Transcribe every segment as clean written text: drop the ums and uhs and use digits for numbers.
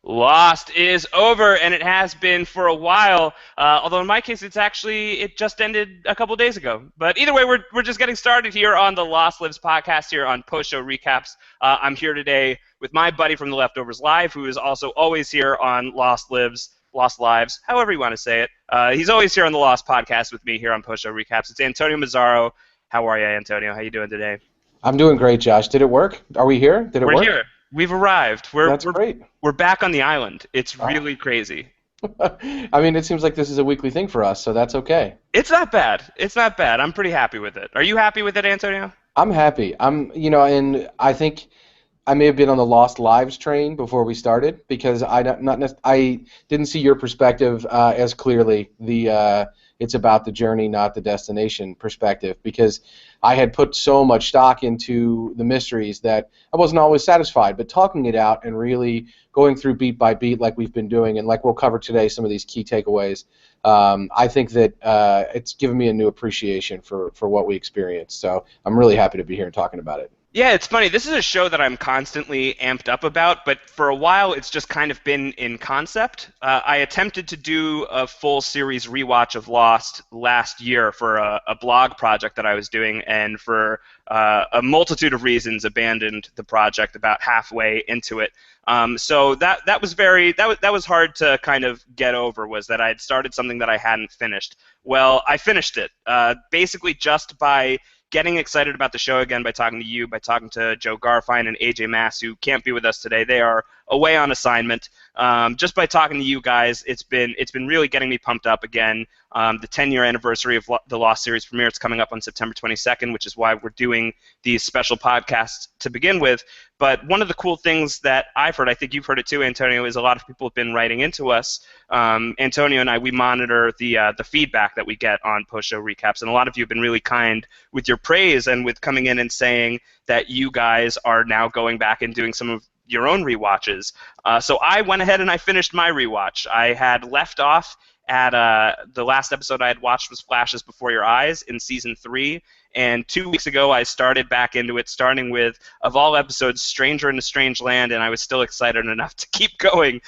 Lost is over, and it has been for a while. Although in my case, it just ended a couple days ago. But either way, we're just getting started here on the Lost Lives podcast here on Post Show Recaps. I'm here today with my buddy from the Leftovers Live, who is also always here on Lost Lives, Lost Lives, however you want to say it. He's always here on the Lost podcast with me here on Post Show Recaps. It's Antonio Mazzaro. How are you, Antonio? How you doing today? I'm doing great, Josh. Did it work? Are we here? Did it We're work? here. We've arrived. We're That's we're great. we're back on the island. It's Ah. really crazy. I mean, it seems like this is a weekly thing for us, so that's okay. It's not bad. It's not bad. I'm pretty happy with it. Are you happy with it, Antonio? I'm happy. And I think I may have been on the Lost Lives train before we started because I didn't see your perspective as clearly. It's about the journey, not the destination perspective, because I had put so much stock into the mysteries that I wasn't always satisfied. But talking it out and really going through beat by beat like we've been doing, and like we'll cover today, some of these key takeaways. I think that it's given me a new appreciation for what we experienced. So I'm really happy to be here and talking about it. Yeah, it's funny. This is a show that I'm constantly amped up about, but for a while it's just kind of been in concept. I attempted to do a full series rewatch of Lost last year for a blog project that I was doing, and for a multitude of reasons abandoned the project about halfway into it. So that was hard to kind of get over, was that I had started something that I hadn't finished. Well, I finished it basically just by getting excited about the show again, by talking to you, by talking to Joe Garfine and AJ Mass, who can't be with us today. They are away on assignment. Just by talking to you guys, it's been really getting me pumped up again. The 10-year anniversary of the Lost series premiere, it's coming up on September 22nd, which is why we're doing these special podcasts to begin with. But one of the cool things that I've heard, I think you've heard it too, Antonio, is a lot of people have been writing into us. Antonio and I, we monitor the feedback that we get on post-show recaps, and a lot of you have been really kind with your praise and with coming in and saying that you guys are now going back and doing some of your own rewatches. So I went ahead and I finished my rewatch. I had left off at the last episode I had watched was Flashes Before Your Eyes in Season 3, and 2 weeks ago I started back into it, starting with, of all episodes, Stranger in a Strange Land, and I was still excited enough to keep going.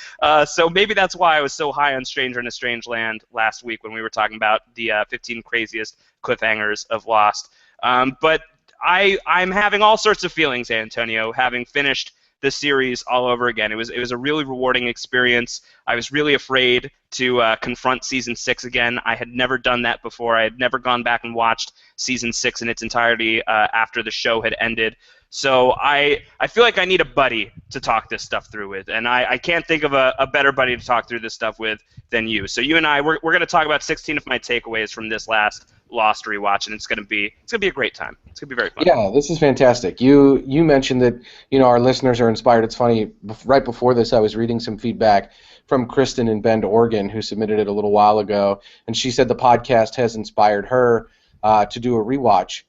So maybe that's why I was so high on Stranger in a Strange Land last week when we were talking about the 15 craziest cliffhangers of Lost. But I'm having all sorts of feelings, Antonio, having finished the series all over again. It was a really rewarding experience. I was really afraid to confront Season 6 again. I had never done that before. I had never gone back and watched Season 6 in its entirety after the show had ended. So I feel like I need a buddy to talk this stuff through with, and I can't think of a better buddy to talk through this stuff with than you. So you and I, we're going to talk about 16 of my takeaways from this last Lost rewatch, and it's gonna be a great time. It's gonna be very fun. Yeah, this is fantastic. You mentioned that our listeners are inspired. It's funny. Right before this, I was reading some feedback from Kristen in Bend, Oregon, who submitted it a little while ago, and she said the podcast has inspired her to do a rewatch.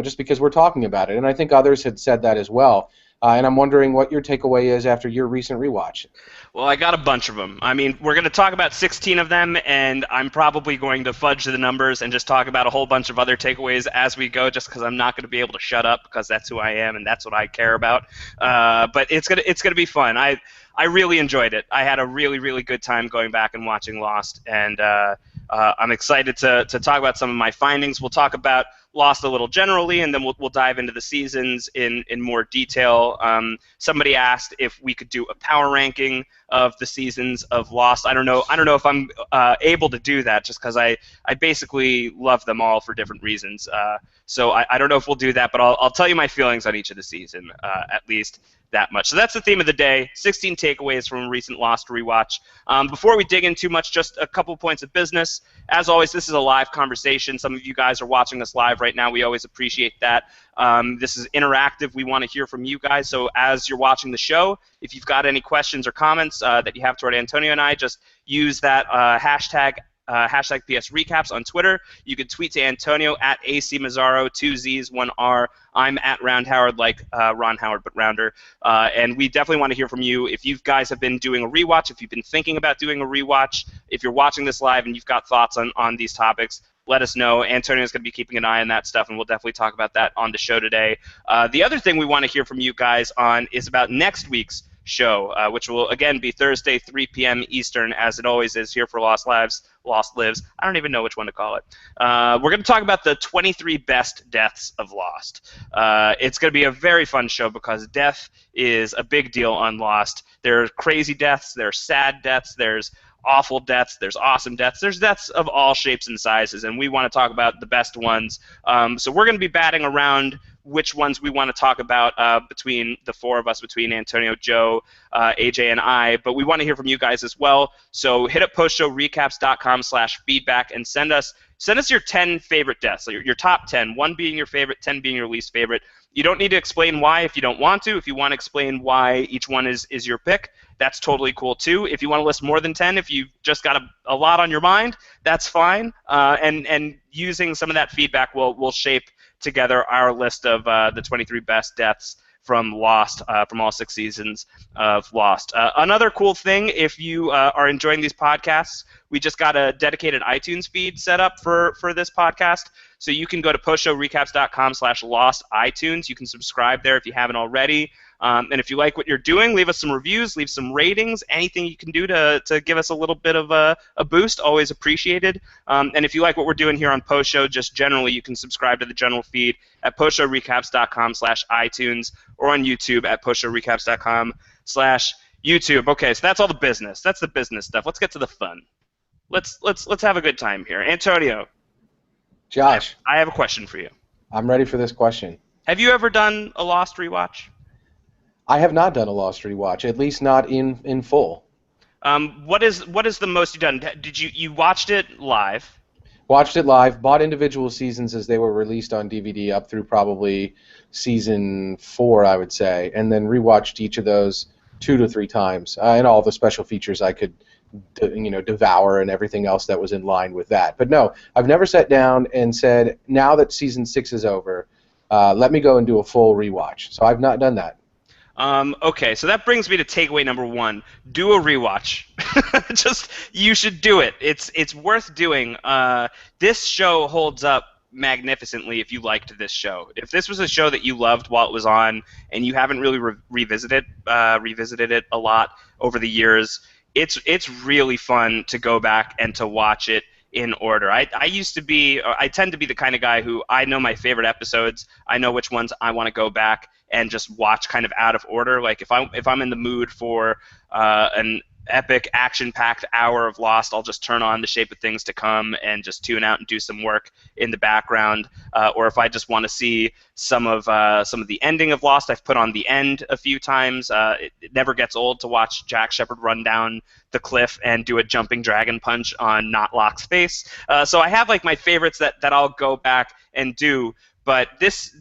Just because we're talking about it, and I think others had said that as well. And I'm wondering what your takeaway is after your recent rewatch. Well, I got a bunch of them. I mean, we're going to talk about 16 of them, and I'm probably going to fudge the numbers and just talk about a whole bunch of other takeaways as we go, just because I'm not going to be able to shut up, because that's who I am and that's what I care about. But it's gonna be fun. I really enjoyed it. I had a really, really good time going back and watching Lost, and I'm excited to talk about some of my findings. We'll talk about Lost a little generally, and then we'll dive into the seasons in more detail. Somebody asked if we could do a power ranking of the seasons of Lost. I don't know if I'm able to do that, just because I basically love them all for different reasons. So I don't know if we'll do that, but I'll tell you my feelings on each of the season, at least that much. So that's the theme of the day, 16 takeaways from a recent Lost rewatch. Before we dig in too much, just a couple points of business. As always, this is a live conversation. Some of you guys are watching us live right now. We always appreciate that. This is interactive. We want to hear from you guys. So as you're watching the show, if you've got any questions or comments that you have toward Antonio and I, just use that hashtag PS Recaps on Twitter. You can tweet to Antonio at AC Mazzaro, 2 Z's, 1 R. I'm at Round Howard, like Ron Howard, but rounder. And we definitely want to hear from you. If you guys have been doing a rewatch, if you've been thinking about doing a rewatch, if you're watching this live and you've got thoughts on these topics, let us know. Antonio's going to be keeping an eye on that stuff, and we'll definitely talk about that on the show today. The other thing we want to hear from you guys on is about next week's show, which will again be Thursday, 3 p.m. Eastern, as it always is here for Lost Lives, Lost Lives. I don't even know which one to call it. We're going to talk about the 23 best deaths of Lost. It's going to be a very fun show because death is a big deal on Lost. There are crazy deaths, there are sad deaths, there's awful deaths, there's awesome deaths, there's deaths of all shapes and sizes, and we want to talk about the best ones. So we're going to be batting around which ones we want to talk about between the four of us, between Antonio, Joe, AJ, and I, but we want to hear from you guys as well. So hit up postshowrecaps.com/feedback and send us your 10 favorite deaths, so your top 10, 1 being your favorite, 10 being your least favorite. You don't need to explain why if you don't want to. If you want to explain why each one is your pick, that's totally cool too. If you want to list more than 10, if you've just got a lot on your mind, that's fine. And using some of that feedback, we'll shape together our list of the 23 best deaths from Lost, from all 6 seasons of Lost. Another cool thing, if you are enjoying these podcasts, we just got a dedicated iTunes feed set up for this podcast. So you can go to postshowrecaps.com/lost iTunes. You can subscribe there if you haven't already. And if you like what you're doing, leave us some reviews, leave some ratings, anything you can do to give us a little bit of a boost, always appreciated. And if you like what we're doing here on Post Show, just generally, you can subscribe to the general feed at postshowrecaps.com/iTunes or on YouTube at postshowrecaps.com/YouTube. Okay, so that's all the business. That's the business stuff. Let's get to the fun. Let's have a good time here. Antonio. Josh. I have a question for you. I'm ready for this question. Have you ever done a Lost rewatch? I have not done a Lost rewatch, at least not in full. What is the most you've done? Did you watched it live? Watched it live, bought individual seasons as they were released on DVD up through probably season 4, I would say, and then rewatched each of those 2 to 3 times, and all the special features I could devour and everything else that was in line with that. But no, I've never sat down and said, now that season 6 is over, let me go and do a full rewatch. So I've not done that. Okay, so that brings me to takeaway number 1. Do a rewatch. You should do it. It's worth doing. This show holds up magnificently if you liked this show. If this was a show that you loved while it was on and you haven't really revisited it a lot over the years, it's really fun to go back and to watch it in order. I tend to be the kind of guy who I know my favorite episodes. I know which ones I want to go back and just watch kind of out of order. Like if I'm in the mood for an epic action-packed hour of Lost, I'll just turn on The Shape of Things to Come and just tune out and do some work in the background. Or if I just want to see some of the ending of Lost, I've put on The End a few times. It never gets old to watch Jack Shephard run down the cliff and do a jumping dragon punch on Not Locke's face. So I have like my favorites that I'll go back and do. But this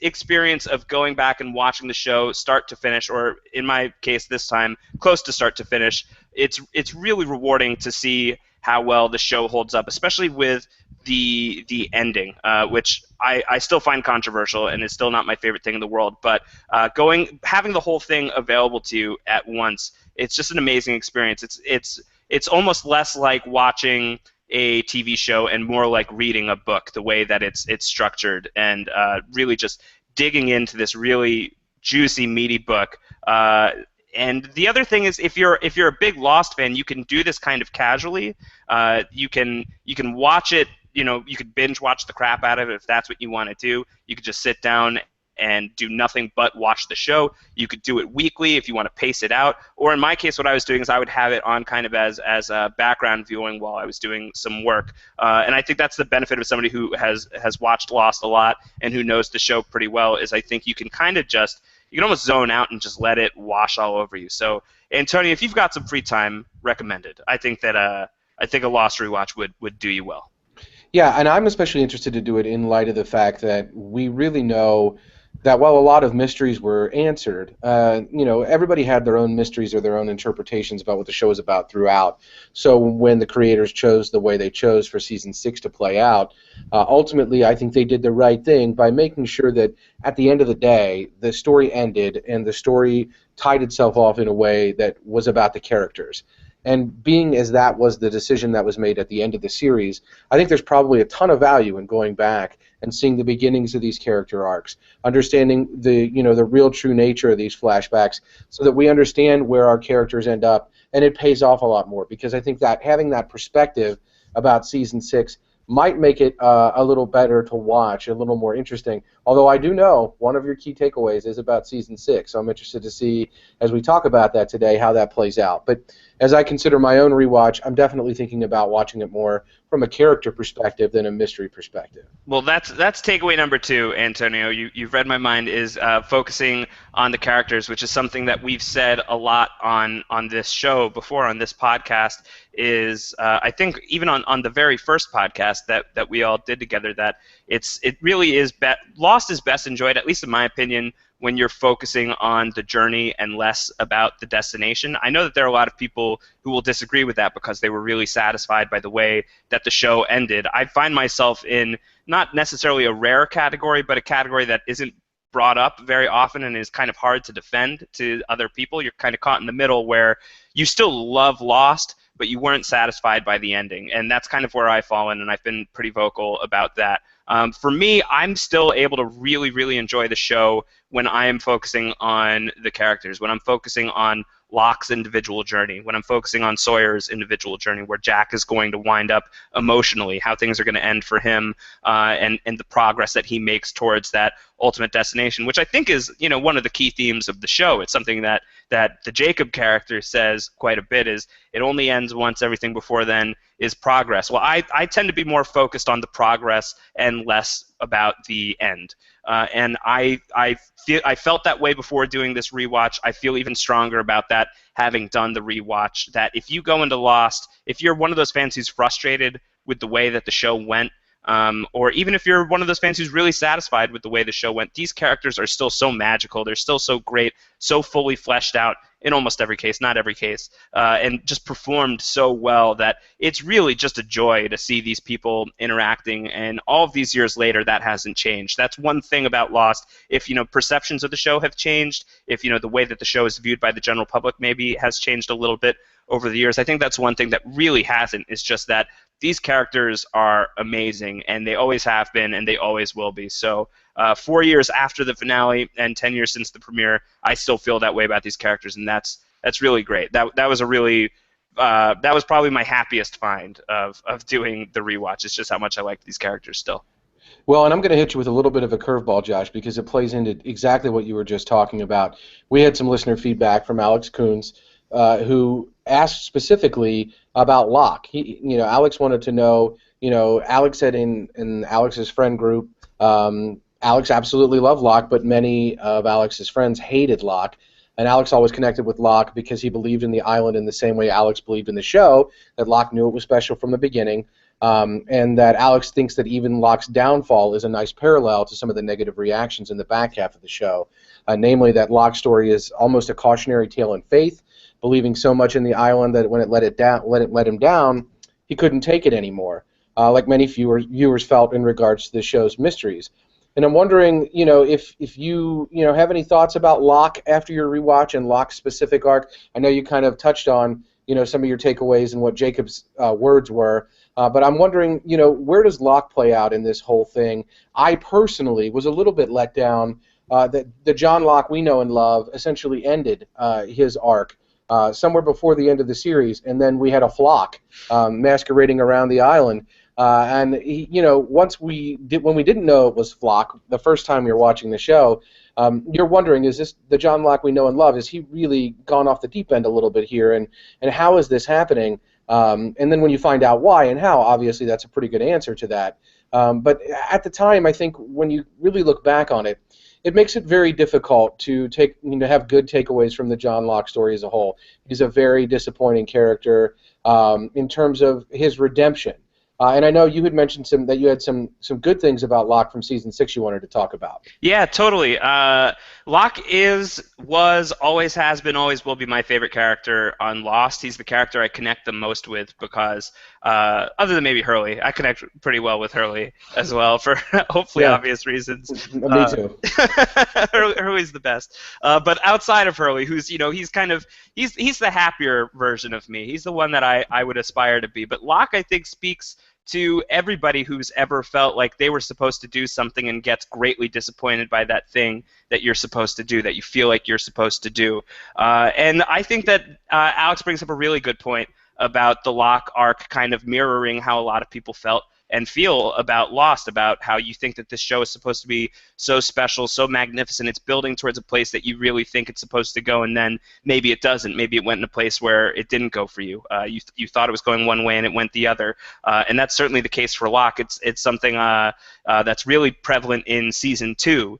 experience of going back and watching the show start to finish, or in my case this time, close to start to finish, it's really rewarding to see how well the show holds up, especially with the ending, which I still find controversial and is still not my favorite thing in the world. But having the whole thing available to you at once, it's just an amazing experience. It's almost less like watching a TV show and more like reading a book, the way that it's structured, and really just digging into this really juicy, meaty book. And the other thing is, if you're a big Lost fan, you can do this kind of casually. You can watch it. You could binge watch the crap out of it if that's what you want to do. You could just sit down and do nothing but watch the show. You could do it weekly if you want to pace it out. Or in my case, what I was doing is I would have it on kind of as a background viewing while I was doing some work. And I think that's the benefit of somebody who has watched Lost a lot and who knows the show pretty well, is I think you can kind of you can almost zone out and just let it wash all over you. So, Antonio, if you've got some free time, recommended. I think a Lost rewatch would do you well. Yeah, and I'm especially interested to do it in light of the fact that we really know that while a lot of mysteries were answered, everybody had their own mysteries or their own interpretations about what the show was about throughout. So when the creators chose the way they chose for season 6 to play out, ultimately I think they did the right thing by making sure that at the end of the day, the story ended and the story tied itself off in a way that was about the characters. And being as that was the decision that was made at the end of the series, I think there's probably a ton of value in going back and seeing the beginnings of these character arcs, understanding the real true nature of these flashbacks, so that we understand where our characters end up, and it pays off a lot more, because I think that having that perspective about season 6 might make it a little better to watch, a little more interesting. Although I do know one of your key takeaways is about season 6, so I'm interested to see, as we talk about that today, how that plays out. But as I consider my own rewatch, I'm definitely thinking about watching it more from a character perspective than a mystery perspective. Well, that's takeaway number 2, Antonio. You've read my mind. Is focusing on the characters, which is something that we've said a lot on this show before, on this podcast. Is I think even on the very first podcast that we all did together, that it really is Lost is best enjoyed, at least in my opinion, when you're focusing on the journey and less about the destination. I know that there are a lot of people who will disagree with that because they were really satisfied by the way that the show ended. I find myself in not necessarily a rare category, but a category that isn't brought up very often and is kind of hard to defend to other people. You're kind of caught in the middle where you still love Lost, but you weren't satisfied by the ending. And that's kind of where I've fallen, and I've been pretty vocal about that. For me, I'm still able to really, really enjoy the show when I am focusing on the characters, when I'm focusing on Locke's individual journey, when I'm focusing on Sawyer's individual journey, where Jack is going to wind up emotionally, how things are going to end for him, and the progress that he makes towards that ultimate destination, which I think is one of the key themes of the show. It's something that the Jacob character says quite a bit, is it only ends once, everything before then is progress. Well, I tend to be more focused on the progress and less about the end. And I felt that way before doing this rewatch. I feel even stronger about that having done the rewatch, that if you go into Lost, if you're one of those fans who's frustrated with the way that the show went, or even if you're one of those fans who's really satisfied with the way the show went, these characters are still so magical, they're still so great, so fully fleshed out in almost every case, not every case, and just performed so well that it's really just a joy to see these people interacting, and all of these years later, that hasn't changed. That's one thing about Lost. If perceptions of the show have changed, if the way that the show is viewed by the general public maybe has changed a little bit over the years, I think that's one thing that really hasn't, is just that these characters are amazing, and they always have been, and they always will be. So 4 years after the finale and 10 years since the premiere, I still feel that way about these characters, and that's really great. That was a really that was probably my happiest find of doing the rewatch. It's just how much I like these characters still. Well, and I'm going to hit you with a little bit of a curveball, Josh, because it plays into exactly what you were just talking about. We had some listener feedback from Alex Coons, who asked specifically about Locke. Alex wanted to know, Alex said in Alex's friend group, Alex absolutely loved Locke, but many of Alex's friends hated Locke. And Alex always connected with Locke because he believed in the island in the same way Alex believed in the show, that Locke knew it was special from the beginning, and that Alex thinks that even Locke's downfall is a nice parallel to some of the negative reactions in the back half of the show, namely that Locke's story is almost a cautionary tale in faith, believing so much in the island that when it let him down, he couldn't take it anymore, like many viewers felt in regards to the show's mysteries. And I'm wondering, if you have any thoughts about Locke after your rewatch and Locke's specific arc. I know you kind of touched on, some of your takeaways and what Jacob's words were, but I'm wondering, where does Locke play out in this whole thing? I personally was a little bit let down that the John Locke we know and love essentially ended his arc somewhere before the end of the series, and then we had a flock masquerading around the island. And when we didn't know it was Flock the first time you're watching the show, you're wondering, is this the John Locke we know and love? Is he really gone off the deep end a little bit here? And how is this happening? And then when you find out why and how, obviously that's a pretty good answer to that. But at the time, I think when you really look back on it, it makes it very difficult to have good takeaways from the John Locke story as a whole. He's a very disappointing character in terms of his redemption. And I know you had mentioned that you had some good things about Locke from season 6 you wanted to talk about. Yeah, totally. Locke was, always has been, always will be my favorite character on Lost. He's the character I connect the most with because, other than maybe Hurley, I connect pretty well with Hurley as well for hopefully Yeah, obvious reasons. me too. Hurley's the best. But outside of Hurley, who's he's the happier version of me. He's the one that I would aspire to be. But Locke, I think, speaks to everybody who's ever felt like they were supposed to do something and gets greatly disappointed by that thing that you're supposed to do, that you feel like you're supposed to do. And I think that Alex brings up a really good point about the Locke arc kind of mirroring how a lot of people felt and feel about Lost, about how you think that this show is supposed to be so special, so magnificent. It's building towards a place that you really think it's supposed to go, and then maybe it doesn't. Maybe it went in a place where it didn't go for you. You thought it was going one way and it went the other, and that's certainly the case for Locke. It's something that's really prevalent in season 2.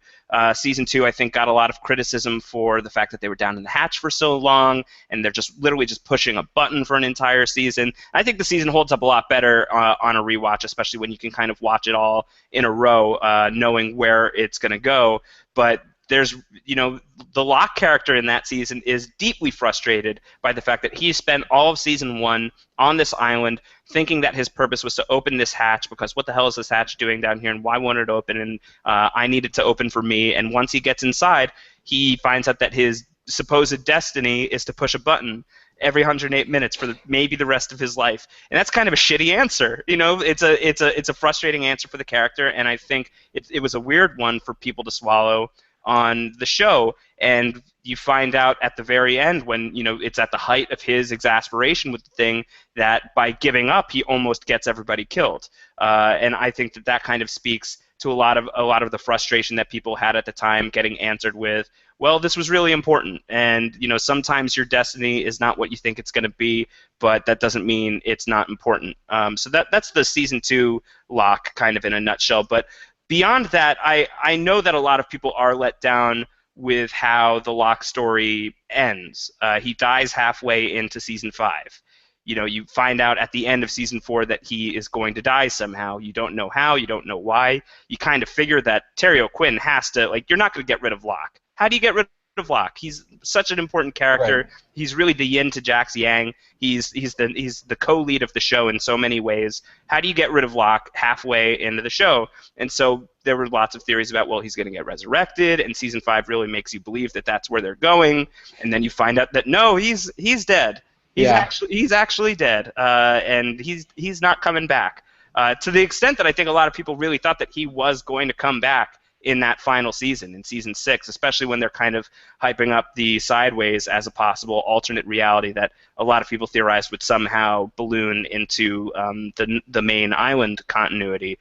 Season 2, I think, got a lot of criticism for the fact that they were down in the hatch for so long, and they're just literally just pushing a button for an entire season. I think the season holds up a lot better on a rewatch, especially when you can kind of watch it all in a row, knowing where it's going to go. But there's, the Locke character in that season is deeply frustrated by the fact that he spent all of season 1 on this island thinking that his purpose was to open this hatch, because what the hell is this hatch doing down here, and why won't it open, and I need it to open for me. And once he gets inside, he finds out that his supposed destiny is to push a button every 108 minutes for maybe the rest of his life. And that's kind of a shitty answer. It's a frustrating answer for the character, and I think it was a weird one for people to swallow on the show. And you find out at the very end, when it's at the height of his exasperation with the thing, that by giving up he almost gets everybody killed. And I think that kind of speaks to a lot of the frustration that people had at the time, getting answered with, well, this was really important, and sometimes your destiny is not what you think it's going to be, but that doesn't mean it's not important. So that's the season 2 Locke kind of in a nutshell. But beyond that, I know that a lot of people are let down with how the Locke story ends. He dies halfway into season 5. You find out at the end of season 4 that he is going to die somehow. You don't know how, you don't know why. You kind of figure that Terry O'Quinn has to, you're not going to get rid of Locke. How do you get rid of Locke? He's such an important character. Right. He's really the yin to Jack's yang. He's the co-lead of the show in so many ways. How do you get rid of Locke halfway into the show? And so there were lots of theories about, well, he's going to get resurrected, and season 5 really makes you believe that that's where they're going. And then you find out that no, he's dead. He's actually dead, and he's not coming back. To the extent that I think a lot of people really thought that he was going to come back in that final season, in season 6, especially when they're kind of hyping up the Sideways as a possible alternate reality that a lot of people theorized would somehow balloon into the main island continuity,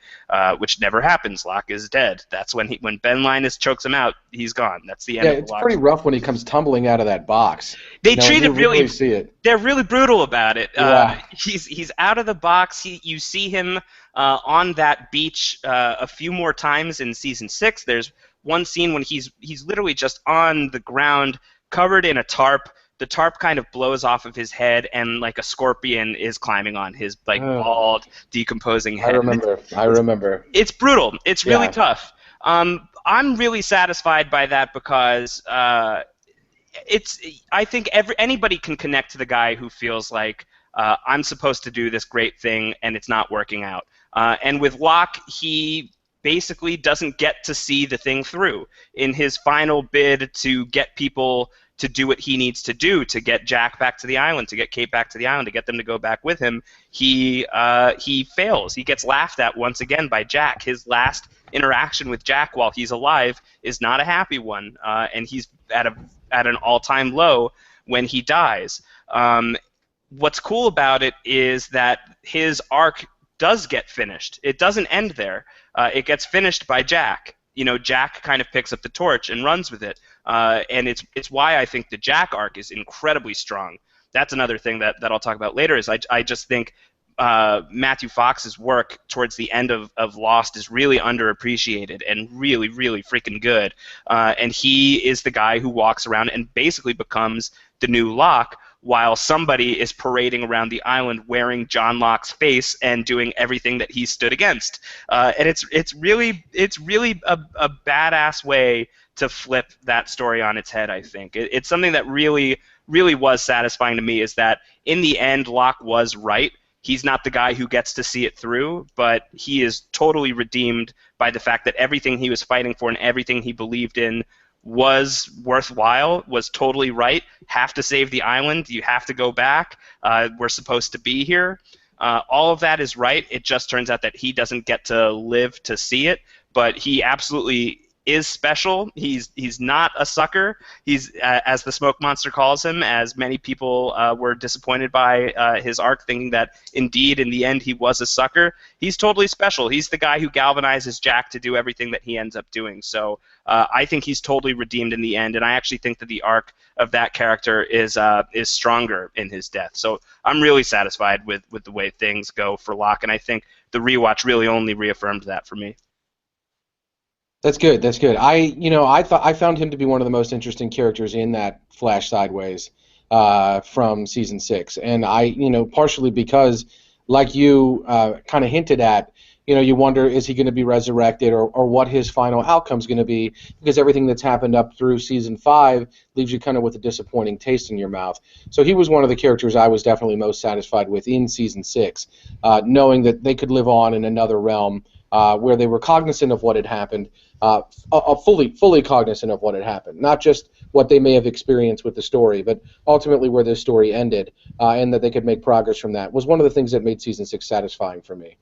which never happens. Locke is dead. That's when Ben Linus chokes him out. He's gone. That's the end of the it's Locke. pretty rough when he comes tumbling out of that box. They treat it really. See it. They're really brutal about it. Yeah. He's out of the box. You see him on that beach a few more times in season 6. There's one scene when he's literally just on the ground, covered in a tarp. The tarp kind of blows off of his head, and like a scorpion is climbing on his bald, decomposing head. I remember. It's brutal. It's really tough. I'm really satisfied by that because I think anybody can connect to the guy who feels like I'm supposed to do this great thing and it's not working out. And with Locke, he basically doesn't get to see the thing through. In his final bid to get people to do what he needs to do to get Jack back to the island, to get Kate back to the island, to get them to go back with him, he fails. He gets laughed at once again by Jack. His last interaction with Jack while he's alive is not a happy one, and he's at an all-time low when he dies. What's cool about it is that his arc does get finished. It doesn't end there. It gets finished by Jack. Jack kind of picks up the torch and runs with it, and it's why I think the Jack arc is incredibly strong. That's another thing that I'll talk about later. Is I just think Matthew Fox's work towards the end of Lost is really underappreciated and really, really freaking good. And he is the guy who walks around and basically becomes the new Locke, while somebody is parading around the island wearing John Locke's face and doing everything that he stood against. And it's really a badass way to flip that story on its head. I think it's something that really was satisfying to me, is that in the end, Locke was right. He's not the guy who gets to see it through, but he is totally redeemed by the fact that everything he was fighting for and everything he believed in was worthwhile, was totally right. Have to save the island. You have to go back. We're supposed to be here. All of that is right. It just turns out that he doesn't get to live to see it, but he absolutely is special. He's not a sucker. He's, as the Smoke Monster calls him, as many people were disappointed by his arc, thinking that indeed in the end he was a sucker. He's totally special. He's the guy who galvanizes Jack to do everything that he ends up doing. So I think he's totally redeemed in the end, and I actually think that the arc of that character is stronger in his death. So I'm really satisfied with the way things go for Locke, and I think the rewatch really only reaffirmed that for me. That's good. That's good. I found him to be one of the most interesting characters in that Flash Sideways from season 6, and partially because, like you kind of hinted at, you wonder, is he going to be resurrected, or what his final outcome's going to be, because everything that's happened up through season 5 leaves you kind of with a disappointing taste in your mouth. So he was one of the characters I was definitely most satisfied with in season 6, knowing that they could live on in another realm where they were cognizant of what had happened, fully cognizant of what had happened, not just what they may have experienced with the story, but ultimately where this story ended, and that they could make progress from that, was one of the things that made season 6 satisfying for me.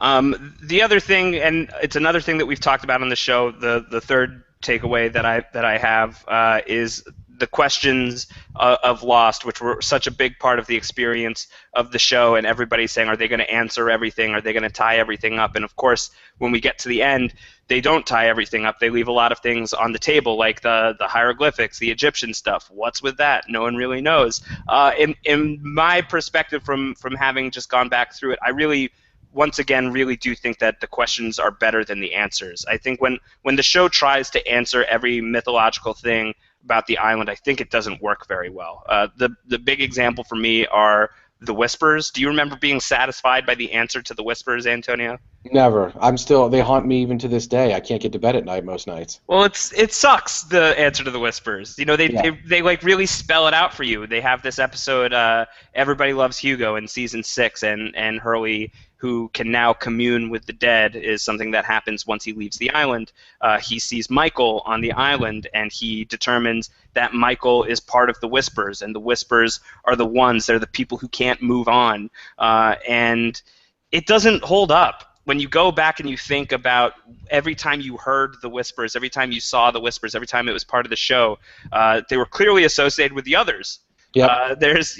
The other thing, and it's another thing that we've talked about on the show, the third takeaway that I have is the questions of Lost, which were such a big part of the experience of the show, and everybody's saying, are they going to answer everything? Are they going to tie everything up? And of course, when we get to the end, they don't tie everything up. They leave a lot of things on the table, like the hieroglyphics, the Egyptian stuff. What's with that? No one really knows. In my perspective, from having just gone back through it, I really, once again, really do think that the questions are better than the answers. I think when the show tries to answer every mythological thing about the island, I think it doesn't work very well. The big example for me are the Whispers. Do you remember being satisfied by the answer to the Whispers, Antonio? Never. They haunt me even to this day. I can't get to bed at night most nights. Well, it sucks, the answer to the Whispers. They, Yeah. they like really spell it out for you. They have this episode, Everybody Loves Hugo, in season 6, and Hurley, who can now commune with the dead, is something that happens once he leaves the island. He sees Michael on the island, and he determines that Michael is part of the Whispers, and the Whispers are the ones, they're the people who can't move on. And it doesn't hold up. When you go back and you think about every time you heard the Whispers, every time you saw the Whispers, every time it was part of the show, they were clearly associated with the others. Yep. There's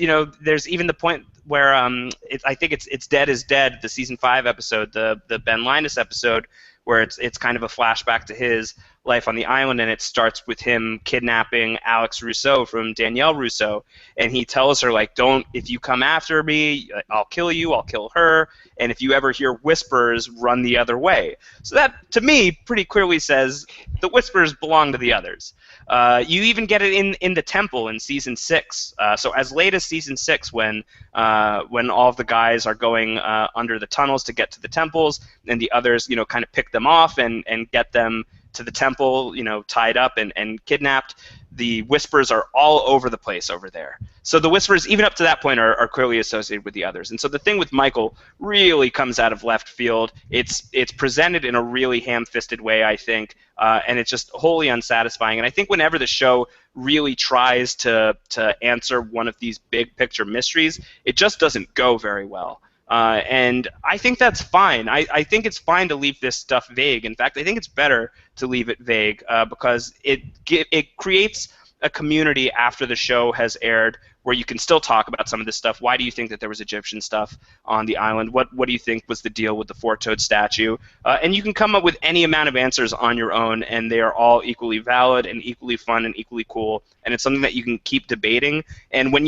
even the point where I think it's Dead is Dead, the season 5 episode, the Ben Linus episode, where it's kind of a flashback to his life on the island, and it starts with him kidnapping Alex Rousseau from Danielle Rousseau, and he tells her, like, if you come after me, I'll kill you, I'll kill her, and if you ever hear whispers, run the other way. So that, to me, pretty clearly says the whispers belong to the others. You even get it in the temple in season 6. So as late as season 6, when all of the guys are going under the tunnels to get to the temples, and the others, kind of pick them off and get them to the temple, tied up and kidnapped. The whispers are all over the place over there. So the whispers, even up to that point, are clearly associated with the others. And so the thing with Michael really comes out of left field. It's presented in a really ham-fisted way, I think, and it's just wholly unsatisfying. And I think whenever the show really tries to answer one of these big picture mysteries, it just doesn't go very well. And I think that's fine. I think it's fine to leave this stuff vague. In fact, I think it's better to leave it vague because it creates a community after the show has aired where you can still talk about some of this stuff. Why do you think that there was Egyptian stuff on the island? What do you think was the deal with the four-toed statue? And you can come up with any amount of answers on your own, and they are all equally valid and equally fun and equally cool. And it's something that you can keep debating. And when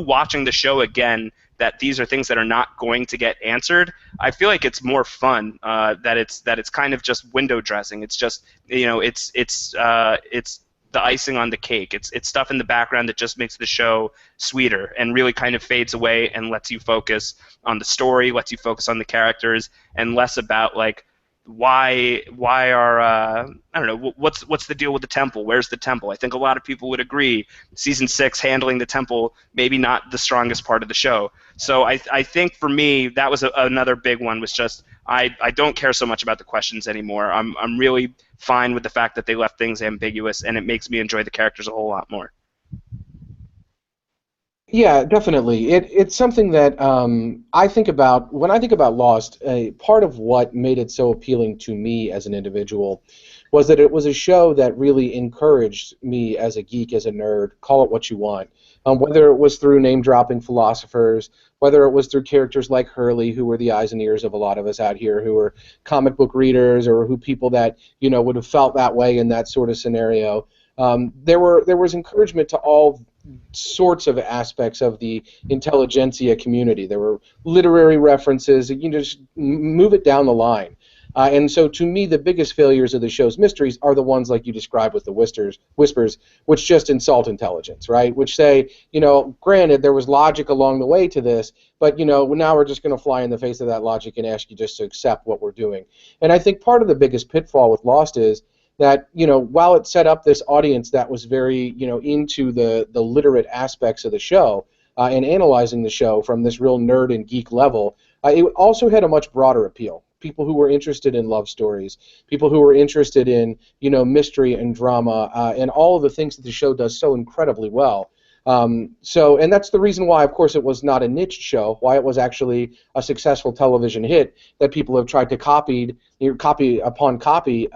watching the show again, that these are things that are not going to get answered, I feel like it's more fun. That it's kind of just window dressing. It's just it's the icing on the cake. It's stuff in the background that just makes the show sweeter and really kind of fades away and lets you focus on the story, lets you focus on the characters, and less about like why are I don't know what's the deal with the temple? Where's the temple? I think a lot of people would agree season 6 handling the temple maybe not the strongest part of the show. So I think for me that was another big one was just I don't care so much about the questions anymore. I'm really fine with the fact that they left things ambiguous, and it makes me enjoy the characters a whole lot more. Yeah, definitely. It's something that I think about when I think about Lost. Part of what made it so appealing to me as an individual was that it was a show that really encouraged me as a geek, as a nerd, call it what you want. Whether it was through name-dropping philosophers, whether it was through characters like Hurley, who were the eyes and ears of a lot of us out here, who were comic book readers, or who people that would have felt that way in that sort of scenario. There was encouragement to all sorts of aspects of the intelligentsia community. There were literary references. You just move it down the line. And so to me, the biggest failures of the show's mysteries are the ones like you described with the whispers, which just insult intelligence, right? Which say, granted, there was logic along the way to this, but, now we're just going to fly in the face of that logic and ask you just to accept what we're doing. And I think part of the biggest pitfall with Lost is that while it set up this audience that was very into the literate aspects of the show and analyzing the show from this real nerd and geek level, it also had a much broader appeal. People who were interested in love stories, people who were interested in mystery and drama and all of the things that the show does so incredibly well. And that's the reason why, of course, it was not a niche show, why it was actually a successful television hit that people have tried to copy upon copy,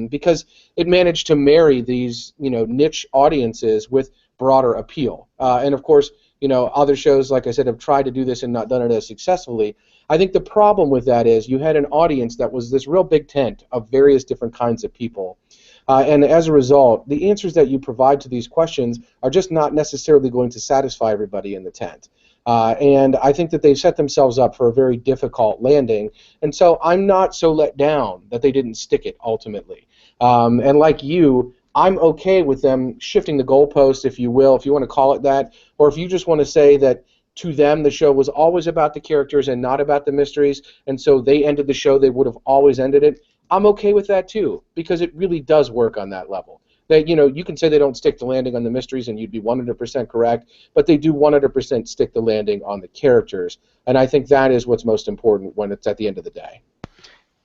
because it managed to marry these, niche audiences with broader appeal. And of course, other shows, like I said, have tried to do this and not done it as successfully. I think the problem with that is you had an audience that was this real big tent of various different kinds of people. And as a result, the answers that you provide to these questions are just not necessarily going to satisfy everybody in the tent. And I think that they've set themselves up for a very difficult landing. And so I'm not so let down that they didn't stick it ultimately. And like you, I'm okay with them shifting the goalpost, if you will, if you want to call it that, or if you just want to say that to them the show was always about the characters and not about the mysteries, and so they ended the show, they would have always ended it. I'm okay with that too, because it really does work on that level. That you can say they don't stick the landing on the mysteries, and you'd be 100% correct, but they do 100% stick the landing on the characters, and I think that is what's most important when it's at the end of the day.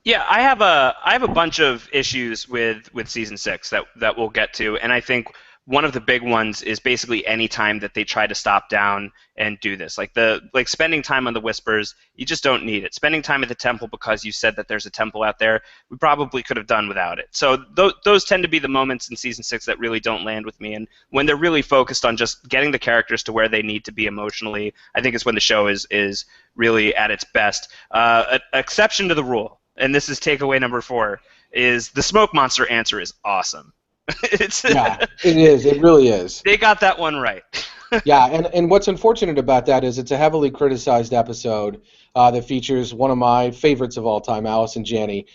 Yeah, I have a bunch of issues with season 6 that we'll get to, and I think one of the big ones is basically any time that they try to stop down and do this. Like spending time on the Whispers, you just don't need it. Spending time at the temple because you said that there's a temple out there, we probably could have done without it. So those tend to be the moments in season 6 that really don't land with me. And when they're really focused on just getting the characters to where they need to be emotionally, I think it's when the show is really at its best. An exception to the rule, and this is takeaway number 4, is the smoke monster answer is awesome. Yeah, it is. It really is. They got that one right. Yeah, and what's unfortunate about that is it's a heavily criticized episode that features one of my favorites of all time, Allison Janney,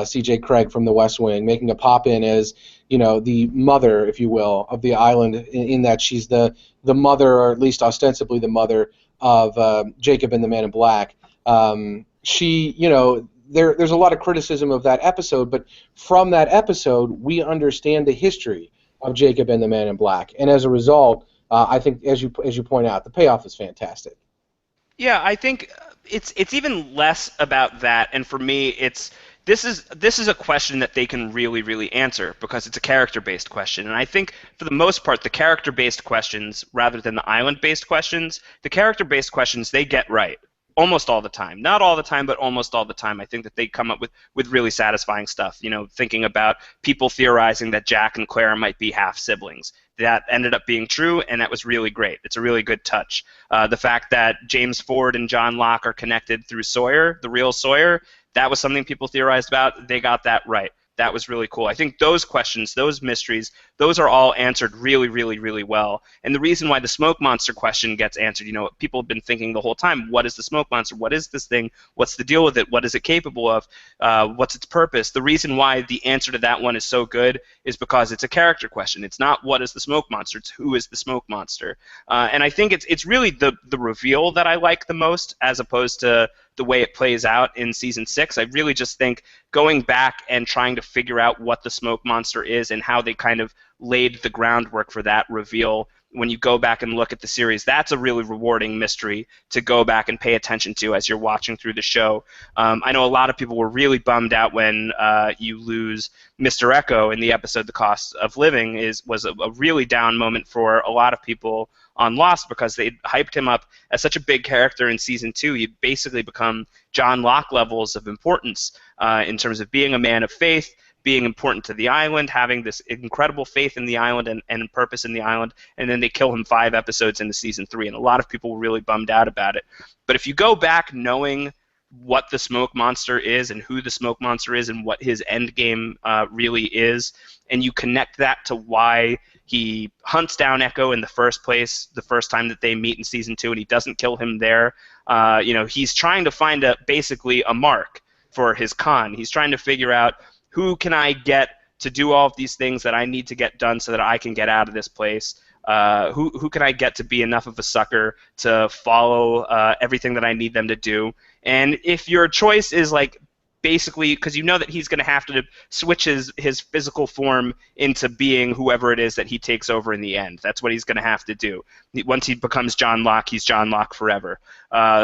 C.J. Craig from The West Wing, making a pop-in as the mother, if you will, of the island. In that she's the mother, or at least ostensibly the mother of Jacob and the Man in Black. There's a lot of criticism of that episode, but from that episode, we understand the history of Jacob and the Man in Black, and as a result, I think, as you point out, the payoff is fantastic. Yeah, I think it's even less about that, and for me, this is a question that they can really answer because it's a character-based question, and I think for the most part, the character-based questions rather than the island-based questions, the character-based questions they get right. Almost all the time. Not all the time, but almost all the time. I think that they come up with really satisfying stuff. Thinking about people theorizing that Jack and Clara might be half-siblings. That ended up being true, and that was really great. It's a really good touch. The fact that James Ford and John Locke are connected through Sawyer, the real Sawyer, that was something people theorized about. They got that right. that was really cool. I think those questions, those mysteries, those are all answered really, really, really well. And the reason why the smoke monster question gets answered, people have been thinking the whole time, what is the smoke monster? What is this thing? What's the deal with it? What is it capable of? What's its purpose? The reason why the answer to that one is so good is because it's a character question. It's not what is the smoke monster, it's who is the smoke monster. And I think it's really the reveal that I like the most, as opposed to the way it plays out in season 6. I really just think going back and trying to figure out what the smoke monster is and how they kind of laid the groundwork for that reveal, when you go back and look at the series, that's a really rewarding mystery to go back and pay attention to as you're watching through the show. I know a lot of people were really bummed out when you lose Mr. Echo in the episode The Cost of Living. Was a really down moment for a lot of people on Lost, because they hyped him up as such a big character in season 2. He'd basically become John Locke levels of importance in terms of being a man of faith, being important to the island, having this incredible faith in the island and purpose in the island, and then they kill him 5 episodes into season 3, and a lot of people were really bummed out about it. But if you go back knowing what the smoke monster is and who the smoke monster is and what his end game really is, and you connect that to why he hunts down Echo in the first place, the first time that they meet in season 2, and he doesn't kill him there. He's trying to find basically a mark for his con. He's trying to figure out, who can I get to do all of these things that I need to get done so that I can get out of this place? Who can I get to be enough of a sucker to follow everything that I need them to do? And if your choice is like, basically, because you know that he's going to have to switch his physical form into being whoever it is that he takes over in the end. That's what he's going to have to do. Once he becomes John Locke, he's John Locke forever.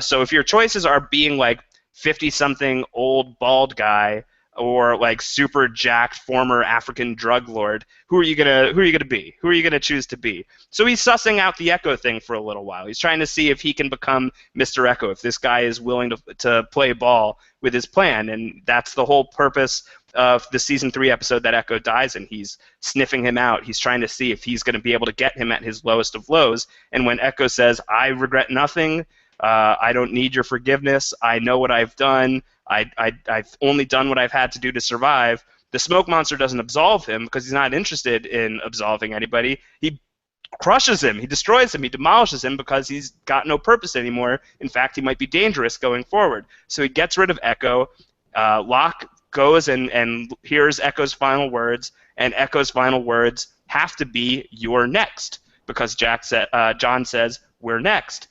So if your choices are being like 50-something old bald guy, or like super jacked former African drug lord, who are you gonna be? Who are you gonna choose to be? So he's sussing out the Echo thing for a little while. He's trying to see if he can become Mr. Echo, if this guy is willing to play ball with his plan, and that's the whole purpose of the season 3 episode that Echo dies in. He's sniffing him out. He's trying to see if he's going to be able to get him at his lowest of lows. And when Echo says, "I regret nothing. I don't need your forgiveness. I know what I've done. I've only done what I've had to do to survive," the smoke monster doesn't absolve him because he's not interested in absolving anybody. He crushes him. He destroys him. He demolishes him because he's got no purpose anymore. In fact, he might be dangerous going forward. So he gets rid of Echo. Locke goes and hears Echo's final words, and Echo's final words have to be, "You're next," because John says, "We're next."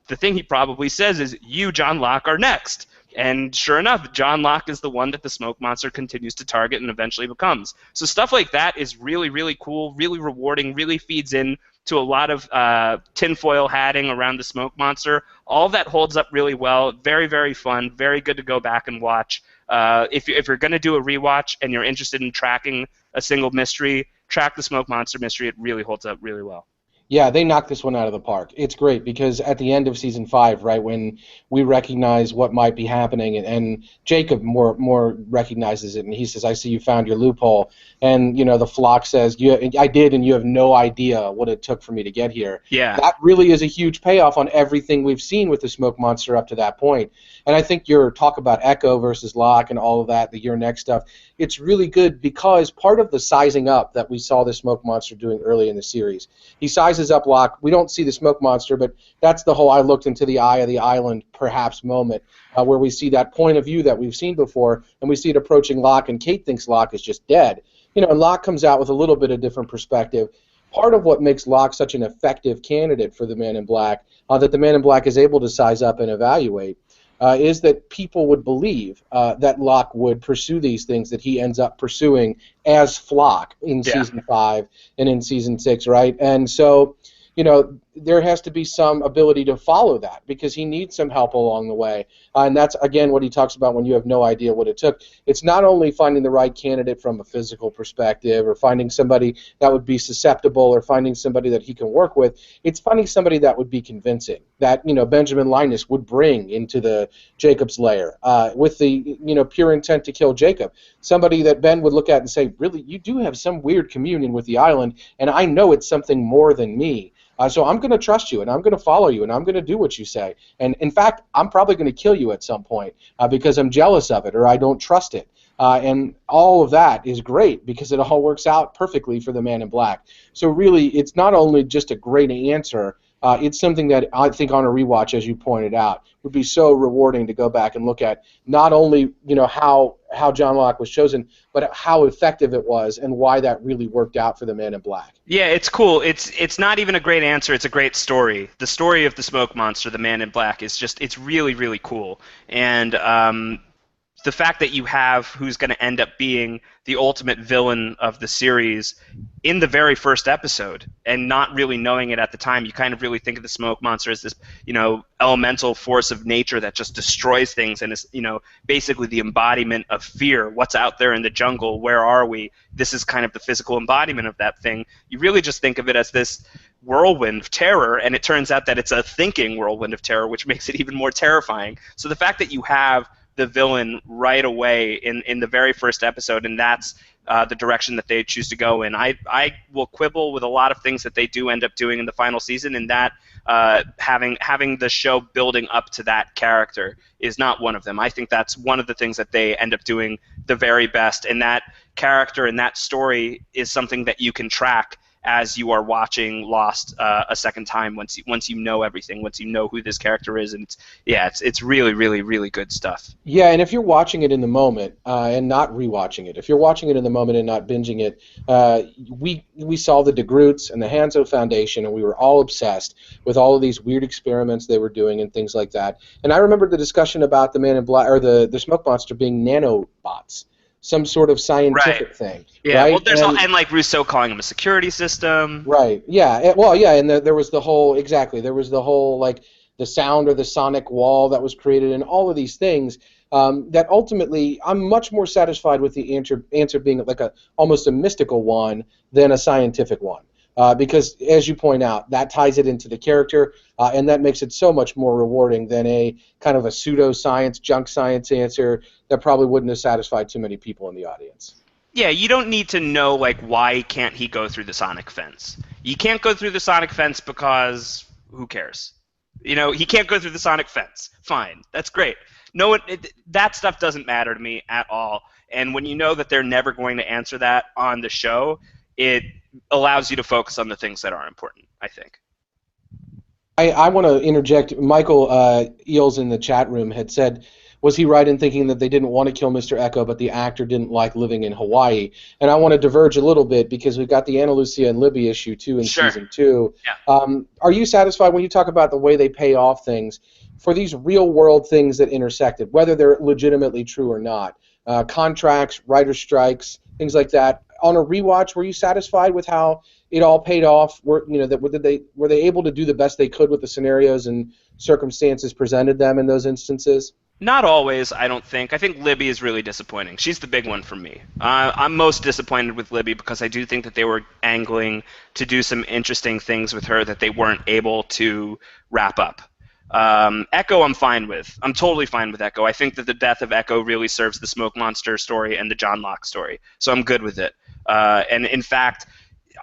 The thing he probably says is, "You, John Locke, are next." And sure enough, John Locke is the one that the smoke monster continues to target and eventually becomes. So stuff like that is really, really cool, really rewarding, really feeds in to a lot of tinfoil hatting around the smoke monster. All of that holds up really well. Very, very fun. Very good to go back and watch. If you're going to do a rewatch and you're interested in tracking a single mystery, track the smoke monster mystery. It really holds up really well. Yeah, they knocked this one out of the park. It's great because at the end of season 5, right, when we recognize what might be happening, and Jacob more recognizes it, and he says, "I see you found your loophole," and the flock says, "I did, and you have no idea what it took for me to get here." Yeah, that really is a huge payoff on everything we've seen with the smoke monster up to that point. And I think your talk about Echo versus Locke and all of that, the You're Next stuff, it's really good because part of the sizing up that we saw the smoke monster doing early in the series, he sizes up Locke. We don't see the smoke monster, but that's the whole "I looked into the eye of the island" perhaps moment, where we see that point of view that we've seen before, and we see it approaching Locke, and Kate thinks Locke is just dead. And Locke comes out with a little bit of different perspective. Part of what makes Locke such an effective candidate for the Man in Black, that the Man in Black is able to size up and evaluate, is that people would believe that Locke would pursue these things that he ends up pursuing as Flock in season 5 and in season 6, right? And so, there has to be some ability to follow that because he needs some help along the way. And that's, again, what he talks about when you have no idea what it took. It's not only finding the right candidate from a physical perspective or finding somebody that would be susceptible or finding somebody that he can work with. It's finding somebody that would be convincing, that, Benjamin Linus would bring into the Jacob's lair with the, pure intent to kill Jacob. Somebody that Ben would look at and say, "Really, you do have some weird communion with the island, and I know it's something more than me. So I'm going to trust you, and I'm going to follow you, and I'm going to do what you say. And, in fact, I'm probably going to kill you at some point because I'm jealous of it or I don't trust it." and all of that is great because it all works out perfectly for the Man in Black. So really, it's not only just a great answer. It's something that I think on a rewatch, as you pointed out, would be so rewarding to go back and look at not only how John Locke was chosen, but how effective it was and why that really worked out for the Man in Black. Yeah, it's cool. It's not even a great answer. It's a great story. The story of the smoke monster, the Man in Black, is just it's really really cool. And the fact that you have who's going to end up being the ultimate villain of the series in the very first episode and not really knowing it at the time, you kind of really think of the smoke monster as this, elemental force of nature that just destroys things and is, basically the embodiment of fear. What's out there in the jungle? Where are we? This is kind of the physical embodiment of that thing. You really just think of it as this whirlwind of terror, and it turns out that it's a thinking whirlwind of terror, which makes it even more terrifying. So the fact that you have the villain right away in the very first episode, and that's the direction that they choose to go in. I will quibble with a lot of things that they do end up doing in the final season, and that having the show building up to that character is not one of them. I think that's one of the things that they end up doing the very best, and that character and that story is something that you can track as you are watching Lost a second time once you know everything, once you know who this character is, and it's really really really good stuff. Yeah, and if you're watching it in the moment and not rewatching it, if you're watching it in the moment and not binging it, we saw the DeGroots and the Hanzo Foundation, and we were all obsessed with all of these weird experiments they were doing and things like that. And I remember the discussion about the Man in Black or the smoke monster being nanobots. Some sort of scientific thing. Yeah, right? Well, there's and like Rousseau calling him a security system. Right. Yeah. Well, yeah, and there was the whole there was the whole like the sound or the sonic wall that was created, and all of these things that ultimately I'm much more satisfied with the answer being like almost a mystical one than a scientific one. Because, as you point out, that ties it into the character, and that makes it so much more rewarding than a kind of a pseudo-science, junk science answer that probably wouldn't have satisfied too many people in the audience. Yeah, you don't need to know, like, why can't he go through the sonic fence? You can't go through the sonic fence because who cares? He can't go through the sonic fence. Fine, that's great. No, that stuff doesn't matter to me at all. And when you know that they're never going to answer that on the show, it allows you to focus on the things that are important, I think. I want to interject. Michael Eels in the chat room had said, was he right in thinking that they didn't want to kill Mr. Echo, but the actor didn't like living in Hawaii? And I want to diverge a little bit because we've got the Ana Lucia and Libby issue, too, in Season 2. Yeah. Are you satisfied when you talk about the way they pay off things for these real-world things that intersected, whether they're legitimately true or not? Contracts, writer strikes, things like that. On a rewatch, were you satisfied with how it all paid off? Were they able to do the best they could with the scenarios and circumstances presented them in those instances? Not always, I don't think. I think Libby is really disappointing. She's the big one for me. I'm most disappointed with Libby because I do think that they were angling to do some interesting things with her that they weren't able to wrap up. Echo I'm fine with. I'm totally fine with Echo. I think that the death of Echo really serves the Smoke Monster story and the John Locke story, so I'm good with it. And in fact,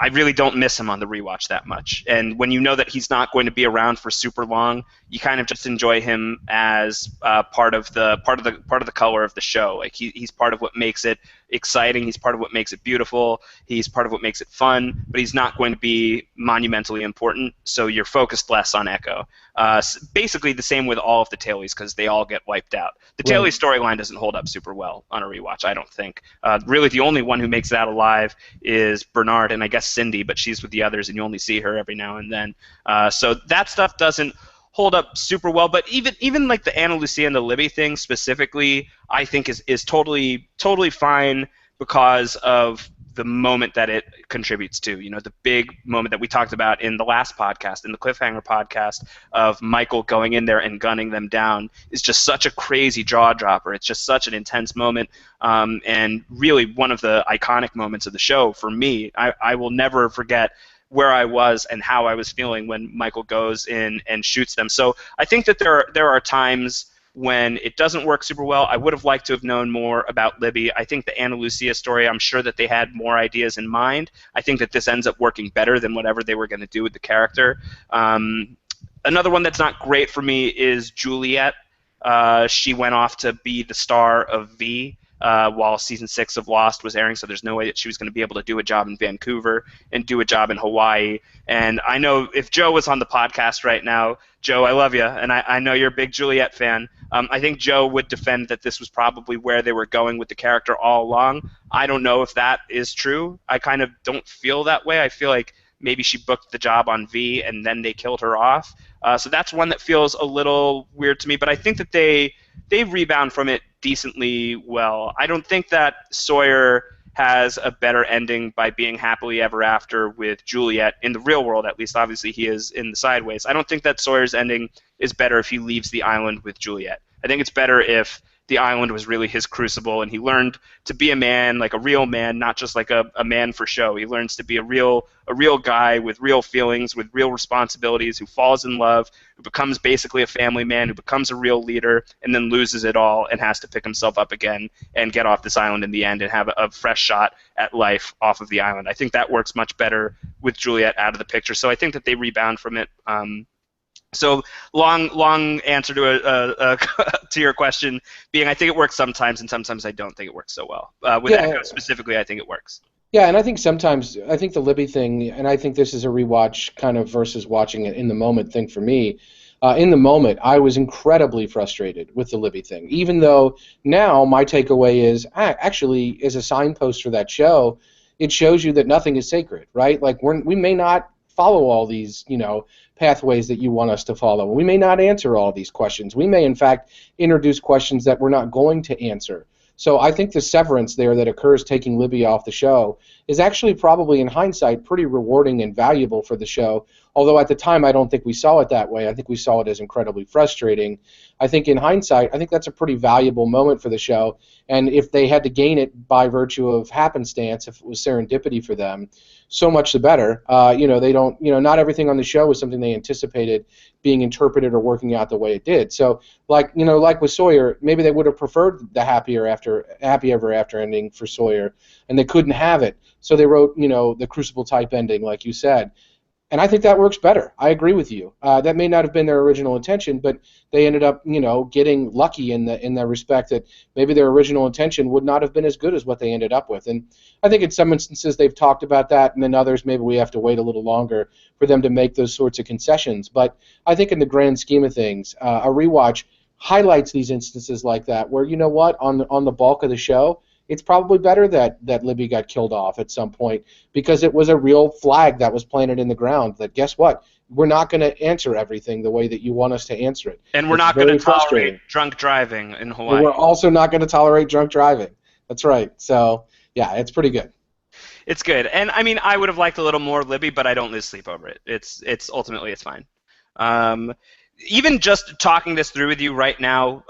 I really don't miss him on the rewatch that much. And when you know that he's not going to be around for super long, you kind of just enjoy him as part of the color of the show. Like he's part of what makes it exciting. He's part of what makes it beautiful. He's part of what makes it fun. But he's not going to be monumentally important. So you're focused less on Echo. Basically the same with all of the tailies because they all get wiped out. The tailie storyline doesn't hold up super well on a rewatch, I don't think. Really, the only one who makes it out alive is Bernard and I guess Cindy, but she's with the others, and you only see her every now and then. So that stuff doesn't hold up super well. But even like the Ana Lucia and the Libby thing specifically, I think is totally fine because of the moment that it contributes to. The big moment that we talked about in the last podcast, in the Cliffhanger podcast, of Michael going in there and gunning them down is just such a crazy jaw dropper. It's just such an intense moment, and really one of the iconic moments of the show for me. I will never forget where I was and how I was feeling when Michael goes in and shoots them. So I think that there are times when it doesn't work super well. I would have liked to have known more about Libby. I think the Ana Lucia story, I'm sure that they had more ideas in mind. I think that this ends up working better than whatever they were going to do with the character. Another one that's not great for me is Juliet. She went off to be the star of V. while season 6 of Lost was airing, so there's no way that she was going to be able to do a job in Vancouver and do a job in Hawaii. And I know if Joe was on the podcast right now, Joe, I love you, and I know you're a big Juliet fan. I think Joe would defend that this was probably where they were going with the character all along. I don't know if that is true. I kind of don't feel that way. I feel like maybe she booked the job on V and then they killed her off. So that's one that feels a little weird to me, but I think that they rebound from it decently well. I don't think that Sawyer has a better ending by being happily ever after with Juliet in the real world, at least. Obviously he is in the Sideways. I don't think that Sawyer's ending is better if he leaves the island with Juliet. I think it's better if the island was really his crucible and he learned to be a man, like a real man, not just like a man for show. He learns to be a real guy with real feelings, with real responsibilities, who falls in love, who becomes basically a family man, who becomes a real leader, and then loses it all and has to pick himself up again and get off this island in the end and have a fresh shot at life off of the island. I think that works much better with Juliet out of the picture. So I think that they rebound from it. So long answer to to your question being I think it works sometimes and sometimes I don't think it works so well. With Echo specifically, I think it works. Yeah, and I think sometimes I think the Libby thing, and I think this is a rewatch kind of versus watching it in the moment thing for me. In the moment, I was incredibly frustrated with the Libby thing, even though now my takeaway is actually as a signpost for that show, it shows you that nothing is sacred, right? Like we may not follow all these, pathways that you want us to follow. We may not answer all these questions. We may, in fact, introduce questions that we're not going to answer. So I think the severance there that occurs taking Libby off the show is actually probably, in hindsight, pretty rewarding and valuable for the show. Although at the time I don't think we saw it that way. I think we saw it as incredibly frustrating. I think in hindsight, I think that's a pretty valuable moment for the show. And if they had to gain it by virtue of happenstance, if it was serendipity for them, so much the better. They don't, not everything on the show was something they anticipated being interpreted or working out the way it did. So, like with Sawyer, maybe they would have preferred the happy ever after ending for Sawyer, and they couldn't have it. So they wrote, the Crucible type ending, like you said. And I think that works better. I agree with you. That may not have been their original intention, but they ended up, getting lucky in the respect that maybe their original intention would not have been as good as what they ended up with. And I think in some instances they've talked about that, and in others maybe we have to wait a little longer for them to make those sorts of concessions. But I think in the grand scheme of things, a rewatch highlights these instances like that, where on the bulk of the show, it's probably better that Libby got killed off at some point because it was a real flag that was planted in the ground that, guess what, we're not going to answer everything the way that you want us to answer it. And we're not going to tolerate drunk driving in Hawaii. And we're also not going to tolerate drunk driving. That's right. So, yeah, it's pretty good. It's good. And, I mean, I would have liked a little more Libby, but I don't lose sleep over it. Ultimately, it's fine. Even just talking this through with you right now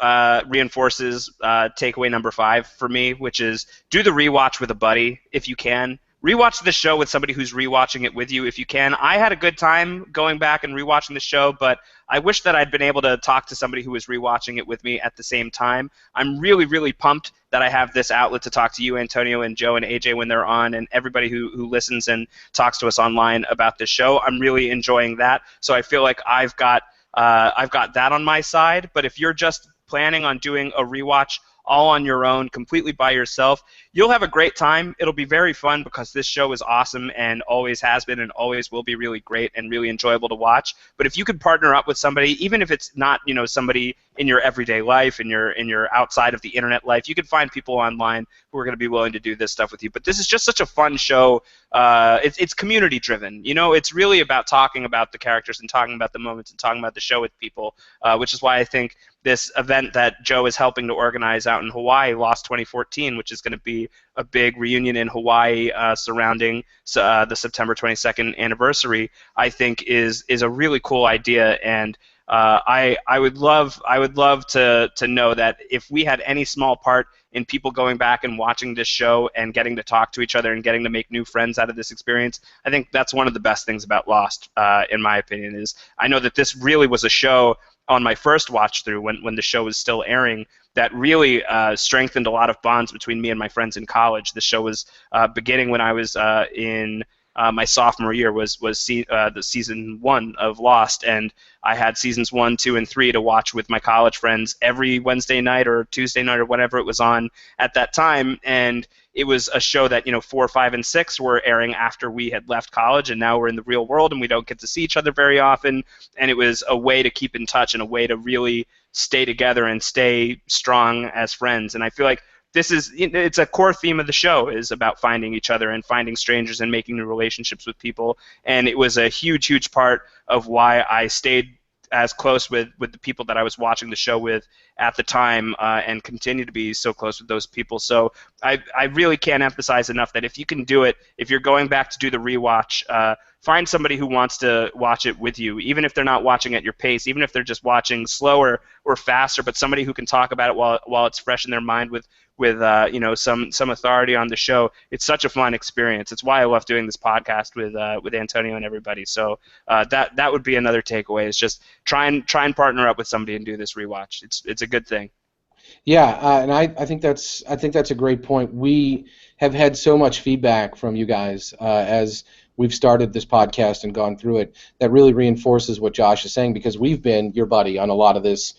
reinforces takeaway number 5 for me, which is do the rewatch with a buddy if you can. Rewatch the show with somebody who's rewatching it with you if you can. I had a good time going back and rewatching the show, but I wish that I'd been able to talk to somebody who was rewatching it with me at the same time. I'm really, really pumped that I have this outlet to talk to you, Antonio, and Joe, and AJ when they're on, and everybody who listens and talks to us online about this show. I'm really enjoying that, so I feel like I've got that on my side. But if you're just planning on doing a rewatch all on your own, completely by yourself, you'll have a great time. It'll be very fun because this show is awesome and always has been and always will be really great and really enjoyable to watch. But if you could partner up with somebody, even if it's not, somebody in your everyday life, in your outside of the internet life, you could find people online who are going to be willing to do this stuff with you. But this is just such a fun show. It's community driven. It's really about talking about the characters and talking about the moments and talking about the show with people, which is why I think this event that Joe is helping to organize out in Hawaii, Lost 2014, which is going to be a big reunion in Hawaii surrounding the September 22nd anniversary, I think is a really cool idea. And I would love to know that if we had any small part in people going back and watching this show and getting to talk to each other and getting to make new friends out of this experience, I think that's one of the best things about Lost, in my opinion. Is I know that this really was a show on my first watch through when the show was still airing that really strengthened a lot of bonds between me and my friends in college. The show was beginning when I was in my sophomore year was the season 1 of Lost, and I had seasons 1, 2, and 3 to watch with my college friends every Wednesday night or Tuesday night or whatever it was on at that time. And it was a show that 4, 5, and 6 were airing after we had left college, and now we're in the real world and we don't get to see each other very often. And it was a way to keep in touch and a way to really stay together and stay strong as friends. And I feel like it's a core theme of the show, is about finding each other and finding strangers and making new relationships with people. And it was a huge part of why I stayed as close with the people that I was watching the show with at the time, and continue to be so close with those people. So I really can't emphasize enough that if you can do it, if you're going back to do the rewatch, find somebody who wants to watch it with you, even if they're not watching at your pace, even if they're just watching slower or faster, but somebody who can talk about it while it's fresh in their mind with some authority on the show. It's such a fun experience. It's why I love doing this podcast with Antonio and everybody. So that would be another takeaway, is just try and partner up with somebody and do this rewatch. It's a good thing. Yeah, and I think that's a great point. We have had so much feedback from you guys as we've started this podcast and gone through it, that really reinforces what Josh is saying, because we've been your buddy on a lot of this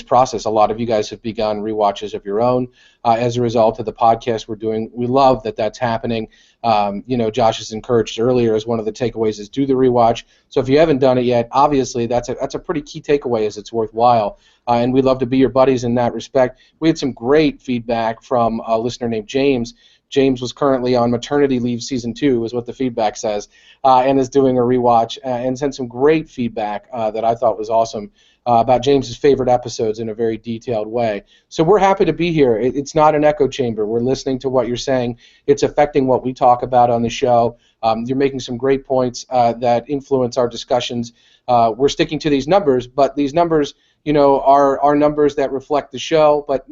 process. A lot of you guys have begun rewatches of your own as a result of the podcast we're doing. We love that that's happening. Josh has encouraged earlier as one of the takeaways is do the rewatch. So if you haven't done it yet, obviously that's a pretty key takeaway, as it's worthwhile. And we'd love to be your buddies in that respect. We had some great feedback from a listener named James. James was currently on maternity leave season 2, is what the feedback says, and is doing a rewatch, and sent some great feedback that I thought was awesome about James's favorite episodes in a very detailed way. So we're happy to be here. It's not an echo chamber. We're listening to what you're saying. It's affecting what we talk about on the show. You're making some great points that influence our discussions. We're sticking to these numbers, but these numbers, are numbers that reflect the show. But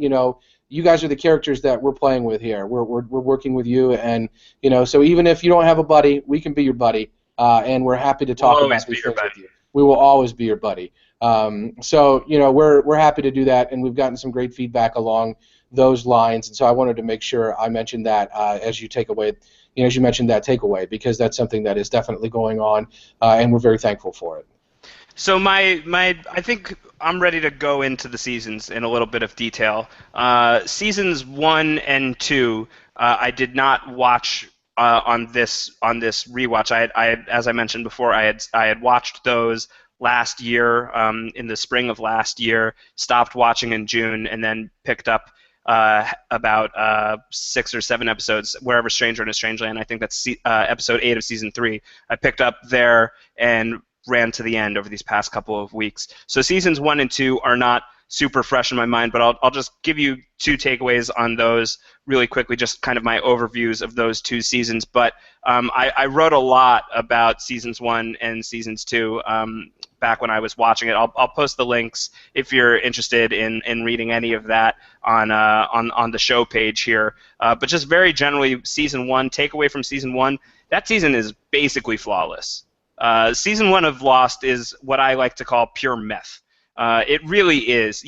you guys are the characters that we're playing with here. We're working with you, and so even if you don't have a buddy, we can be your buddy, and we're happy to talk about these things with you. We will always be your buddy. So we're happy to do that, and we've gotten some great feedback along those lines. And so I wanted to make sure I mentioned that as you mentioned that takeaway, because that's something that is definitely going on, and we're very thankful for it. So I think I'm ready to go into the seasons in a little bit of detail. Seasons 1 and 2, I did not watch on this rewatch. As I mentioned before, I had watched those last year, in the spring of last year, stopped watching in June, and then picked up about 6 or 7 episodes, Wherever Stranger in a Strange Land. I think that's episode 8 of season 3. I picked up there and ran to the end over these past couple of weeks. So seasons 1 and 2 are not super fresh in my mind, but I'll just give you 2 takeaways on those really quickly, just kind of my overviews of those 2 seasons. But I wrote a lot about seasons 1 and seasons 2 back when I was watching it. I'll post the links if you're interested in reading any of that on the show page here. But just very generally, season 1, takeaway from season 1, that season is basically flawless. Season 1 of Lost is what I like to call pure meth. It really is.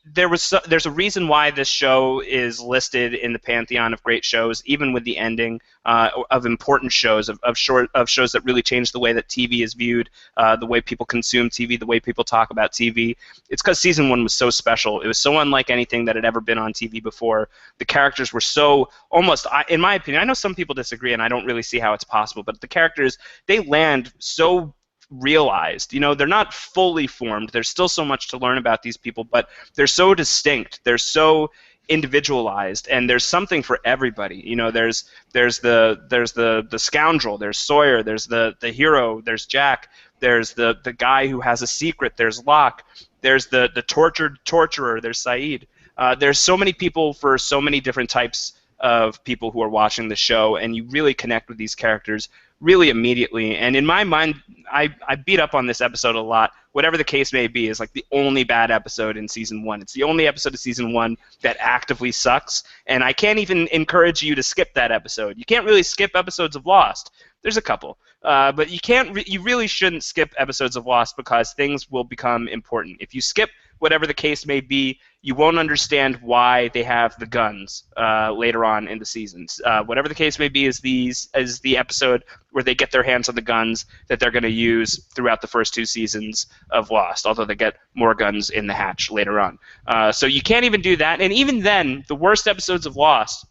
There's a reason why this show is listed in the pantheon of great shows, even with the ending of important shows, of shows that really changed the way that TV is viewed, the way people consume TV, the way people talk about TV. It's because season 1 was so special. It was so unlike anything that had ever been on TV before. The characters were so almost, in my opinion, I know some people disagree, and I don't really see how it's possible, but the characters, they land so realized. They're not fully formed. There's still so much to learn about these people, but they're so distinct. They're so individualized, and there's something for everybody. There's the scoundrel, there's Sawyer, there's the hero, there's Jack, there's the guy who has a secret, there's Locke, there's the tortured torturer, there's Saeed. There's so many people for so many different types of people who are watching the show, and you really connect with these characters really immediately. And in my mind, I beat up on this episode a lot. Whatever the case may be, is like the only bad episode in season 1. It's the only episode of season 1 that actively sucks, and I can't even encourage you to skip that episode. You can't really skip episodes of Lost. There's a couple, but you can't. You really shouldn't skip episodes of Lost because things will become important. If you skip whatever the case may be, you won't understand why they have the guns later on in the seasons. Whatever the case may be is the episode where they get their hands on the guns that they're going to use throughout the first 2 seasons of Lost, although they get more guns in the hatch later on. So you can't even do that. And even then, the worst episodes of Lost,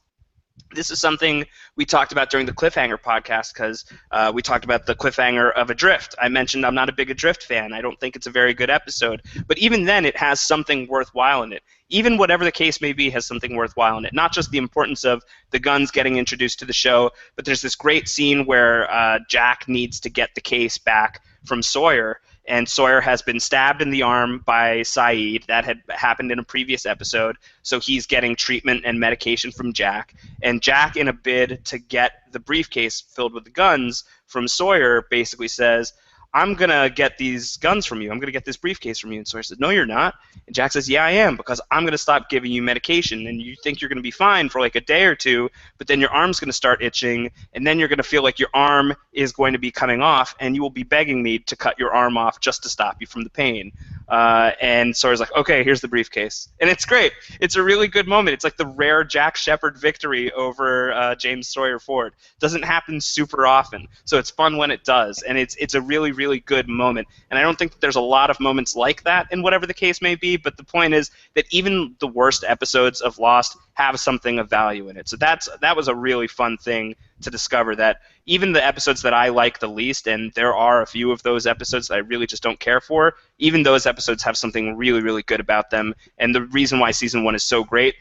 this is something we talked about during the Cliffhanger podcast because we talked about the cliffhanger of Adrift. I mentioned I'm not a big Adrift fan. I don't think it's a very good episode. But even then, it has something worthwhile in it. Even whatever the case may be has something worthwhile in it. Not just the importance of the guns getting introduced to the show, but there's this great scene where Jack needs to get the case back from Sawyer, and Sawyer has been stabbed in the arm by Saeed. That had happened in a previous episode, so he's getting treatment and medication from Jack. And Jack, in a bid to get the briefcase filled with the guns from Sawyer, basically says, I'm going to get these guns from you. I'm going to get this briefcase from you. And Sawyer says, no, you're not. And Jack says, yeah, I am, because I'm going to stop giving you medication. And you think you're going to be fine for like a day or two, but then your arm's going to start itching, and then you're going to feel like your arm is going to be coming off, and you will be begging me to cut your arm off just to stop you from the pain. And Sawyer's like, okay, here's the briefcase. And it's great. It's a really good moment. It's like the rare Jack Shephard victory over James Sawyer Ford. Doesn't happen super often, so it's fun when it does. And it's a really, really good moment. And I don't think that there's a lot of moments like that in whatever the case may be, but the point is that even the worst episodes of Lost have something of value in it. So that was a really fun thing to discover, that even the episodes that I like the least, and there are a few of those episodes that I really just don't care for, even those episodes have something really, really good about them. And the reason why season 1 is so great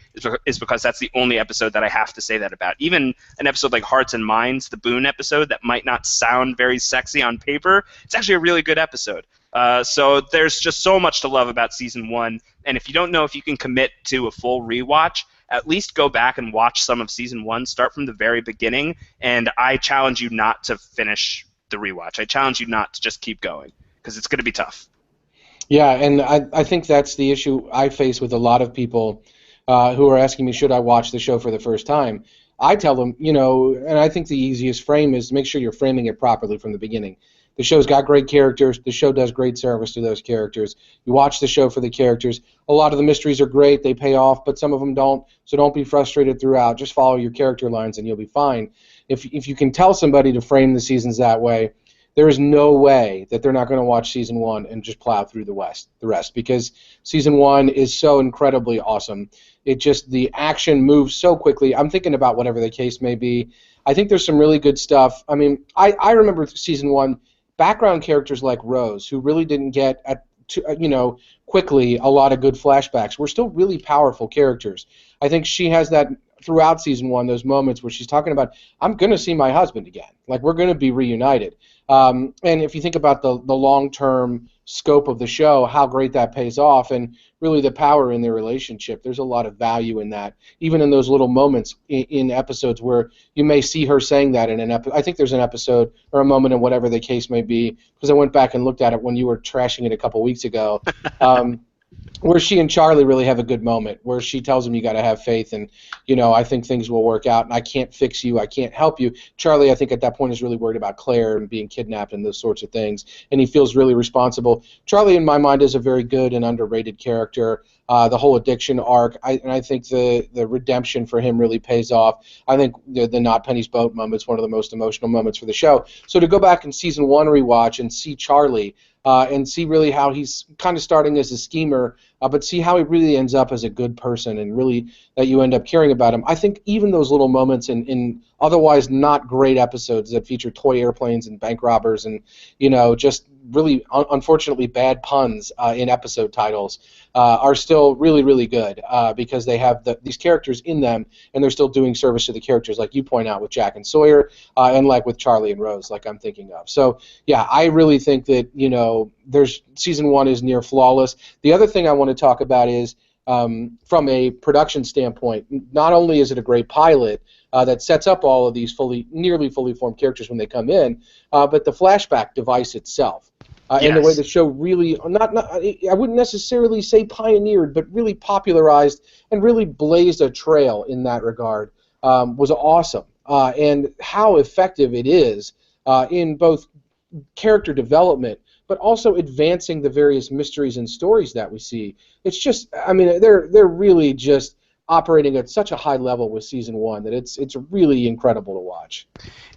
is because that's the only episode that I have to say that about. Even an episode like Hearts and Minds, the Boone episode, that might not sound very sexy on paper, it's actually a really good episode. So there's just so much to love about season 1, and if you don't know if you can commit to a full rewatch, at least go back and watch some of season 1, start from the very beginning, and I challenge you not to finish the rewatch. I challenge you not to just keep going, because it's going to be tough. Yeah, and I think that's the issue I face with a lot of people who are asking me, should I watch the show for the first time? I tell them, and I think the easiest frame is to make sure you're framing it properly from the beginning. The show's got great characters. The show does great service to those characters. You watch the show for the characters. A lot of the mysteries are great. They pay off, but some of them don't. So don't be frustrated throughout. Just follow your character lines, and you'll be fine. If you can tell somebody to frame the seasons that way, there is no way that they're not going to watch season 1 and just plow through the rest, because season 1 is so incredibly awesome. The action moves so quickly. I'm thinking about whatever the case may be. I think there's some really good stuff. I mean, I remember season 1. Background characters like Rose, who really didn't get quickly a lot of good flashbacks, were still really powerful characters. I think she has that throughout season 1, those moments where she's talking about, I'm going to see my husband again. Like, we're going to be reunited. And if you think about the long-term scope of the show, how great that pays off, and really the power in their relationship, there's a lot of value in that, even in those little moments in episodes where you may see her saying that in an episode. I think there's an episode or a moment in whatever the case may be, because I went back and looked at it when you were trashing it a couple weeks ago, where she and Charlie really have a good moment, where she tells him, you got to have faith, and I think things will work out, and I can't fix you, I can't help you. Charlie, I think at that point, is really worried about Claire and being kidnapped and those sorts of things, and he feels really responsible. Charlie, in my mind, is a very good and underrated character. The whole addiction arc, I think the redemption for him really pays off. I think the Not Penny's Boat moment is one of the most emotional moments for the show. So to go back in season 1 rewatch and see Charlie, and see really how he's kind of starting as a schemer, but see how he really ends up as a good person, and really that you end up caring about him. I think even those little moments in otherwise not great episodes that feature toy airplanes and bank robbers and just really unfortunately bad puns in episode titles are still really, really good because they have these characters in them, and they're still doing service to the characters, like you point out with Jack and Sawyer, and like with Charlie and Rose, like I'm thinking of. So yeah, I really think that there's season 1 is near flawless. The other thing I want to talk about is from a production standpoint. Not only is it a great pilot that sets up all of these nearly fully formed characters when they come in, but the flashback device itself. And the way the Yes. show really, I wouldn't necessarily say pioneered, but really popularized and really blazed a trail in that regard, was awesome. And how effective it is in both character development, but also advancing the various mysteries and stories that we see. It's just, I mean, they're really just operating at such a high level with season one that it's really incredible to watch.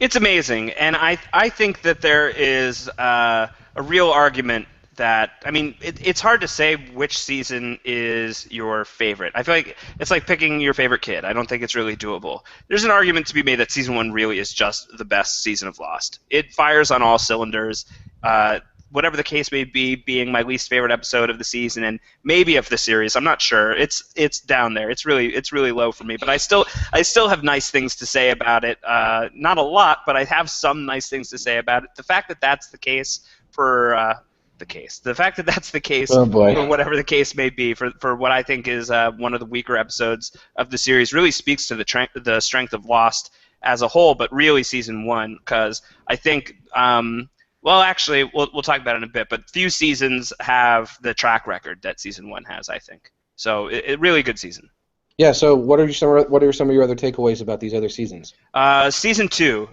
It's amazing, and I think that there is a real argument that, I mean, it's hard to say which season is your favorite. I feel like it's like picking your favorite kid. I don't think it's really doable. There's an argument to be made that season one really is just the best season of Lost. It fires on all cylinders. Whatever the case may be, being my least favorite episode of the season and maybe of the series, I'm not sure. It's down there. It's really low for me. But I still have nice things to say about it. Not a lot, but I have some nice things to say about it. The fact that that's the case for the fact that that's the case Oh boy. for whatever the case may be, for what I think is one of the weaker episodes of the series, really speaks to the strength of Lost as a whole, but really season one, because I think. Well, actually, we'll talk about it in a bit, but few seasons have the track record that season one has, I think. So, really good season. Yeah. So, what are some of your other takeaways about these other seasons? Season two,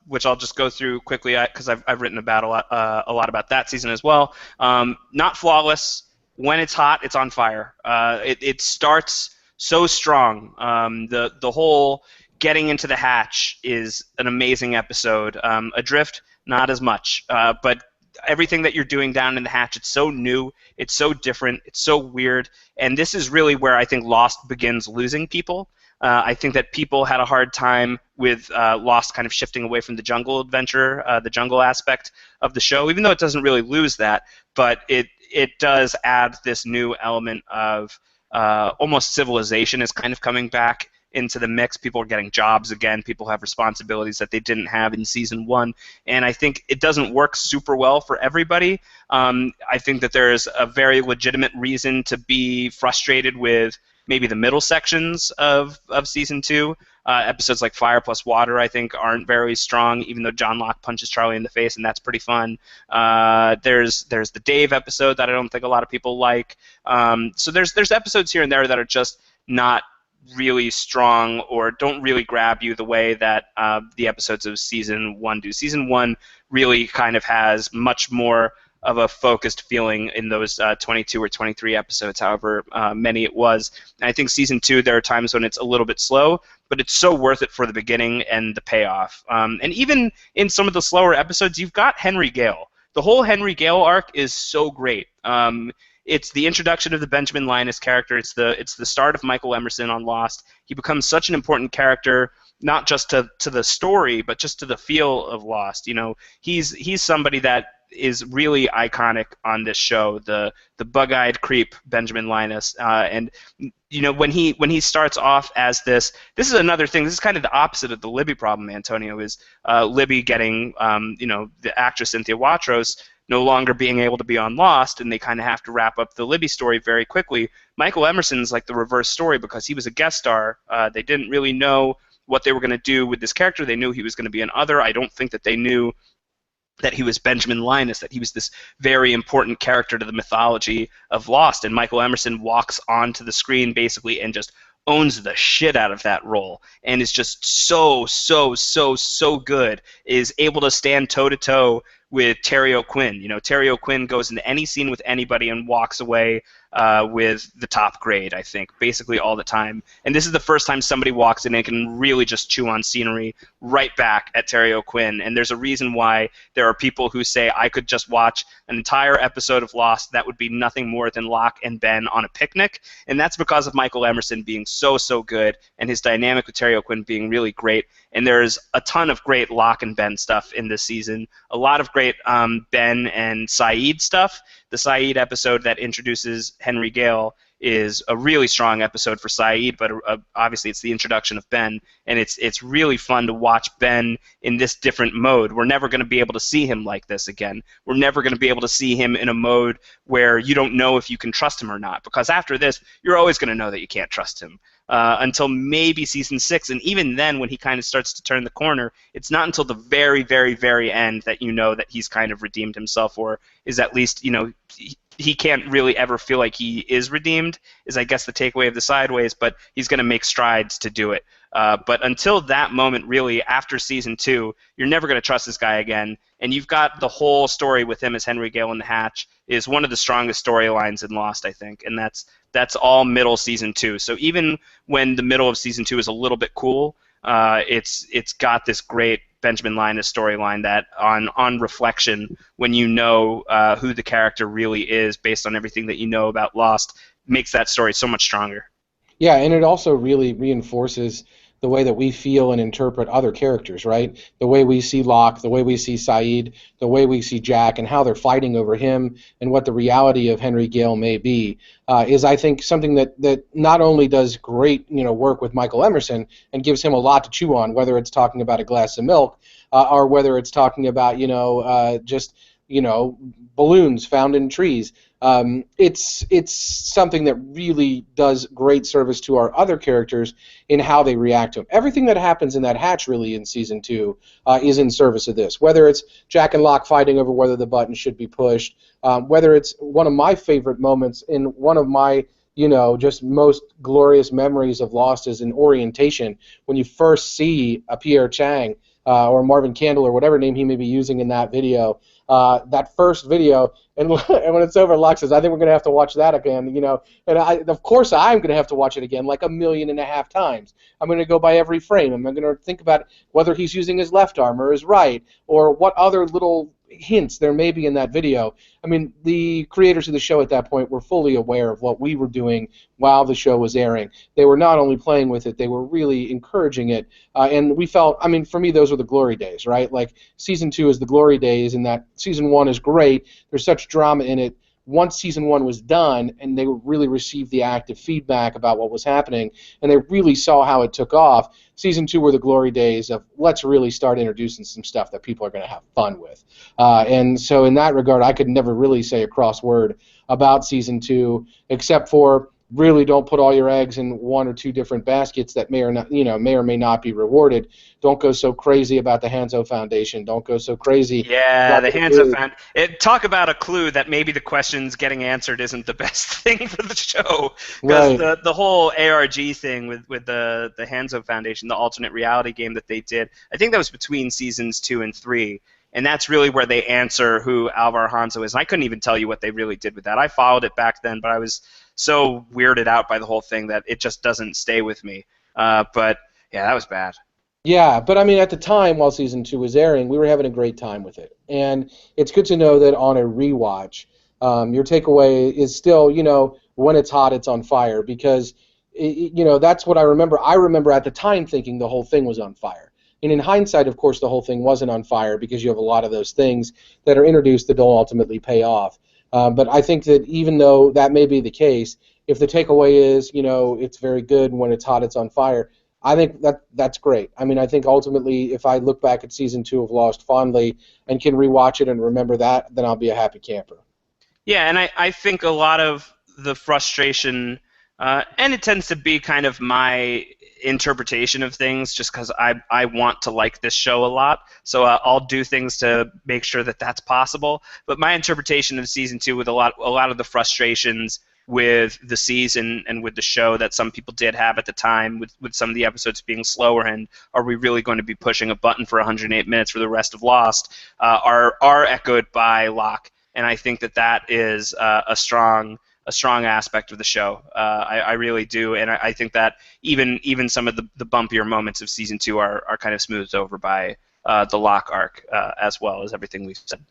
which I'll just go through quickly because I've written about a lot about that season as well. Not flawless. When it's hot, it's on fire. It starts so strong. The whole getting into the hatch is an amazing episode. Adrift, not as much, but everything that you're doing down in the hatch, it's so new, it's so different, it's so weird, and this is really where I think Lost begins losing people. I think that people had a hard time with Lost kind of shifting away from the jungle adventure, the jungle aspect of the show, even though it doesn't really lose that, but it does add this new element of almost civilization is kind of coming back into the mix. People are getting jobs again. People have responsibilities that they didn't have in season one, and I think it doesn't work super well for everybody. I think that there is a very legitimate reason to be frustrated with maybe the middle sections of season two. Episodes like Fire Plus Water, I think, aren't very strong, even though John Locke punches Charlie in the face, and that's pretty fun. There's the Dave episode that I don't think a lot of people like. So there's episodes here and there that are just not really strong or don't really grab you the way that the episodes of season one do. Season one really kind of has much more of a focused feeling in those 22 or 23 episodes, however many it was. And I think season two, there are times when it's a little bit slow, but it's so worth it for the beginning and the payoff. And even in some of the slower episodes, you've got Henry Gale. The whole Henry Gale arc is so great. It's the introduction of the Benjamin Linus character. It's the start of Michael Emerson on Lost. He becomes such an important character, not just to the story, but just to the feel of Lost. You know, he's somebody that is really iconic on this show. The bug-eyed creep Benjamin Linus, and you know when he starts off as this is another thing. This is kind of the opposite of the Libby problem. Antonio is Libby getting the actress Cynthia Watros no longer being able to be on Lost, and they kind of have to wrap up the Libby story very quickly. Michael Emerson's like the reverse story because he was a guest star. They didn't really know what they were going to do with this character. They knew he was going to be an other. I don't think that they knew that he was Benjamin Linus, that he was this very important character to the mythology of Lost, and Michael Emerson walks onto the screen basically and just owns the shit out of that role and is just so good, is able to stand toe-to-toe with Terry O'Quinn. You know, Terry O'Quinn goes into any scene with anybody and walks away with the top grade, I think, basically all the time. And this is the first time somebody walks in and can really just chew on scenery right back at Terry O'Quinn. And there's a reason why there are people who say I could just watch an entire episode of Lost that would be nothing more than Locke and Ben on a picnic. And that's because of Michael Emerson being so good and his dynamic with Terry O'Quinn being really great. And there's a ton of great Locke and Ben stuff in this season. A lot of great Ben and Saeed stuff. The Saeed episode that introduces Henry Gale is a really strong episode for Saeed, but obviously it's the introduction of Ben, and it's really fun to watch Ben in this different mode. We're never going to be able to see him like this again. We're never going to be able to see him in a mode where you don't know if you can trust him or not, because after this, you're always going to know that you can't trust him. Until maybe season 6, and even then, when he kind of starts to turn the corner, it's not until the very, very, very end that you know that he's kind of redeemed himself, or is at least, he can't really ever feel like he is redeemed, is I guess the takeaway of the Sideways, but he's going to make strides to do it. But until that moment, really, after season 2, you're never going to trust this guy again, and you've got the whole story with him as Henry Gale in the Hatch is one of the strongest storylines in Lost, I think, and that's all middle season 2. So even when the middle of season 2 is a little bit cool, it's got this great Benjamin Linus storyline that on reflection, when you know who the character really is based on everything that you know about Lost, makes that story so much stronger. Yeah, and it also really reinforces the way that we feel and interpret other characters, right? The way we see Locke, the way we see Saeed, the way we see Jack, and how they're fighting over him, and what the reality of Henry Gale may be, is, I think, something that not only does great, work with Michael Emerson and gives him a lot to chew on, whether it's talking about a glass of milk, or whether it's talking about, just balloons found in trees. It's something that really does great service to our other characters in how they react to him. Everything that happens in that hatch, really, in season 2, is in service of this. Whether it's Jack and Locke fighting over whether the button should be pushed, whether it's one of my favorite moments in one of my just most glorious memories of Lost is in Orientation, when you first see a Pierre Chang or Marvin Candle or whatever name he may be using in that video. That first video, and when it's over, Locke says, "I think we're going to have to watch that again," and of course I'm going to have to watch it again like 1.5 million times. I'm going to go by every frame. I'm going to think about whether he's using his left arm or his right, or what other little hints there may be in that video. I mean, the creators of the show at that point were fully aware of what we were doing while the show was airing. They were not only playing with it, they were really encouraging it, and we felt, I mean, for me, those were the glory days, right? Like, season 2 is the glory days, and that season 1 is great. There's such drama in it. Once season 1 was done and they really received the active feedback about what was happening and they really saw how it took off, season 2 were the glory days of let's really start introducing some stuff that people are going to have fun with. And so in that regard, I could never really say a cross word about season 2 except for really don't put all your eggs in one or two different baskets that may or may not be rewarded. Don't go so crazy about the Hanzo Foundation. Don't go so crazy. Yeah, the Hanzo Foundation. Talk about a clue that maybe the questions getting answered isn't the best thing for the show. Because Right. the whole ARG thing with the Hanzo Foundation, the alternate reality game that they did, I think that was between seasons 2 and 3. And that's really where they answer who Alvar Hanzo is. And I couldn't even tell you what they really did with that. I followed it back then, but I was so weirded out by the whole thing that it just doesn't stay with me. But yeah, that was bad. Yeah, but I mean, at the time while season 2 was airing, we were having a great time with it. And it's good to know that on a rewatch, your takeaway is still, when it's hot, it's on fire. Because, that's what I remember. I remember at the time thinking the whole thing was on fire. And in hindsight, of course, the whole thing wasn't on fire because you have a lot of those things that are introduced that don't ultimately pay off. But I think that even though that may be the case, if the takeaway is, it's very good, and when it's hot, it's on fire, I think that's great. I mean, I think ultimately, if I look back at season 2 of Lost fondly and can rewatch it and remember that, then I'll be a happy camper. Yeah, and I think a lot of the frustration, and it tends to be kind of my interpretation of things just because I want to like this show a lot, so I'll do things to make sure that that's possible. But my interpretation of season 2 with a lot of the frustrations with the season and with the show that some people did have at the time, with some of the episodes being slower, and are we really going to be pushing a button for 108 minutes for the rest of Lost, are echoed by Locke, and I think that is a strong aspect of the show. I really do, and I think that even some of the bumpier moments of season 2 are kind of smoothed over by the Locke arc, as well as everything we've said.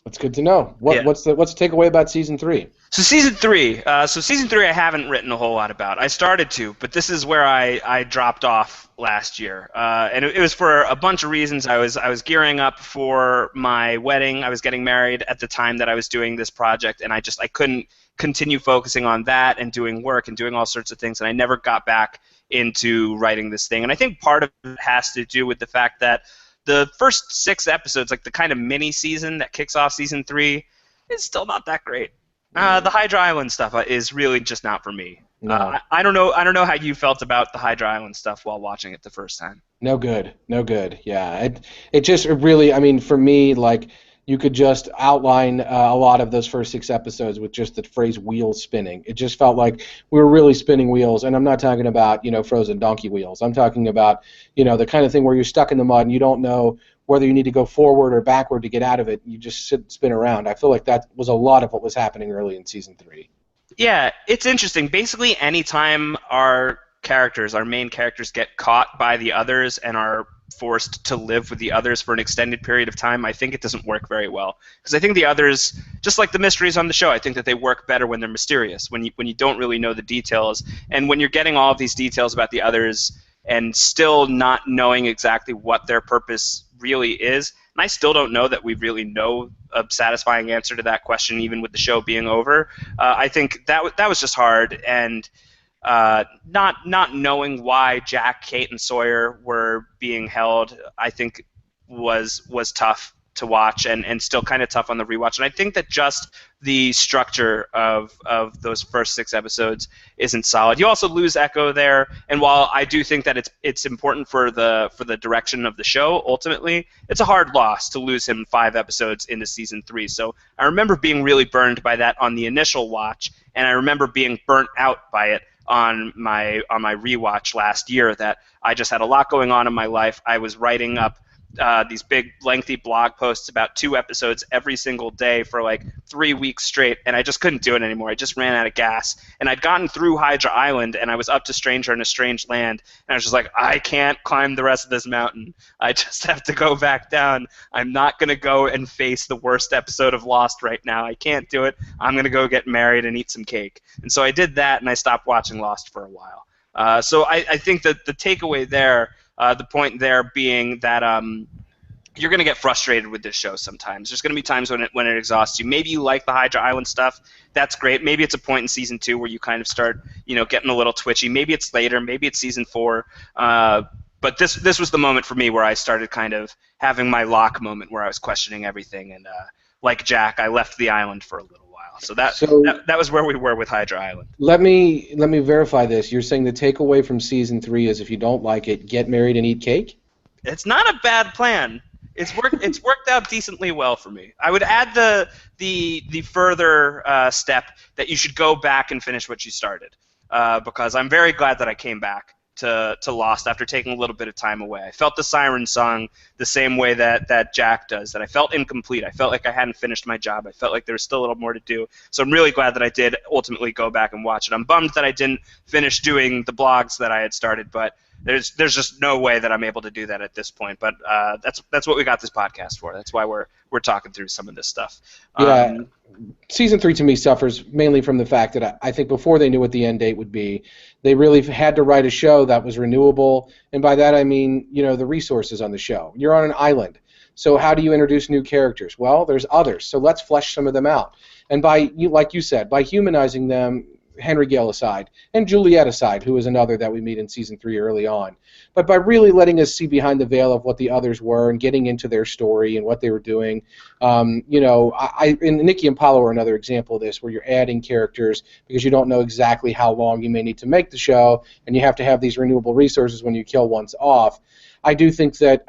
That's good to know. Yeah. What's the takeaway about season 3? So season three, I haven't written a whole lot about. I started to, but this is where I dropped off last year, and it was for a bunch of reasons. I was gearing up for my wedding. I was getting married at the time that I was doing this project, and I couldn't continue focusing on that and doing work and doing all sorts of things, and I never got back into writing this thing. And I think part of it has to do with the fact that the first 6 episodes, like the kind of mini season that kicks off season 3, is still not that great. The Hydra Island stuff is really just not for me. No. I don't know. I don't know how you felt about the Hydra Island stuff while watching it the first time. No good. No good. Yeah. It just really, I mean, for me, like, you could just outline a lot of those first 6 episodes with just the phrase wheels spinning. It just felt like we were really spinning wheels. And I'm not talking about, frozen donkey wheels. I'm talking about, the kind of thing where you're stuck in the mud and you don't know whether you need to go forward or backward to get out of it. You just spin around. I feel like that was a lot of what was happening early in season 3. Yeah, it's interesting. Basically, anytime our main characters, get caught by the others and are forced to live with the others for an extended period of time, I think it doesn't work very well. Because I think the others, just like the mysteries on the show, I think that they work better when they're mysterious, when you don't really know the details, and when you're getting all of these details about the others and still not knowing exactly what their purpose really is. And I still don't know that we really know a satisfying answer to that question, even with the show being over. I think that was just hard, and not knowing why Jack, Kate, and Sawyer were being held, I think was tough to watch, and still kind of tough on the rewatch. And I think that just the structure of those first 6 episodes isn't solid. You also lose Echo there, and while I do think that it's important for the direction of the show, ultimately, it's a hard loss to lose him 5 episodes into season 3. So I remember being really burned by that on the initial watch, and I remember being burnt out by it on my rewatch last year. That I just had a lot going on in my life. I was writing up these big, lengthy blog posts about 2 episodes every single day for like 3 weeks straight, and I just couldn't do it anymore. I just ran out of gas. And I'd gotten through Hydra Island, and I was up to Stranger in a Strange Land, and I was just like, I can't climb the rest of this mountain. I just have to go back down. I'm not going to go and face the worst episode of Lost right now. I can't do it. I'm going to go get married and eat some cake. And so I did that, and I stopped watching Lost for a while. So I think that the takeaway there, the point there being that you're going to get frustrated with this show sometimes. There's going to be times when it exhausts you. Maybe you like the Hydra Island stuff. That's great. Maybe it's a point in season 2 where you kind of start, getting a little twitchy. Maybe it's later. Maybe it's season 4. But this was the moment for me where I started kind of having my lock moment where I was questioning everything. And like Jack, I left the island for a little while. So that was where we were with Hydra Island. Let me verify this. You're saying the takeaway from season 3 is if you don't like it, get married and eat cake? It's not a bad plan. It's worked out decently well for me. I would add the further step that you should go back and finish what you started, because I'm very glad that I came back to Lost after taking a little bit of time away. I felt the siren song the same way that Jack does, that I felt incomplete. I felt like I hadn't finished my job. I felt like there was still a little more to do. So I'm really glad that I did ultimately go back and watch it. I'm bummed that I didn't finish doing the blogs that I had started, but there's just no way that I'm able to do that at this point. But that's what we got this podcast for. That's why we're talking through some of this stuff. Yeah. Season 3 to me suffers mainly from the fact that I think before they knew what the end date would be, they really had to write a show that was renewable, and by that I mean, the resources on the show. You're on an island, so how do you introduce new characters? Well, there's others, so let's flesh some of them out. And like you said, by humanizing them, Henry Gale aside, and Juliet aside, who is another that we meet in season 3 early on, but by really letting us see behind the veil of what the others were and getting into their story and what they were doing, and Nikki and Paulo are another example of this, where you're adding characters because you don't know exactly how long you may need to make the show, and you have to have these renewable resources when you kill ones off. I do think that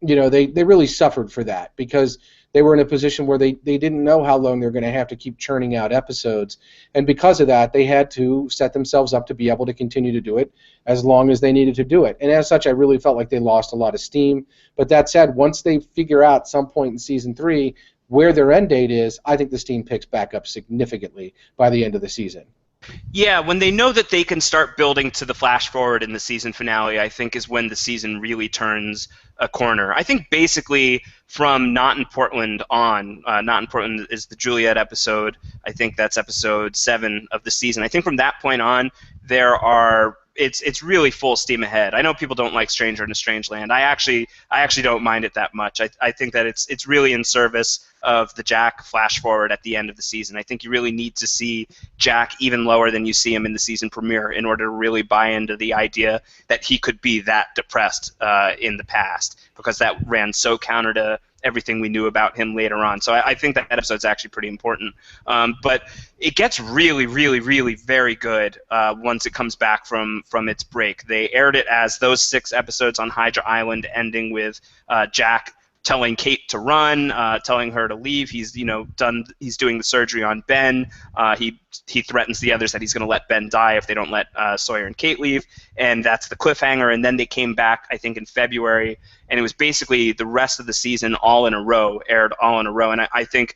they really suffered for that because they were in a position where they didn't know how long they were going to have to keep churning out episodes. And because of that, they had to set themselves up to be able to continue to do it as long as they needed to do it. And as such, I really felt like they lost a lot of steam. But that said, once they figure out some point in season 3 where their end date is, I think the steam picks back up significantly by the end of the season. Yeah, when they know that they can start building to the flash forward in the season finale, I think is when the season really turns a corner. I think basically from Not in Portland on, Not in Portland is the Juliet episode. I think that's episode 7 of the season. I think from that point on, it's really full steam ahead. I know people don't like Stranger in a Strange Land. I actually don't mind it that much. I think that it's really in service of the Jack flash forward at the end of the season. I think you really need to see Jack even lower than you see him in the season premiere in order to really buy into the idea that he could be that depressed in the past, because that ran so counter to everything we knew about him later on. So I think that episode's actually pretty important. But it gets really, really, really very good once it comes back from its break. They aired it as those 6 episodes on Hydra Island, ending with Jack telling Kate to run, telling her to leave. He's done. He's doing the surgery on Ben. He threatens the others that he's going to let Ben die if they don't let Sawyer and Kate leave, and that's the cliffhanger. And then they came back, I think, in February, and it was basically the rest of the season all in a row, aired all in a row. And I think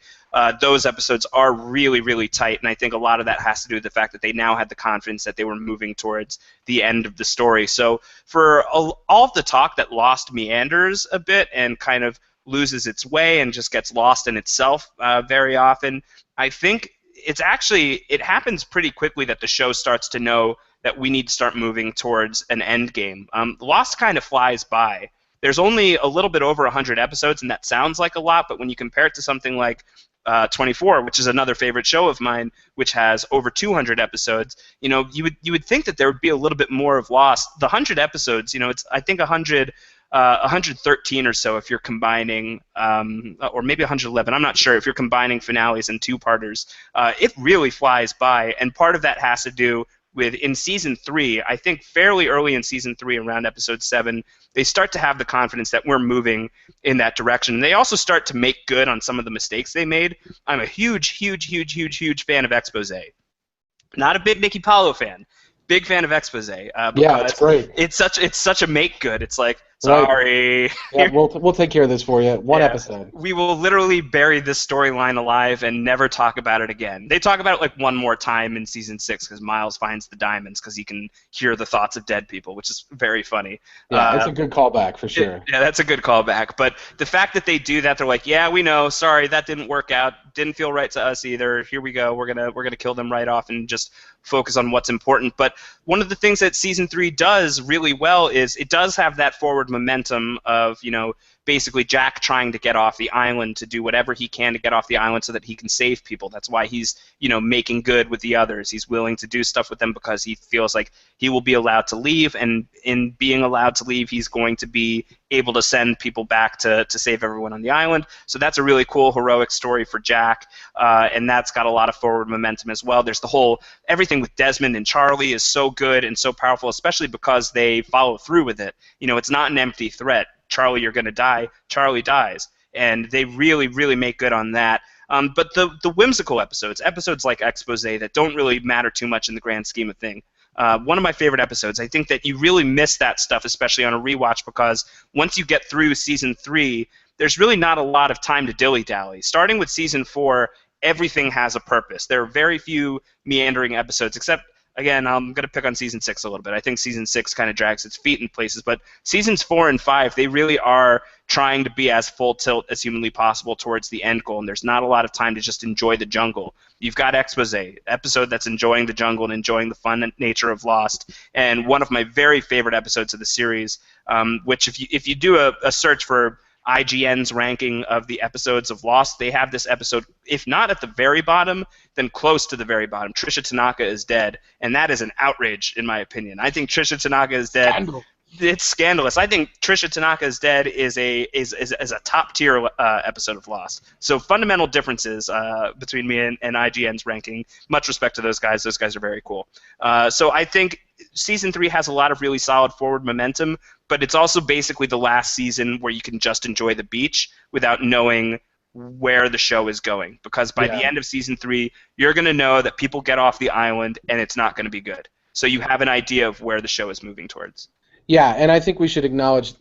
those episodes are really, really tight, and I think a lot of that has to do with the fact that they now had the confidence that they were moving towards the end of the story. So for all of the talk that Lost meanders a bit and kind of loses its way and just gets lost in itself very often, I think it happens pretty quickly that the show starts to know that we need to start moving towards an end game. Lost kind of flies by. There's only a little bit over 100 episodes, and that sounds like a lot, but when you compare it to something like 24, which is another favorite show of mine, which has over 200 episodes, you would think that there would be a little bit more of Lost. The 100 episodes, it's I think 113 or so if you're combining, or maybe 111. I'm not sure if you're combining finales and two-parters. It really flies by, and part of that has to do with in season 3. I think fairly early in season 3, around episode 7, they start to have the confidence that we're moving in that direction. And they also start to make good on some of the mistakes they made. I'm a huge, huge, huge, huge, huge fan of Expose. Not a big Nikki Paulo fan. Big fan of Expose. Yeah, it's Because great. it's such a make good. It's like, Right. sorry. Yeah, we'll take care of this for you. One Yeah. episode. We will literally bury this storyline alive and never talk about it again. They talk about it like one more time in season 6 because Miles finds the diamonds because he can hear the thoughts of dead people, which is very funny. Yeah, it's a good callback for sure. Yeah, that's a good callback. But the fact that they do that, they're like, yeah, we know. Sorry, that didn't work out. Didn't feel right to us either. Here we go. We're gonna kill them right off and just focus on what's important. But one of the things that season 3 does really well is it does have that forward momentum of, basically Jack trying to get off the island, to do whatever he can to get off the island so that he can save people. That's why he's, making good with the others. He's willing to do stuff with them because he feels like he will be allowed to leave, and in being allowed to leave, he's going to be able to send people back to save everyone on the island. So that's a really cool, heroic story for Jack, and that's got a lot of forward momentum as well. There's everything with Desmond and Charlie is so good and so powerful, especially because they follow through with it. It's not an empty threat. Charlie, you're going to die. Charlie dies. And they really, really make good on that. But the whimsical episodes like Expose, that don't really matter too much in the grand scheme of things. One of my favorite episodes. I think that you really miss that stuff, especially on a rewatch, because once you get through season 3, there's really not a lot of time to dilly-dally. Starting with season 4, everything has a purpose. There are very few meandering episodes, except, again, I'm going to pick on season 6 a little bit. I think season 6 kind of drags its feet in places, but seasons 4 and 5, they really are trying to be as full tilt as humanly possible towards the end goal, and there's not a lot of time to just enjoy the jungle. You've got Expose, episode that's enjoying the jungle and enjoying the fun nature of Lost, and one of my very favorite episodes of the series, which if you do a search for IGN's ranking of the episodes of Lost, they have this episode, if not at the very bottom, then close to the very bottom. Trisha Tanaka is dead, and that is an outrage, in my opinion. I think Trisha Tanaka is dead. Scandal. It's scandalous. I think Trisha Tanaka is dead is a top tier episode of Lost. So fundamental differences between me and IGN's ranking. Much respect to those guys. Those guys are very cool. So I think season 3 has a lot of really solid forward momentum, but it's also basically the last season where you can just enjoy the beach without knowing where the show is going. Because by the end of season 3, you're going to know that people get off the island and it's not going to be good. So you have an idea of where the show is moving towards. Yeah, and I think we should acknowledge,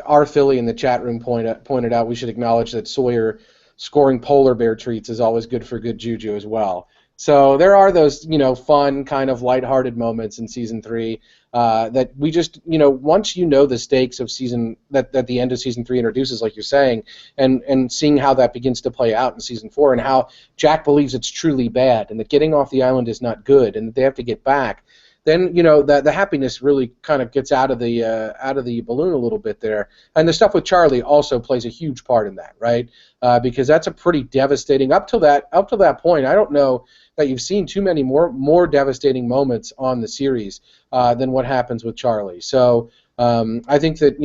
our Philly in the chat room pointed out we should acknowledge that Sawyer scoring polar bear treats is always good for good juju as well. So there are those, fun kind of lighthearted moments in season three that we just, once you know the stakes of season that the end of season three introduces, like you're saying, and seeing how that begins to play out in season four, and how Jack believes it's truly bad, and that getting off the island is not good, and that they have to get back. Then the happiness really kind of gets out of the balloon a little bit there, and the stuff with Charlie also plays a huge part in that, right? Because that's a pretty devastating up till that point. I don't know that you've seen too many more devastating moments on the series than what happens with Charlie. So I think that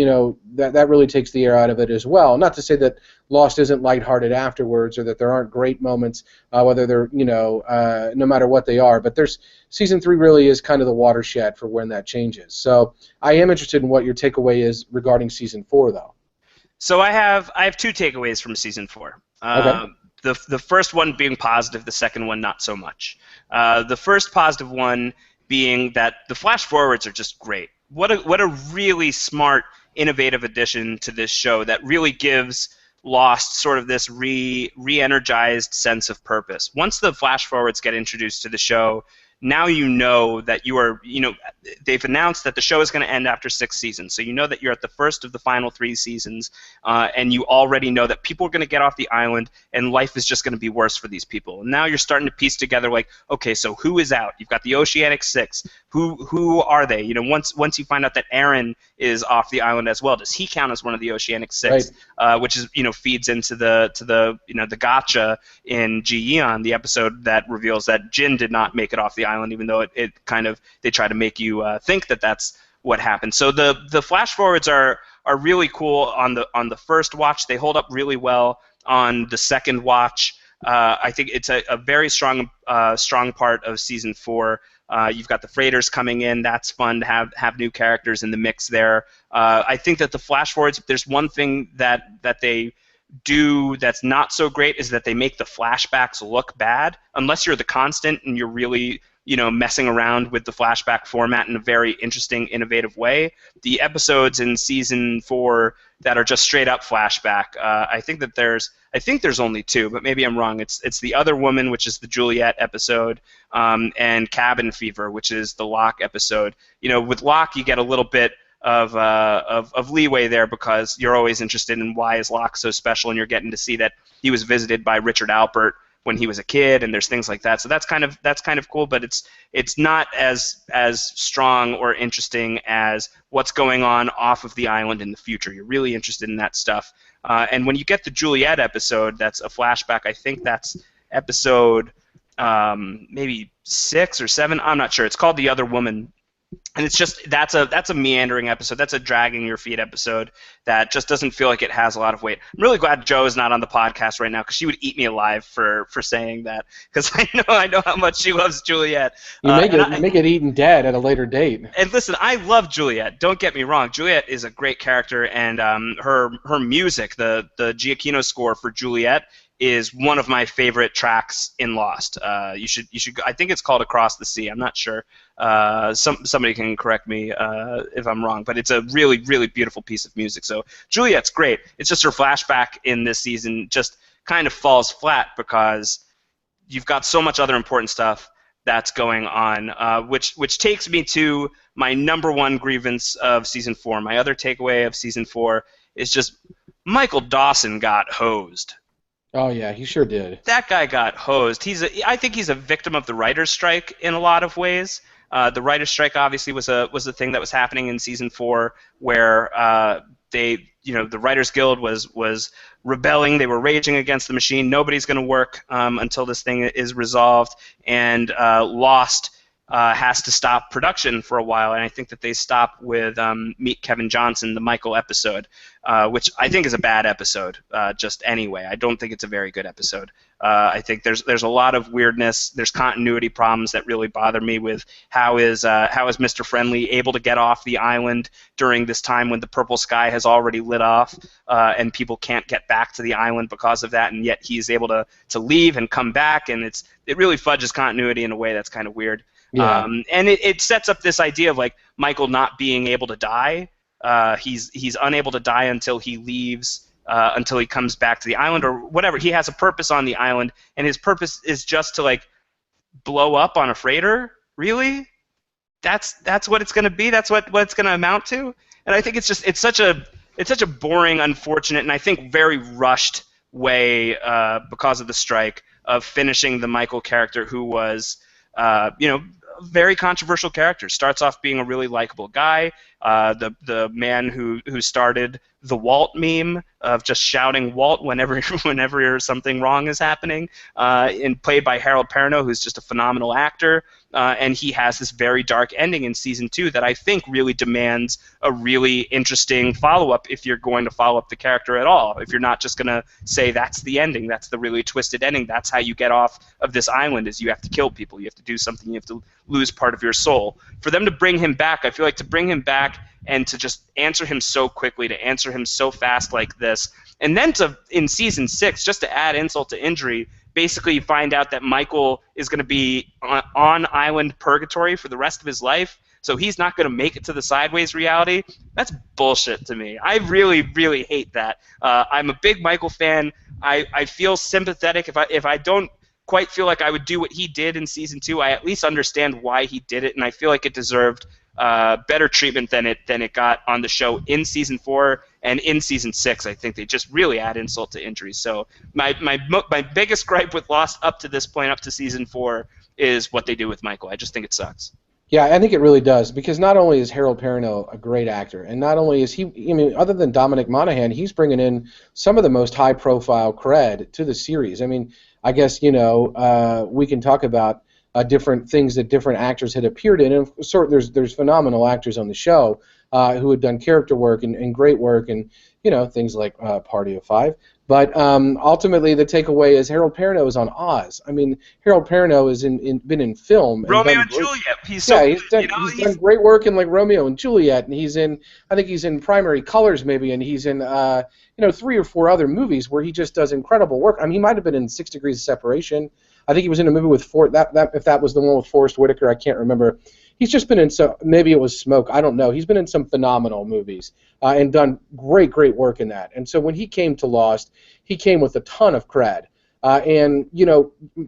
that really takes the air out of it as well. Not to say that Lost isn't lighthearted afterwards, or that there aren't great moments, whether they're no matter what they are. But season three really is kind of the watershed for when that changes. So I am interested in what your takeaway is regarding season four, though. So I have two takeaways from season four. Okay. The first one being positive, the second one not so much. The first positive one being that the flash forwards are just great. What a really smart, innovative addition to this show that really gives Lost sort of this re-energized sense of purpose. Once the flash forwards get introduced to the show, now you know that you are, they've announced that the show is going to end after 6 seasons. So you know that you're at the first of the final 3 seasons, and you already know that people are going to get off the island, and life is just going to be worse for these people. And now you're starting to piece together, like, okay, so who is out? You've got the Oceanic Six. Who are they? Once you find out that Aaron is off the island as well, does he count as one of the Oceanic Six? Right. Which is, feeds into the gotcha in Ji Yeon, the episode that reveals that Jin did not make it off the island, even though it kind of, they try to make you think that that's what happened. So the flash forwards are really cool on the first watch. They hold up really well on the second watch. I think it's a very strong part of season 4. You've got the freighters coming in. That's fun to have new characters in the mix there. I think that the flash forwards, if there's one thing that they do that's not so great, is that they make the flashbacks look bad. Unless you're the Constant and you're really messing around with the flashback format in a very interesting, innovative way. The episodes in season 4 that are just straight up flashback, I think there's only 2, but maybe I'm wrong. It's The Other Woman, which is the Juliet episode, and Cabin Fever, which is the Locke episode. With Locke, you get a little bit of leeway there, because you're always interested in why is Locke so special, and you're getting to see that he was visited by Richard Alpert when he was a kid, and there's things like that. So that's kind of cool, but it's not as strong or interesting as what's going on off of the island in the future. You're really interested in that stuff. And when you get the Juliet episode, that's a flashback. I think that's episode maybe 6 or 7. I'm not sure. It's called The Other Woman. And it's just that's a meandering episode. That's a dragging your feet episode that just doesn't feel like it has a lot of weight. I'm really glad Joe is not on the podcast right now, because she would eat me alive for saying that, because I know how much she loves Juliet. You make it eaten dead at a later date. And listen, I love Juliet. Don't get me wrong. Juliet is a great character, and her music, the Giacchino score for Juliet, is one of my favorite tracks in Lost. You should. I think it's called Across the Sea. I'm not sure. Somebody can correct me if I'm wrong, but it's a really, really beautiful piece of music. So Juliet's great. It's just her flashback in this season just kind of falls flat, because you've got so much other important stuff that's going on, which takes me to my number one grievance of season 4. My other takeaway of season 4 is just Michael Dawson got hosed. Oh yeah, he sure did. That guy got hosed. I think he's a victim of the writer's strike in a lot of ways. The writer's strike obviously was a thing that was happening in season 4, where the Writers Guild was rebelling. They were raging against the machine. Nobody's going to work until this thing is resolved, and Lost has to stop production for a while. And I think that they stop with Meet Kevin Johnson, the Michael episode, which I think is a bad episode. Just anyway, I don't think it's a very good episode. I think there's a lot of weirdness. There's continuity problems that really bother me with how is Mr. Friendly able to get off the island during this time when the purple sky has already lit off, and people can't get back to the island because of that, and yet he's able to leave and come back, and it really fudges continuity in a way that's kind of weird. Yeah. And it sets up this idea of like Michael not being able to die. He's unable to die until he leaves, until he comes back to the island or whatever. He has a purpose on the island, and his purpose is just to like blow up on a freighter? Really? That's what it's going to be. That's what it's going to amount to. And I think it's such a boring, unfortunate, and I think very rushed way because of the strike of finishing the Michael character, who was a very controversial character. Starts off being a really likable guy. The man who started the Walt meme of just shouting Walt whenever whenever something wrong is happening, and played by Harold Perrineau, who's just a phenomenal actor. And he has this very dark ending in season 2 that I think really demands a really interesting follow-up if you're going to follow up the character at all. If you're not just going to say that's the ending, that's the really twisted ending, that's how you get off of this island, is you have to kill people, you have to do something, you have to lose part of your soul. For them to bring him back, I feel like to bring him back and to just answer him so quickly, to answer him so fast like this, and then to, in season 6, just to add insult to injury, basically you find out that Michael is going to be on island purgatory for the rest of his life, so he's not going to make it to the sideways reality. That's bullshit to me. I really, really hate that. I'm a big Michael fan. I feel sympathetic. If I don't quite feel like I would do what he did in season 2, I at least understand why he did it, and I feel like it deserved better treatment than it got on the show in season 4 and in season 6. I think they just really add insult to injury. So my biggest gripe with Lost up to this point, up to season 4, is what they do with Michael. I just think it sucks. Yeah, I think it really does, because not only is Harold Perrineau a great actor, and not only is he, I mean, other than Dominic Monaghan, he's bringing in some of the most high-profile cred to the series. I mean, I guess, we can talk about different things that different actors had appeared in, and there's phenomenal actors on the show who had done character work and great work, and things like Party of Five. But ultimately, the takeaway is Harold Perrineau is on Oz. I mean, Harold Perrineau is been in film. Romeo and Juliet. He's so he's done great work in like Romeo and Juliet, and I think he's in Primary Colors maybe, and he's in 3 or 4 other movies where he just does incredible work. I mean, he might have been in 6 Degrees of Separation. I think he was in a movie with if that was the one with Forrest Whitaker, I can't remember. He's just been in maybe it was Smoke, I don't know. He's been in some phenomenal movies and done great work in that. And so when he came to Lost, he came with a ton of cred. And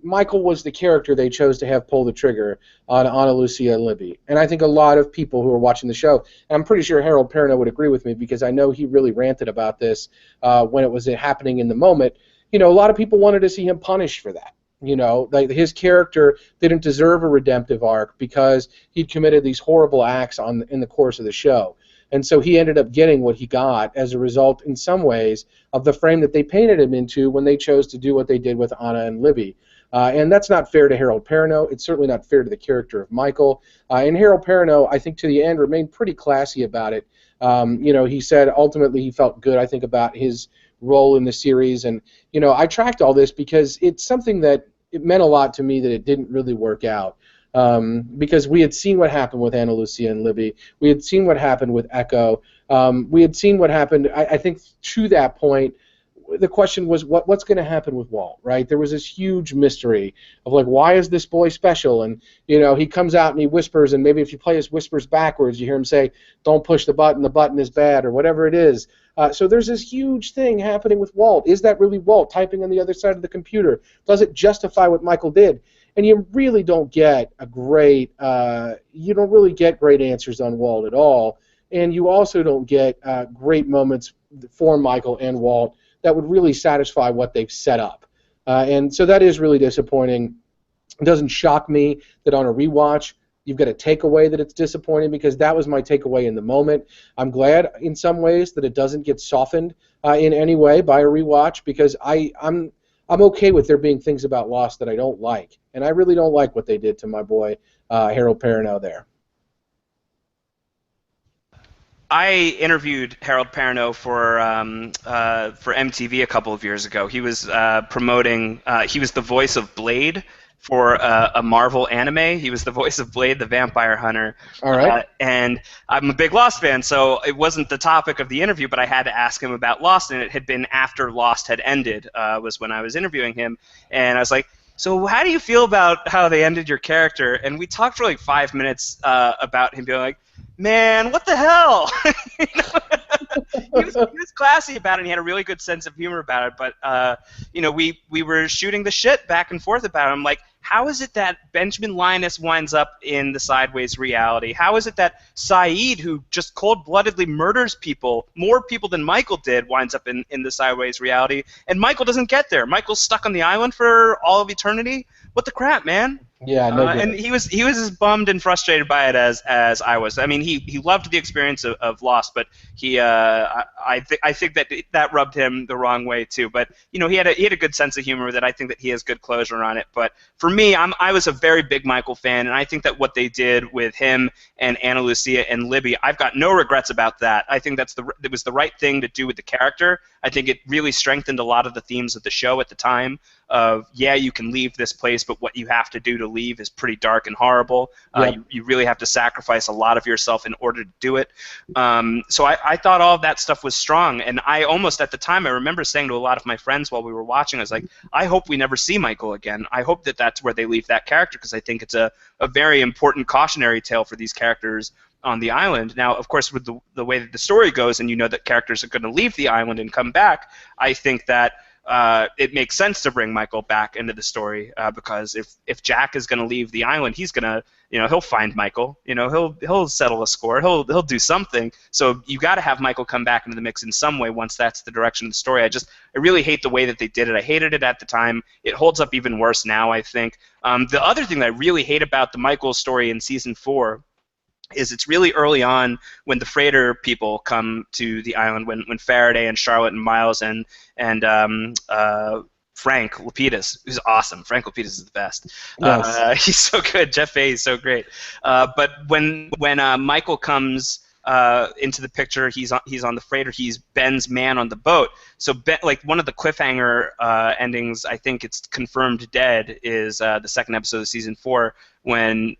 Michael was the character they chose to have pull the trigger on Ana Lucia and Libby. And I think a lot of people who are watching the show, and I'm pretty sure Harold Perrineau would agree with me, because I know he really ranted about this when it was happening in the moment. A lot of people wanted to see him punished for that. Like his character didn't deserve a redemptive arc because he'd committed these horrible acts in the course of the show. And so he ended up getting what he got as a result, in some ways, of the frame that they painted him into when they chose to do what they did with Anna and Libby. And that's not fair to Harold Perrineau. It's certainly not fair to the character of Michael. And Harold Perrineau, I think to the end, remained pretty classy about it. He said ultimately he felt good, I think, about his role in the series. And, I tracked all this because it's something that it meant a lot to me that it didn't really work out. Because we had seen what happened with Ana Lucia and Libby. We had seen what happened with Echo. We had seen what happened, I think, to that point. The question was, what's going to happen with Walt, right? There was this huge mystery of, like, why is this boy special? And, he comes out and he whispers, and maybe if you play his whispers backwards, you hear him say, don't push the button is bad, or whatever it is. So there's this huge thing happening with Walt. Is that really Walt typing on the other side of the computer? Does it justify what Michael did? And you really don't get great answers on Walt at all. And you also don't get great moments for Michael and Walt that would really satisfy what they've set up. And so that is really disappointing. It doesn't shock me that on a rewatch you've got a takeaway that it's disappointing, because that was my takeaway in the moment. I'm glad in some ways that it doesn't get softened in any way by a rewatch, because I'm okay with there being things about Lost that I don't like, and I really don't like what they did to my boy Harold Perrineau there. I interviewed Harold Perrineau for MTV a couple of years ago. He was promoting. He was the voice of Blade for a Marvel anime. He was the voice of Blade, the vampire hunter. All right. And I'm a big Lost fan, so it wasn't the topic of the interview, but I had to ask him about Lost, and it had been after Lost had ended, was when I was interviewing him. And I was like, so how do you feel about how they ended your character? And we talked for like 5 minutes about him being like, man, what the hell? He was classy about it, and he had a really good sense of humor about it. But we were shooting the shit back and forth about it. I'm like, how is it that Benjamin Linus winds up in the Sideways reality? How is it that Saeed, who just cold-bloodedly murders people, more people than Michael did, winds up in the Sideways reality, and Michael doesn't get there? Michael's stuck on the island for all of eternity? What the crap, man? Yeah, no good. And he was as bummed and frustrated by it as I was. I mean, he loved the experience of Lost, but I think that rubbed him the wrong way too. But he had a good sense of humor that I think that he has good closure on it. But for me, I was a very big Michael fan, and I think that what they did with him and Ana Lucia and Libby, I've got no regrets about that. I think it was the right thing to do with the character. I think it really strengthened a lot of the themes of the show at the time. Of you can leave this place, but what you have to do to leave is pretty dark and horrible. Yep. You really have to sacrifice a lot of yourself in order to do it. So I thought all of that stuff was strong, and I almost at the time I remember saying to a lot of my friends while we were watching, I was like, I hope we never see Michael again. I hope that that's where they leave that character, because I think it's a very important cautionary tale for these characters on the island. Now, of course, with the way that the story goes, and that characters are going to leave the island and come back, I think that it makes sense to bring Michael back into the story because if Jack is going to leave the island, he's going to he'll find Michael. He'll settle a score. He'll do something. So you got to have Michael come back into the mix in some way once that's the direction of the story. I really hate the way that they did it. I hated it at the time. It holds up even worse now, I think. The other thing that I really hate about the Michael story in season 4 is it's really early on when the freighter people come to the island, when Faraday and Charlotte and Miles and Frank Lapidus, who's awesome. Frank Lapidus is the best. Yes. He's so good. Jeff Fahey is so great. But when Michael comes into the picture, he's on the freighter. He's Ben's man on the boat. So Ben, like one of the cliffhanger endings, I think it's confirmed dead, is the second episode of season 4 when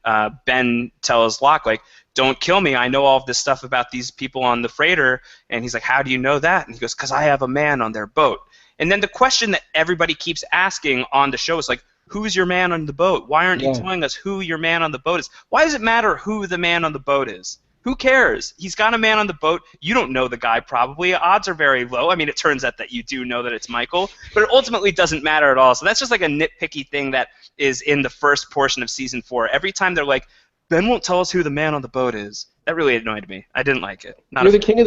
Ben tells Locke, like, don't kill me. I know all of this stuff about these people on the freighter. And he's like, how do you know that? And he goes, because I have a man on their boat. And then the question that everybody keeps asking on the show is like, who's your man on the boat? Why aren't you telling us who your man on the boat is? Why does it matter who the man on the boat is? Who cares? He's got a man on the boat. You don't know the guy probably. Odds are very low. I mean, it turns out that you do know that it's Michael, but it ultimately doesn't matter at all. So that's just like a nitpicky thing that is in the first portion of season 4. Every time they're like, Ben won't tell us who the man on the boat is. That really annoyed me. I didn't like it. You're the king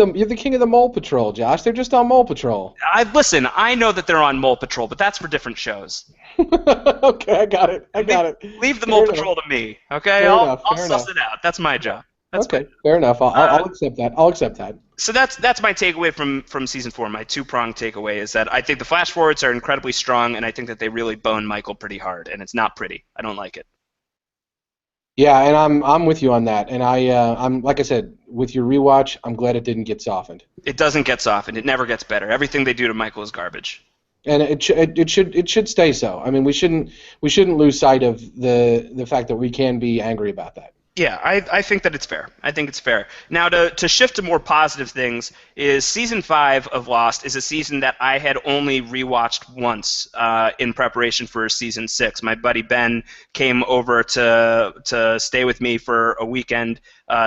of the Mole Patrol, Josh. They're just on Mole Patrol. Listen, I know that they're on Mole Patrol, but that's for different shows. Okay, I got it. Leave the Mole Patrol to me, okay? I'll suss it out. That's my job. Okay, fair enough. I'll accept that. I'll accept that. So that's my takeaway from season 4. My two-pronged takeaway is that I think the flash forwards are incredibly strong, and I think that they really bone Michael pretty hard, and it's not pretty. I don't like it. Yeah, and I'm with you on that. And I'm like I said, with your rewatch, I'm glad it didn't get softened. It doesn't get softened. It never gets better. Everything they do to Michael is garbage. And it should stay so. I mean, we shouldn't lose sight of the fact that we can be angry about that. Yeah, I think that it's fair. I think it's fair. Now, to shift to more positive things, is Season 5 of Lost is a season that I had only rewatched once in preparation for Season 6. My buddy Ben came over to stay with me for a weekend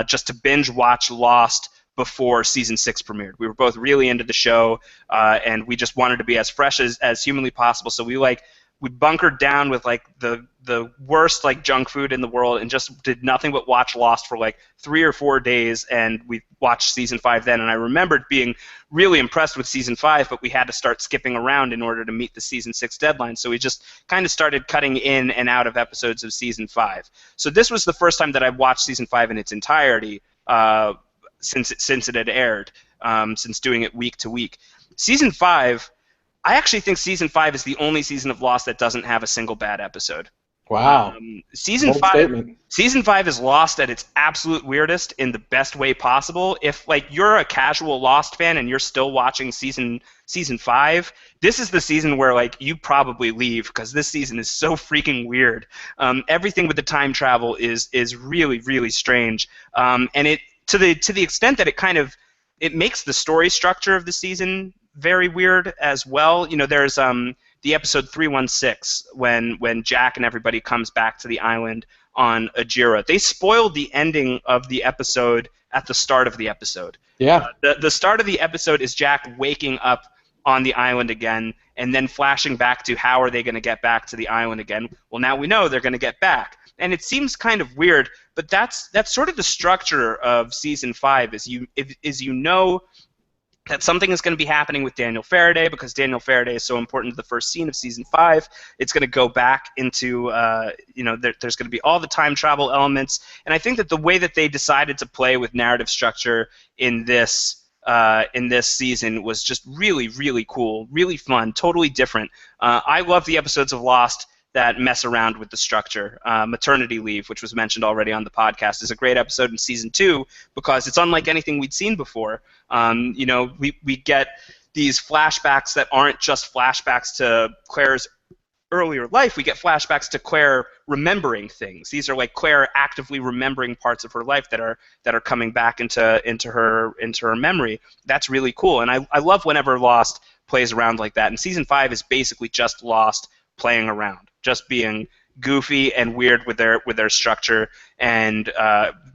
just to binge watch Lost before Season 6 premiered. We were both really into the show, and we just wanted to be as fresh as humanly possible, so we bunkered down with like the worst like junk food in the world and just did nothing but watch Lost for like 3 or 4 days, and we watched season 5 then. And I remembered being really impressed with season 5, but we had to start skipping around in order to meet the season 6 deadline. So we just kind of started cutting in and out of episodes of season 5. So this was the first time that I've watched season 5 in its entirety since it had aired, since doing it week to week. Season 5. I actually think Season 5 is the only season of Lost that doesn't have a single bad episode. Wow. Season 5 is Lost at its absolute weirdest in the best way possible. If like you're a casual Lost fan and you're still watching season 5, this is the season where like you probably leave, because this season is so freaking weird. Everything with the time travel is really, really strange. And it to the extent that it makes the story structure of the season very weird as well. There's the episode 316 when Jack and everybody comes back to the island on Ajira. They spoiled the ending of the episode at the start of the episode. Yeah. The start of the episode is Jack waking up on the island again, and then flashing back to how are they going to get back to the island again. Well, now we know they're going to get back. And it seems kind of weird, but that's sort of the structure of season 5 is you know that something is going to be happening with Daniel Faraday because Daniel Faraday is so important to the first scene of season 5. It's going to go back into, there's going to be all the time travel elements. And I think that the way that they decided to play with narrative structure in this season was just really, really cool, really fun, totally different. I love the episodes of Lost that mess around with the structure. Maternity Leave, which was mentioned already on the podcast, is a great episode in season 2 because it's unlike anything we'd seen before. We get these flashbacks that aren't just flashbacks to Claire's earlier life. We get flashbacks to Claire remembering things. These are like Claire actively remembering parts of her life that are coming back into her memory. That's really cool, and I love whenever Lost plays around like that. And season 5 is basically just Lost playing around, just being goofy and weird with their structure, and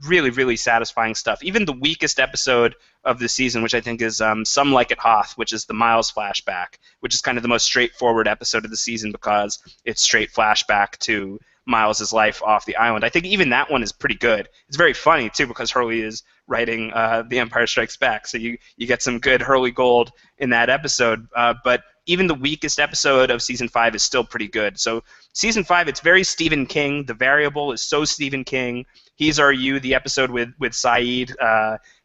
really, really satisfying stuff. Even the weakest episode of the season, which I think is Some Like It Hoth, which is the Miles flashback, which is kind of the most straightforward episode of the season because it's straight flashback to Miles' life off the island. I think even that one is pretty good. It's very funny, too, because Hurley is writing The Empire Strikes Back, so you get some good Hurley gold in that episode. But even the weakest episode of season 5 is still pretty good. So season 5, it's very Stephen King. The Variable is so Stephen King. He's Are You, the episode with Saeed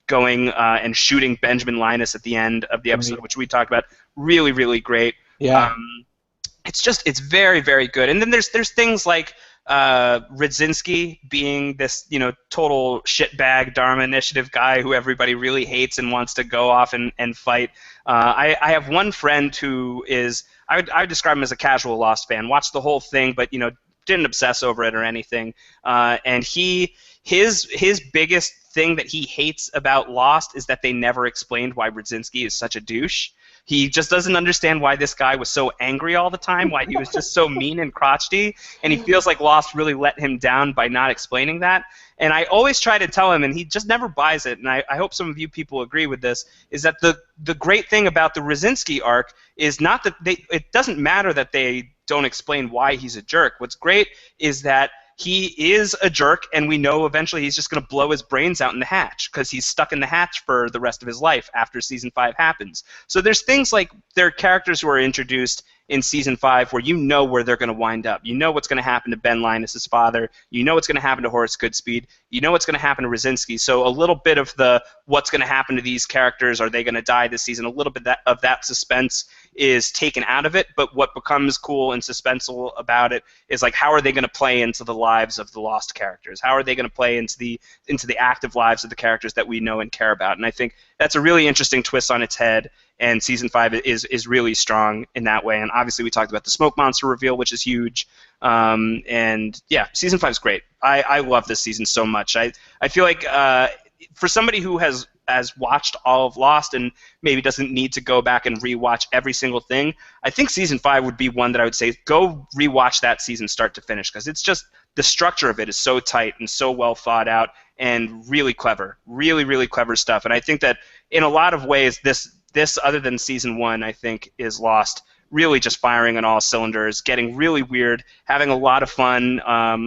going and shooting Benjamin Linus at the end of the episode, which we talked about. Really, really great. Yeah. It's very, very good. And then there's things like Radzinski being this total shitbag Dharma Initiative guy who everybody really hates and wants to go off and fight. I have one friend who is I would describe him as a casual Lost fan. Watched the whole thing, but didn't obsess over it or anything. And his biggest thing that he hates about Lost is that they never explained why Radzinski is such a douche. He just doesn't understand why this guy was so angry all the time, why he was just so mean and crotchety, and he feels like Lost really let him down by not explaining that. And I always try to tell him, and he just never buys it, and I hope some of you people agree with this, is that the great thing about the Radzinski arc is not that it doesn't matter that they don't explain why he's a jerk. What's great is that he is a jerk, and we know eventually he's just going to blow his brains out in the hatch because he's stuck in the hatch for the rest of his life after season 5 happens. So there's things like there are characters who are introduced in season 5 where you know where they're going to wind up. You know what's going to happen to Ben Linus' father. You know what's going to happen to Horace Goodspeed. You know what's going to happen to Radzinski. So a little bit of the what's going to happen to these characters, are they going to die this season, a little bit of that suspense is taken out of it, but what becomes cool and suspenseful about it is like how are they going to play into the lives of the Lost characters? How are they going to play into the active lives of the characters that we know and care about? And I think that's a really interesting twist on its head, and season 5 is really strong in that way. And obviously we talked about the smoke monster reveal, which is huge. And yeah, season 5 is great. I love this season so much. I feel like for somebody who has watched all of Lost and maybe doesn't need to go back and rewatch every single thing, I think season 5 would be one that I would say go rewatch that season start to finish, because it's just the structure of it is so tight and so well thought out and really clever, really, really clever stuff. And I think that in a lot of ways this other than season 1, I think is Lost really just firing on all cylinders, getting really weird, having a lot of fun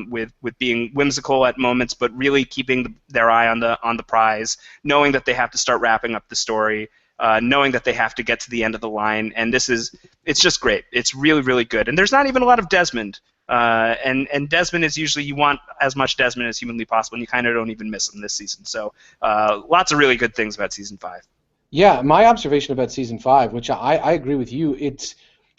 with being whimsical at moments, but really keeping their eye on the prize, knowing that they have to start wrapping up the story, knowing that they have to get to the end of the line, and it's just great. It's really, really good. And there's not even a lot of Desmond, and Desmond is usually, you want as much Desmond as humanly possible, and you kind of don't even miss him this season. So lots of really good things about season 5. Yeah, my observation about season 5, which I agree with you,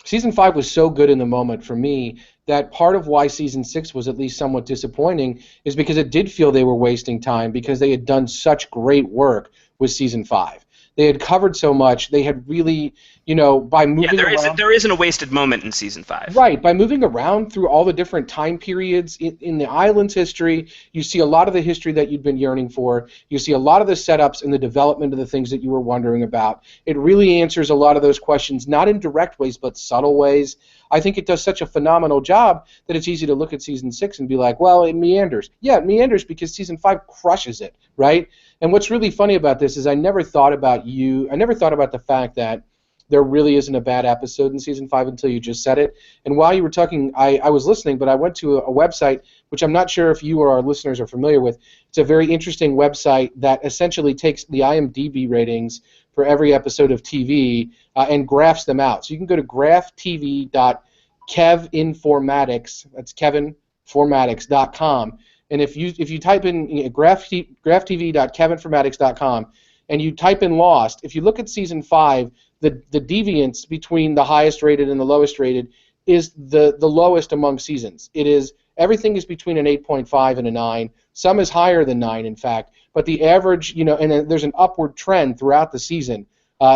season 5 was so good in the moment for me that part of why season 6 was at least somewhat disappointing is because it did feel they were wasting time because they had done such great work with season 5. They had covered so much. They had really, by moving around. There isn't a wasted moment in season 5. Right. By moving around through all the different time periods in the island's history, you see a lot of the history that you'd been yearning for. You see a lot of the setups and the development of the things that you were wondering about. It really answers a lot of those questions, not in direct ways, but subtle ways. I think it does such a phenomenal job that it's easy to look at season 6 and be like, well, it meanders. Yeah, it meanders because season 5 crushes it, right? And what's really funny about this is I never thought about the fact that there really isn't a bad episode in season 5 until you just said it. And while you were talking, I was listening, but I went to a website, which I'm not sure if you or our listeners are familiar with. It's a very interesting website that essentially takes the IMDb ratings for every episode of TV and graphs them out. So you can go to graphtv.kevinformatics, that's kevinformatics.com, and if you type in graphtv.kevinformatics.com and you type in Lost, if you look at season 5, the deviance between the highest rated and the lowest rated is the lowest among seasons. It is everything is between an 8.5 and a 9. Some is higher than 9, in fact. But the average, and then there's an upward trend throughout the season.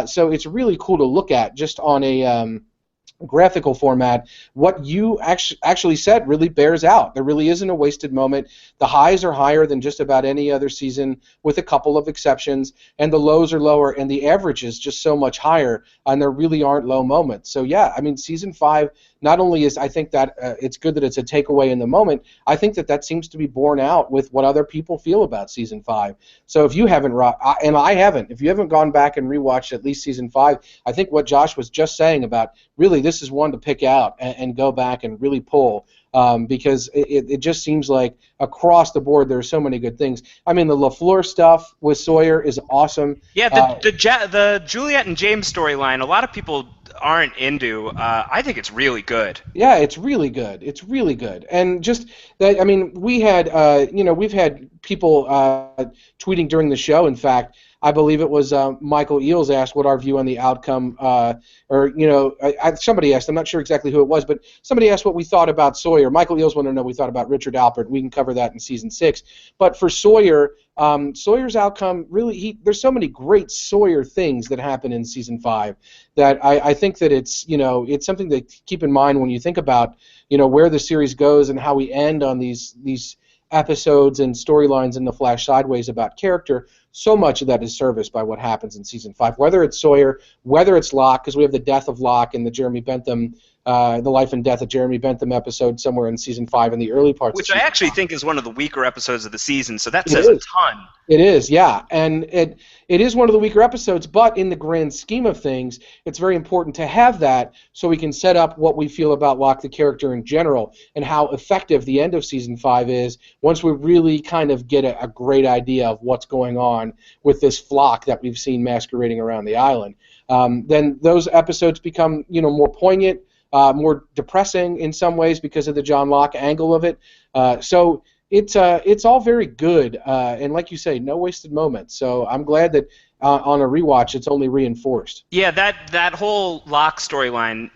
So it's really cool to look at just on a graphical format. What you actually said really bears out. There really isn't a wasted moment. The highs are higher than just about any other season, with a couple of exceptions, and the lows are lower, and the average is just so much higher, and there really aren't low moments. So yeah, I mean, season 5 not only is, I think that it's good that it's a takeaway in the moment, I think that seems to be borne out with what other people feel about season 5. So if you haven't, and I haven't, if you haven't gone back and rewatched at least season 5, I think what Josh was just saying about really this is one to pick out and go back and really pull, because it just seems like across the board there are so many good things. I mean, the LaFleur stuff with Sawyer is awesome. Yeah, the Juliet and James storyline, a lot of people aren't into. I think it's really good. Yeah, it's really good. It's really good. And just that, I mean, we've had people tweeting during the show. In fact, I believe it was Michael Eels asked what our view on the outcome, somebody asked, I'm not sure exactly who it was, but somebody asked what we thought about Sawyer. Michael Eels wanted to know what we thought about Richard Alpert. We can cover that in season 6. But for Sawyer, Sawyer's outcome, really, there's so many great Sawyer things that happen in season 5 that I think that it's something to keep in mind when you think about, where the series goes and how we end on these episodes and storylines in the Flash sideways about character. So much of that is serviced by what happens in season 5, whether it's Sawyer, whether it's Locke, because we have the death of Locke and the Jeremy Bentham, the life and death of Jeremy Bentham episode somewhere in season 5 in the early parts. Which I actually think is one of the weaker episodes of the season, so that says a ton. It is, yeah, and it is one of the weaker episodes, but in the grand scheme of things, it's very important to have that so we can set up what we feel about Locke the character in general and how effective the end of season 5 is once we really kind of get a great idea of what's going on with this flock that we've seen masquerading around the island. Then those episodes become, more poignant, more depressing in some ways because of the John Locke angle of it. So it's all very good, and like you say, no wasted moments. So I'm glad that on a rewatch it's only reinforced. Yeah, that whole Locke storyline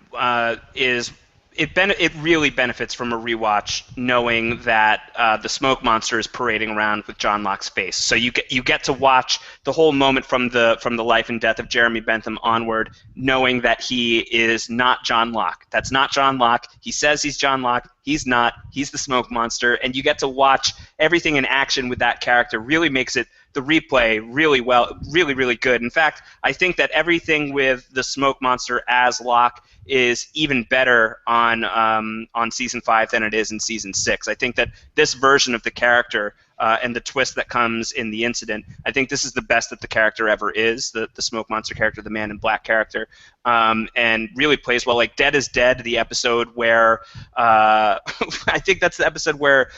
it really benefits from a rewatch, knowing that the smoke monster is parading around with John Locke's face. So you get to watch the whole moment from the life and death of Jeremy Bentham onward, knowing that he is not John Locke. That's not John Locke. He says he's John Locke. He's not. He's the smoke monster, and you get to watch everything in action with that character. Really makes it the replay really good. In fact, I think that everything with the smoke monster as Locke is even better on season 5 than it is in season 6. I think that this version of the character and the twist that comes in the incident, I think this is the best that the character ever is, the smoke monster character, the Man in Black character, and really plays well. Like Dead is Dead, the episode where I think that's the episode where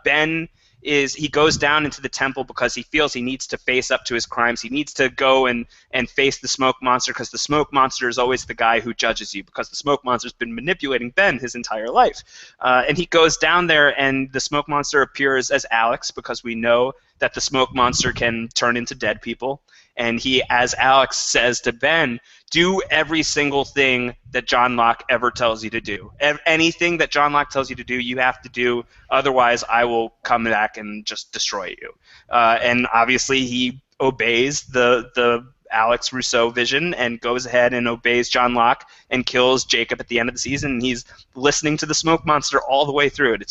Ben he goes down into the temple because he feels he needs to face up to his crimes. He needs to go and face the smoke monster, because the smoke monster is always the guy who judges you, because the smoke monster's been manipulating Ben his entire life. And he goes down there, and the smoke monster appears as Alex, because we know that the smoke monster can turn into dead people. And he, as Alex says to Ben, do every single thing that John Locke ever tells you to do. Anything that John Locke tells you to do, you have to do. Otherwise, I will come back and just destroy you. And obviously, he obeys the Alex Rousseau vision and goes ahead and obeys John Locke and kills Jacob at the end of the season. And he's listening to the smoke monster all the way through it.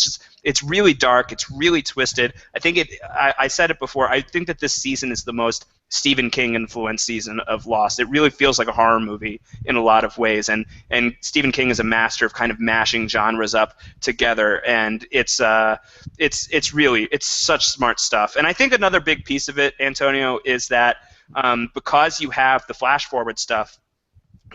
It's really dark. It's really twisted. I think I said it before. I think that this season is the most Stephen King influenced season of Lost. It really feels like a horror movie in a lot of ways, and Stephen King is a master of kind of mashing genres up together, and it's such smart stuff. And I think another big piece of it, Antonio, is that because you have the flash forward stuff,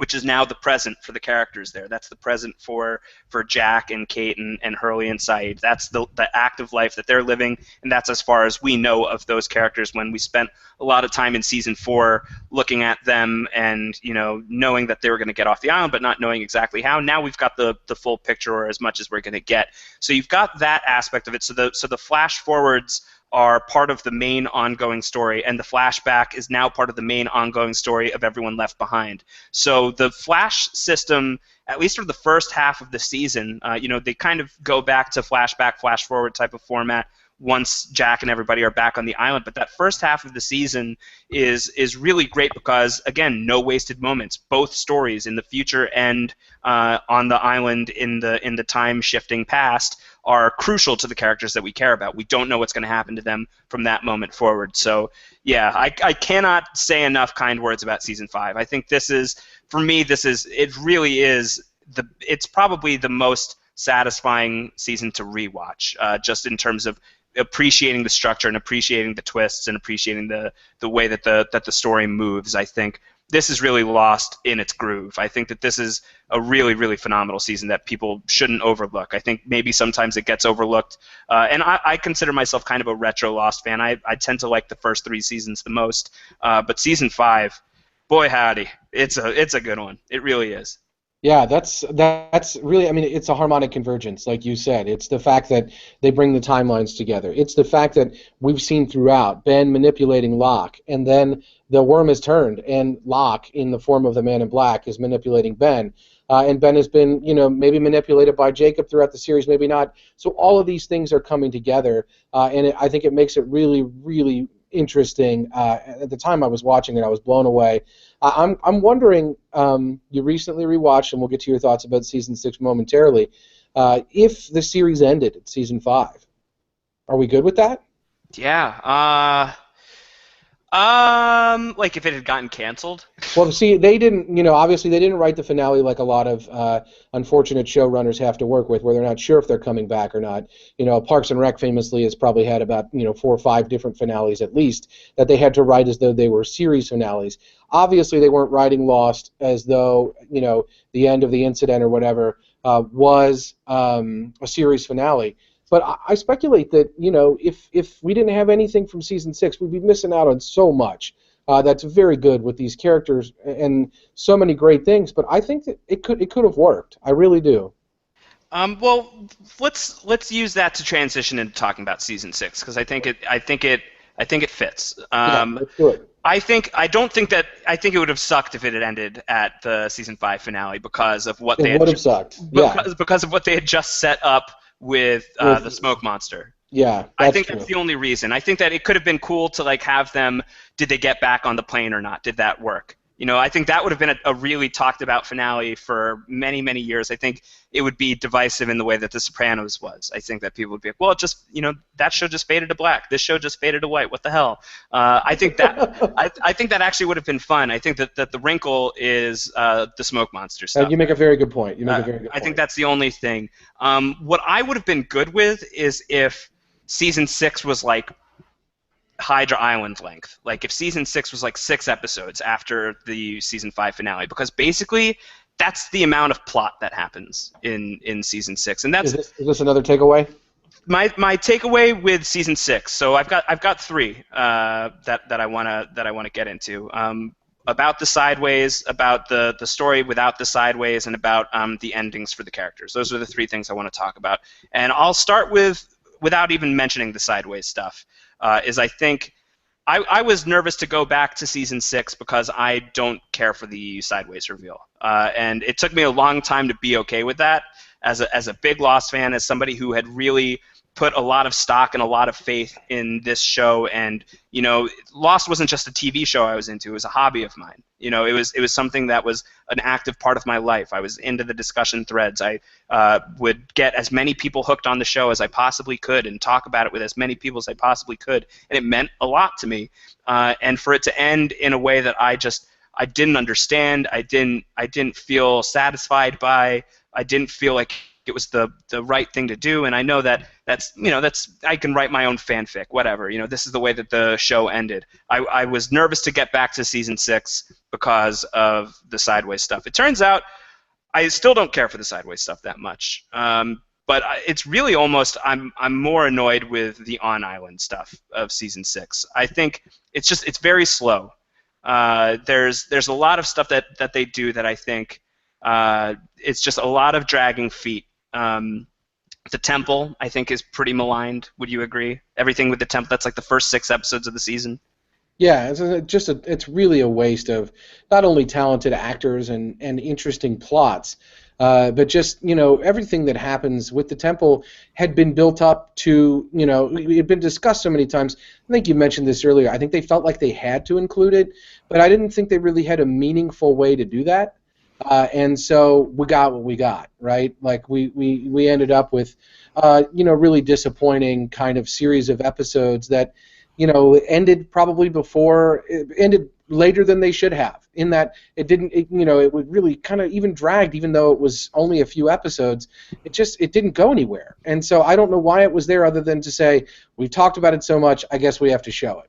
which is now the present for the characters there. That's the present for Jack and Kate and Hurley and Saeed. That's the active life that they're living, and that's as far as we know of those characters. When we spent a lot of time in season 4 looking at them and knowing that they were going to get off the island, but not knowing exactly how. Now we've got the full picture, or as much as we're going to get. So you've got that aspect of it. So the flash forwards are part of the main ongoing story, and the flashback is now part of the main ongoing story of everyone left behind. So the flash system, at least for the first half of the season, they kind of go back to flashback, flash forward type of format once Jack and everybody are back on the island. But that first half of the season is really great because, again, no wasted moments. Both stories in the future and on the island in the time-shifting past are crucial to the characters that we care about. We don't know what's going to happen to them from that moment forward. So, yeah, I cannot say enough kind words about Season 5. I think for me, it really is, it's probably the most satisfying season to rewatch, just in terms of appreciating the structure and appreciating the twists and appreciating the way that the story moves. I think this is really lost in its groove. I think that this is a really, really phenomenal season that people shouldn't overlook. I think maybe sometimes it gets overlooked, and I consider myself kind of a retro Lost fan. I tend to like the first 3 seasons the most, but season 5, boy howdy, it's a good one. It really is. Yeah, that's really, I mean, it's a harmonic convergence, like you said. It's the fact that they bring the timelines together. It's the fact that we've seen throughout Ben manipulating Locke, and then the worm has turned, and Locke, in the form of the Man in Black, is manipulating Ben. And Ben has been, maybe manipulated by Jacob throughout the series, maybe not. So all of these things are coming together, and I think it makes it really, really interesting. At the time I was watching it, I was blown away. I'm wondering, you recently rewatched, and we'll get to your thoughts about Season 6 momentarily, if the series ended at Season 5. Are we good with that? Yeah. Like if it had gotten canceled? Well, see, they didn't, obviously they didn't write the finale like a lot of unfortunate showrunners have to work with, where they're not sure if they're coming back or not. Parks and Rec famously has probably had about, 4 or 5 different finales at least that they had to write as though they were series finales. Obviously, they weren't writing Lost as though, the end of the incident or whatever was a series finale. But I speculate that, if we didn't have anything from Season 6, we'd be missing out on so much. That's very good with these characters and so many great things. But I think that it could have worked. I really do. Well, let's use that to transition into talking about Season 6, because I think it fits. Yeah, let's do it. I think it would have sucked if it had ended at the Season 5 finale because of what It would have sucked. Yeah. Because of what they had just set up with the smoke monster. Yeah, I think true. that's the only reason. I think that it could have been cool to have them. Did they get back on the plane or not? Did that work? I think that would have been a really talked about finale for many, many years. I think it would be divisive in the way that The Sopranos was. I think that people would be like, well, that show just faded to black. This show just faded to white. What the hell? I think that I think that actually would have been fun. I think that the wrinkle is the smoke monster stuff. You make a very good point. I think that's the only thing. What I would have been good with is if Season 6 was like Hydra Island length. Like if Season 6 was like 6 episodes after the Season 5 finale, because basically that's the amount of plot that happens in Season 6. And that's is this another takeaway? My takeaway with Season 6. So I've got 3 that I wanna get into. About the sideways, about the story without the sideways, and about the endings for the characters. Those are the 3 things I want to talk about. And I'll start without even mentioning the sideways stuff. Is I think I was nervous to go back to Season 6 because I don't care for the sideways reveal. And it took me a long time to be okay with that as a big Lost fan, as somebody who had really put a lot of stock and a lot of faith in this show. And Lost wasn't just a TV show I was into; it was a hobby of mine. It was something that was an active part of my life. I was into the discussion threads. I would get as many people hooked on the show as I possibly could and talk about it with as many people as I possibly could, and it meant a lot to me. And for it to end in a way that I didn't understand, I didn't feel satisfied by, I didn't feel like it was the right thing to do, and I know that that's I can write my own fanfic, whatever. This is the way that the show ended. I was nervous to get back to season 6 because of the Sideways stuff. It turns out I still don't care for the Sideways stuff that much. But it's really almost I'm more annoyed with the on island stuff of season 6. I think it's very slow. There's a lot of stuff that they do that I think it's just a lot of dragging feet. The temple I think is pretty maligned. Would you agree? Everything with the temple, that's like the first 6 episodes of the season. Yeah, it's really a waste of not only talented actors and interesting plots, but just everything that happens with the temple had been built up to it had been discussed so many times. I think you mentioned this earlier. I think they felt like they had to include it, but I didn't think they really had a meaningful way to do that. And so we got what we got, right? Like we ended up with really disappointing kind of series of episodes that ended probably before, it ended later than they should have, in that it didn't, it would really kind of even dragged, even though it was only a few episodes, it didn't go anywhere. And so I don't know why it was there other than to say, we've talked about it so much, I guess we have to show it.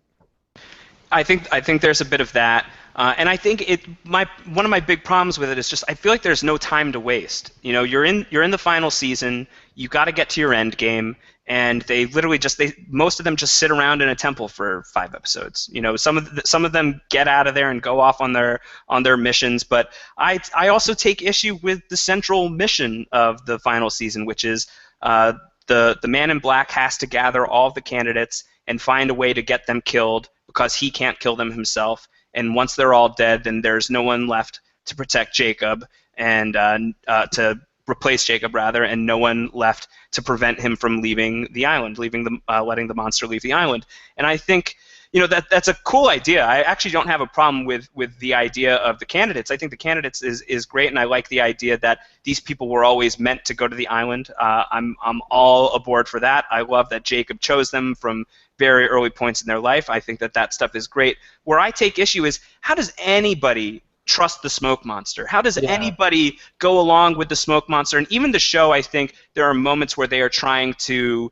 I think there's a bit of that, and I think one of my big problems with it is just I feel like there's no time to waste. You're in the final season, you got to get to your end game, and they literally most of them just sit around in a temple for 5 episodes. Some of them get out of there and go off on their missions, but I also take issue with the central mission of the final season, which is the Man in Black has to gather all of the candidates and find a way to get them killed because he can't kill them himself. And once they're all dead, then there's no one left to protect Jacob and to replace Jacob rather, and no one left to prevent him from leaving the island, letting the monster leave the island. And I think that's a cool idea. I actually don't have a problem with the idea of the candidates. I think the candidates is great, and I like the idea that these people were always meant to go to the island. I'm all aboard for that. I love that Jacob chose them from very early points in their life. I think that stuff is great. Where I take issue is, how does anybody trust the smoke monster? How does anybody go along with the smoke monster? And even the show, I think there are moments where they are trying to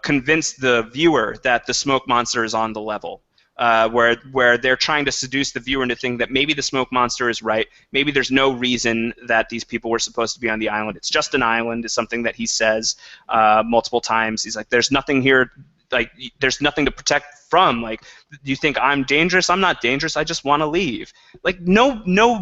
convince the viewer that the smoke monster is on the level, where they're trying to seduce the viewer into thinking that maybe the smoke monster is right, maybe there's no reason that these people were supposed to be on the island. It's just an island, is something that he says multiple times. He's like, there's nothing here, like there's nothing to protect from. Like, do you think I'm dangerous? I'm not dangerous. I just want to leave. Like, no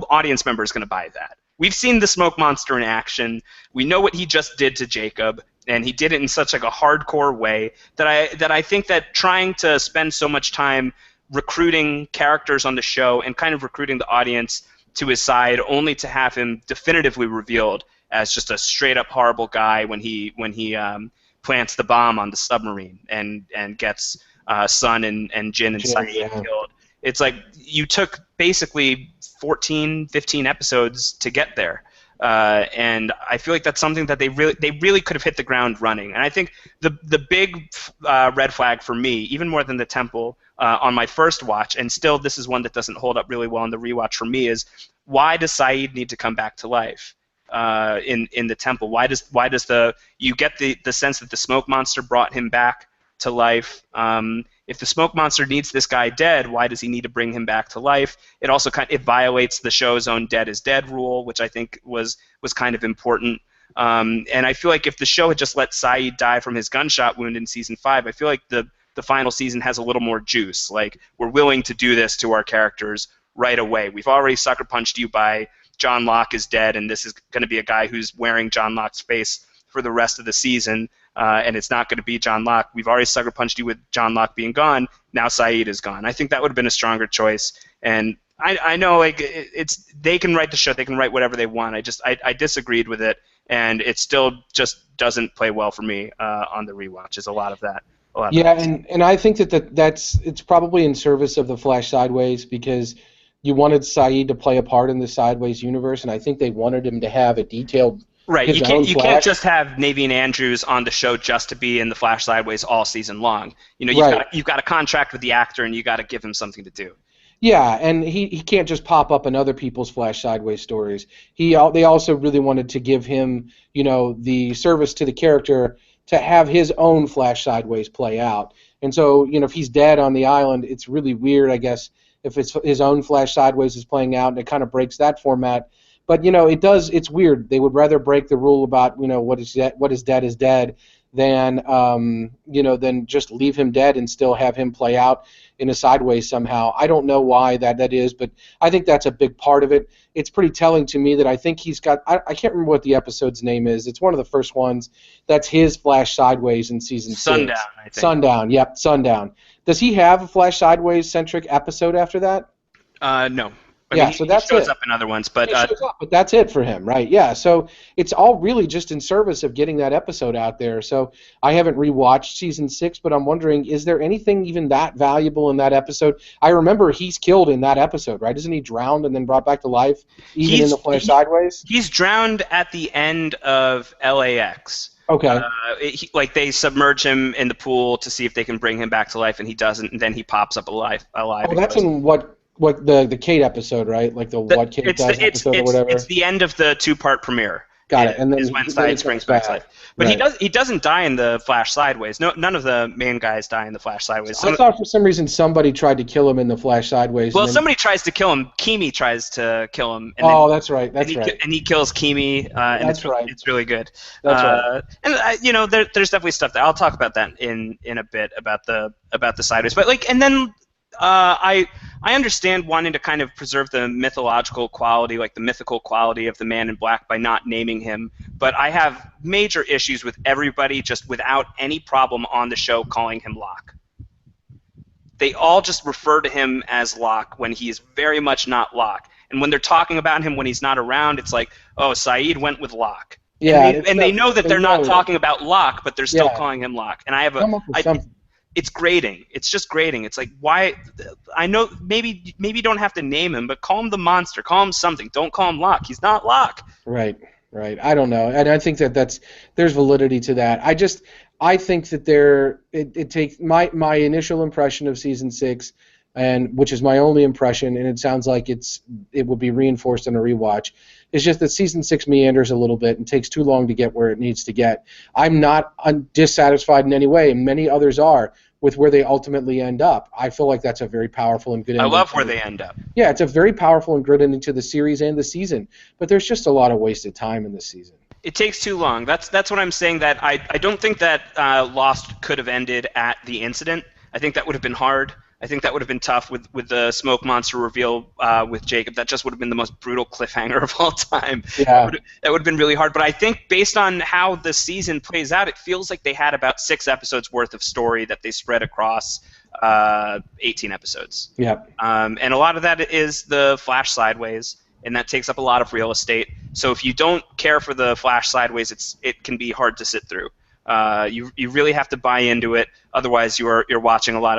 audience member is going to buy that. We've seen the smoke monster in action. We know what he just did to Jacob, and he did it in such like a hardcore way that I think that trying to spend so much time recruiting characters on the show and kind of recruiting the audience to his side, only to have him definitively revealed as just a straight up horrible guy when he plants the bomb on the submarine and gets Sun and Jin and Saeed killed. It's like you took basically 14, 15 episodes to get there. And I feel like that's something that they really could have hit the ground running. And I think the big red flag for me, even more than the temple on my first watch, and still this is one that doesn't hold up really well in the rewatch for me, is why does Saeed need to come back to life in the temple? Why does you get the sense that the smoke monster brought him back to life? If the smoke monster needs this guy dead, why does he need to bring him back to life? It also it violates the show's own dead is dead rule, which I think was kind of important. And I feel like if the show had just let Saeed die from his gunshot wound in season 5, I feel like the final season has a little more juice. Like, we're willing to do this to our characters right away. We've already sucker punched you by John Locke is dead, and this is going to be a guy who's wearing John Locke's face for the rest of the season. And it's not going to be John Locke. We've already sucker punched you with John Locke being gone. Now Saeed is gone. I think that would have been a stronger choice. And I know, like, they can write the show, they can write whatever they want. I disagreed with it, and it still just doesn't play well for me on the rewatch. Is a lot of that. And I think it's probably in service of the Flash Sideways, because you wanted Saeed to play a part in the Sideways universe, and I think they wanted him to have a detailed. Right, you can't just have Naveen Andrews on the show just to be in the Flash Sideways all season long. You've got a contract with the actor, and you got to give him something to do. Yeah, and he can't just pop up in other people's Flash Sideways stories. They also really wanted to give him, the service to the character to have his own Flash Sideways play out. And so, if he's dead on the island, it's really weird, I guess, if it's his own Flash Sideways is playing out, and it kind of breaks that format. But it's weird. They would rather break the rule about what is dead is dead than just leave him dead and still have him play out in a sideways somehow. I don't know why that is, but I think that's a big part of it. It's pretty telling to me that I think he's got, I can't remember what the episode's name is. It's one of the first ones. That's his Flash Sideways in season 6. Sundown, I think. Sundown, yep, Sundown. Does he have a Flash Sideways-centric episode after that? No. So that's he shows it. up in other ones, but He shows up, but that's it for him, right? Yeah, so it's all really just in service of getting that episode out there. So I haven't rewatched season 6, but I'm wondering, is there anything even that valuable in that episode? I remember he's killed in that episode, right? Isn't he drowned and then brought back to life, even in the Flash Sideways? He's drowned at the end of LAX. Okay. They submerge him in the pool to see if they can bring him back to life, and he doesn't, and then he pops up alive. Oh, that's in what the Kate episode, right? Like what Kate does episode or whatever. It's the end of the 2-part premiere. Got it. And then is when Sides brings back to life. But right. he doesn't die in the Flash Sideways. No, none of the main guys die in the Flash Sideways. I thought for some reason somebody tried to kill him in the Flash Sideways. Well, somebody tries to kill him. Kimi tries to kill him. That's right. That's right. And he kills Kimi. And that's right. It's really good. That's right. And there's definitely stuff that I'll talk about that in a bit about the Sideways. But I understand wanting to kind of preserve the mythological quality, like the mythical quality of the Man in Black by not naming him, but I have major issues with everybody just without any problem on the show calling him Locke. They all just refer to him as Locke when he is very much not Locke. And when they're talking about him when he's not around, it's like, oh, Saeed went with Locke. Yeah, and they know that they're not talking about Locke, but they're still calling him Locke. And I have it's grating. It's just grating. It's like, why? I know maybe you don't have to name him, but call him the monster. Call him something. Don't call him Locke. He's not Locke. Right. I don't know, and I think there's validity to that. I think that it takes my initial impression of season 6, and which is my only impression, and it sounds like it would be reinforced in a rewatch. It's just that season 6 meanders a little bit and takes too long to get where it needs to get. I'm not dissatisfied in any way, and many others are, with where they ultimately end up. I feel like that's a very powerful and good ending. I love where they end up. Yeah, it's a very powerful and good ending to the series and the season, but there's just a lot of wasted time in this season. It takes too long. That's what I'm saying, that I don't think that Lost could have ended at the incident. I think that would have been hard. I think that would have been tough with the smoke monster reveal with Jacob. That just would have been the most brutal cliffhanger of all time. Yeah. That would have been really hard. But I think based on how the season plays out, it feels like they had about 6 episodes worth of story that they spread across 18 episodes. Yeah. And a lot of that is the Flash Sideways, and that takes up a lot of real estate. So if you don't care for the Flash Sideways, it can be hard to sit through. You really have to buy into it. Otherwise, you're watching a lot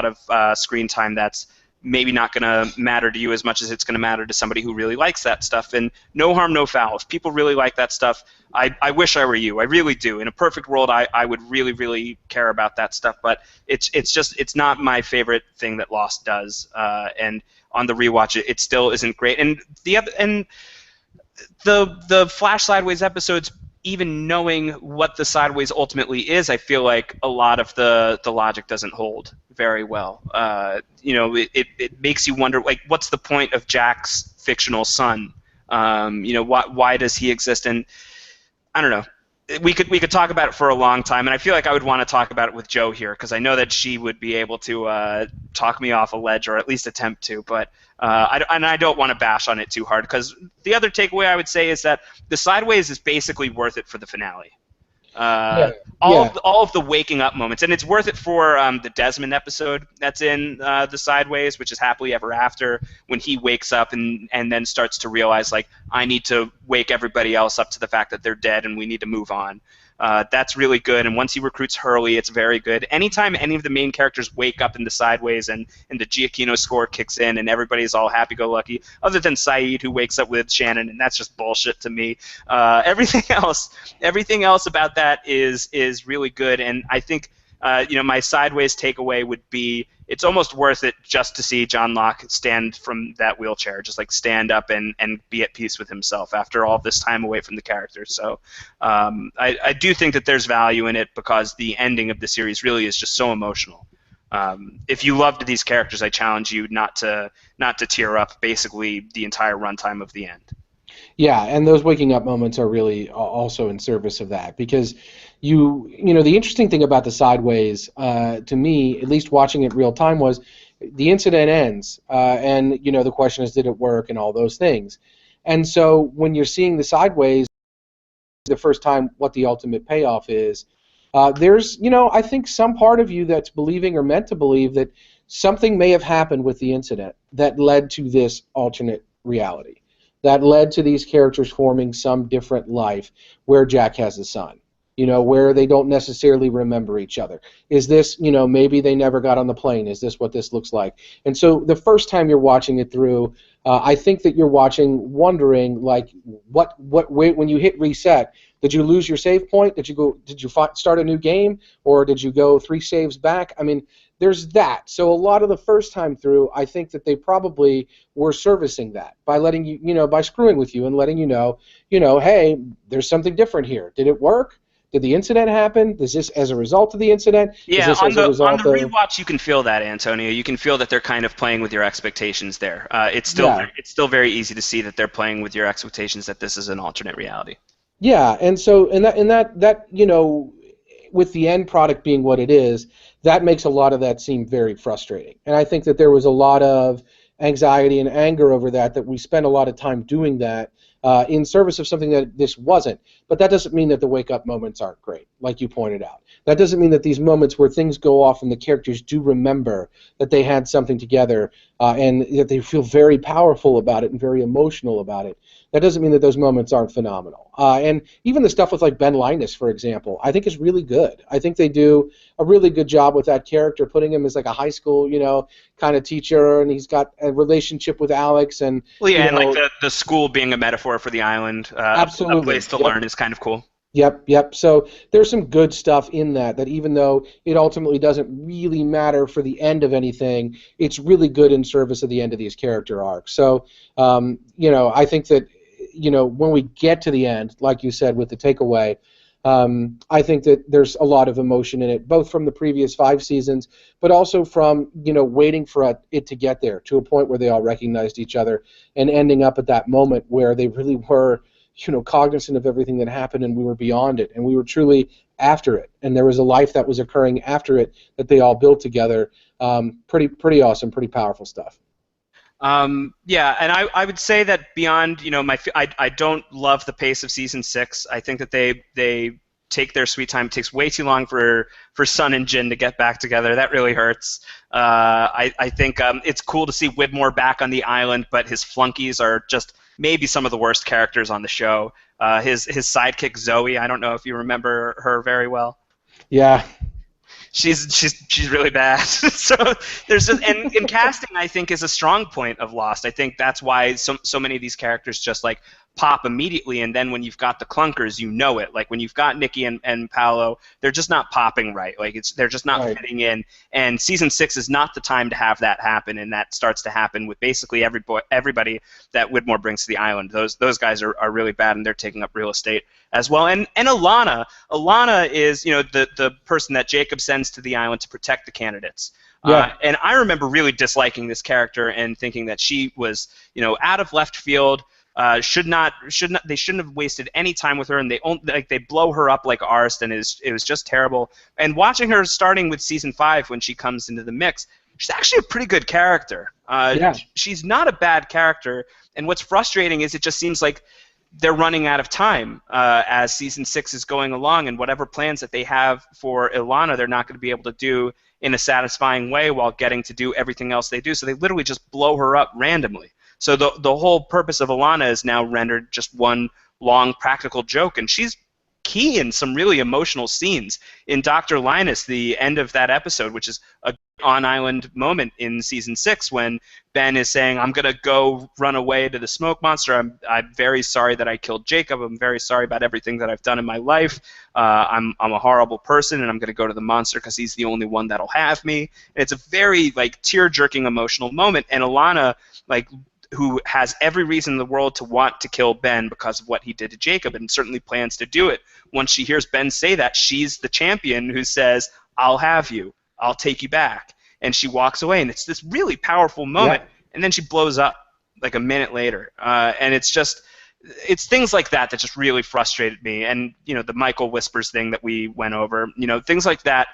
of screen time that's maybe not going to matter to you as much as it's going to matter to somebody who really likes that stuff. And no harm, no foul. If people really like that stuff, I wish I were you. I really do. In a perfect world, I would really, really care about that stuff. But it's not my favorite thing that Lost does. And on the rewatch, it still isn't great. And the Flash Sideways episodes, even knowing what the Sideways ultimately is, I feel like a lot of the logic doesn't hold very well. It makes you wonder, like, what's the point of Jack's fictional son? Why does he exist? And I don't know. We could talk about it for a long time, and I feel like I would want to talk about it with Jo here, because I know that she would be able to talk me off a ledge, or at least attempt to. But I don't want to bash on it too hard, because the other takeaway I would say is that the Sideways is basically worth it for the finale. All of the waking up moments, and it's worth it for the Desmond episode that's in the Sideways, which is Happily Ever After, when he wakes up and then starts to realize, like, I need to wake everybody else up to the fact that they're dead and we need to move on. That's really good, and once he recruits Hurley, it's very good. Anytime any of the main characters wake up in the Sideways and the Giacchino score kicks in and everybody's all happy-go-lucky, other than Saeed, who wakes up with Shannon, and that's just bullshit to me. Everything else about that is really good, and I think My sideways takeaway would be it's almost worth it just to see John Locke stand from that wheelchair, just like stand up and be at peace with himself after all this time away from the character. So I do think that there's value in it because the ending of the series really is just so emotional. If you loved these characters, I challenge you not to tear up basically the entire runtime of the end. Yeah, and those waking up moments are really also in service of that because the interesting thing about the Sideways, to me, at least watching it real time, was the incident ends, and the question is, did it work, and all those things. And so when you're seeing the Sideways, the first time, what the ultimate payoff is, there's I think some part of you that's believing or meant to believe that something may have happened with the incident that led to this alternate reality, that led to these characters forming some different life where Jack has a son, where they don't necessarily remember each other. Is this, maybe they never got on the plane? Is this what this looks like? And so the first time you're watching it through, I think that you're watching wondering, like, when you hit reset, did you lose your save point? Did you start a new game? Or did you go 3 saves back? I mean, there's that. So a lot of the first time through, I think that they probably were servicing that by letting you, by screwing with you and letting you know, hey, there's something different here. Did it work? Did the incident happen? Is this as a result of the incident? Yeah, Is this on as a the result rewatch, you can feel that, Antonio. You can feel that they're kind of playing with your expectations there. It's still very easy to see that they're playing with your expectations that this is an alternate reality. Yeah, and so that with the end product being what it is, that makes a lot of that seem very frustrating. And I think that there was a lot of anxiety and anger over that we spent a lot of time doing that in service of something that this wasn't. But that doesn't mean that the wake-up moments aren't great, like you pointed out. That doesn't mean that these moments where things go off and the characters do remember that they had something together and that they feel very powerful about it and very emotional about it. That doesn't mean that those moments aren't phenomenal. And even the stuff with like Ben Linus, for example, I think is really good. I think they do a really good job with that character, putting him as like a high school, kind of teacher, and he's got a relationship with Alex. And well, yeah, and like the school being a metaphor for the island, absolutely, a place to learn is kind of cool. Yep. So there's some good stuff in that even though it ultimately doesn't really matter for the end of anything, it's really good in service of the end of these character arcs. So, I think that, when we get to the end, like you said, with the takeaway, I think that there's a lot of emotion in it, both from the previous 5 seasons, but also from, waiting for it to get there to a point where they all recognized each other and ending up at that moment where they really were cognizant of everything that happened, and we were beyond it, and we were truly after it, and there was a life that was occurring after it that they all built together. Pretty awesome, pretty powerful stuff. Yeah, and I would say that beyond, I don't love the pace of season 6. I think that they take their sweet time. It takes way too long for Sun and Jin to get back together. That really hurts. I think it's cool to see Widmore back on the island, but his flunkies are just maybe some of the worst characters on the show. His sidekick Zoe, I don't know if you remember her very well. Yeah. She's really bad. So there's just, and casting, I think, is a strong point of Lost. I think that's why so many of these characters just like pop immediately, and then when you've got the clunkers, you know it. Like when you've got Nikki and Paolo, they're just not popping right. Like they're just not right. fitting in. And season 6 is not the time to have that happen, and that starts to happen with basically everybody that Widmore brings to the island. Those guys are really bad, and they're taking up real estate as well. And Alana is the person that Jacob sends to the island to protect the candidates. Yeah. And I remember really disliking this character and thinking that she was out of left field. They shouldn't have wasted any time with her, and they blow her up like Arst, and it was just terrible. And watching her starting with season 5 when she comes into the mix, she's actually a pretty good character. Yeah. She's not a bad character, and what's frustrating is it just seems like they're running out of time as season 6 is going along, and whatever plans that they have for Ilana, they're not going to be able to do in a satisfying way while getting to do everything else they do. So they literally just blow her up randomly. So the whole purpose of Ilana is now rendered just one long practical joke, and she's key in some really emotional scenes. In Dr. Linus, the end of that episode, which is a on-island moment in season 6 when Ben is saying, I'm going to go run away to the smoke monster. I'm very sorry that I killed Jacob. I'm very sorry about everything that I've done in my life. I'm a horrible person, and I'm going to go to the monster because he's the only one that'll have me. And it's a very like tear-jerking emotional moment, and Alana, like, who has every reason in the world to want to kill Ben because of what he did to Jacob, and certainly plans to do it. Once she hears Ben say that, she's the champion who says, I'll have you. I'll take you back. And she walks away, and it's this really powerful moment, and then she blows up like a minute later. And it's things like that that just really frustrated me. And, the Michael Whispers thing that we went over, things like that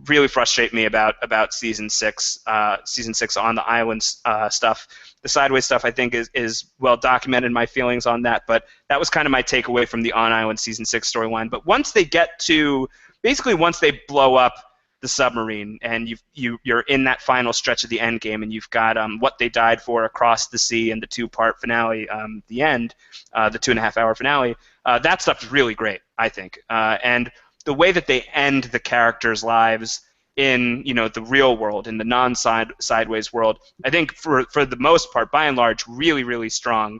really frustrate me about season 6 on the island stuff. The Sideways stuff, I think, is well documented, my feelings on that, but that was kind of my takeaway from the on-island season 6 storyline. But once they once they blow up the submarine, and you're in that final stretch of the end game, and you've got What They Died For, Across the Sea, and the 2-part finale, the end, the 2.5-hour finale. That stuff is really great, I think. And the way that they end the characters' lives in the real world, in the non-Sideways world, I think for the most part, by and large, really, really strong.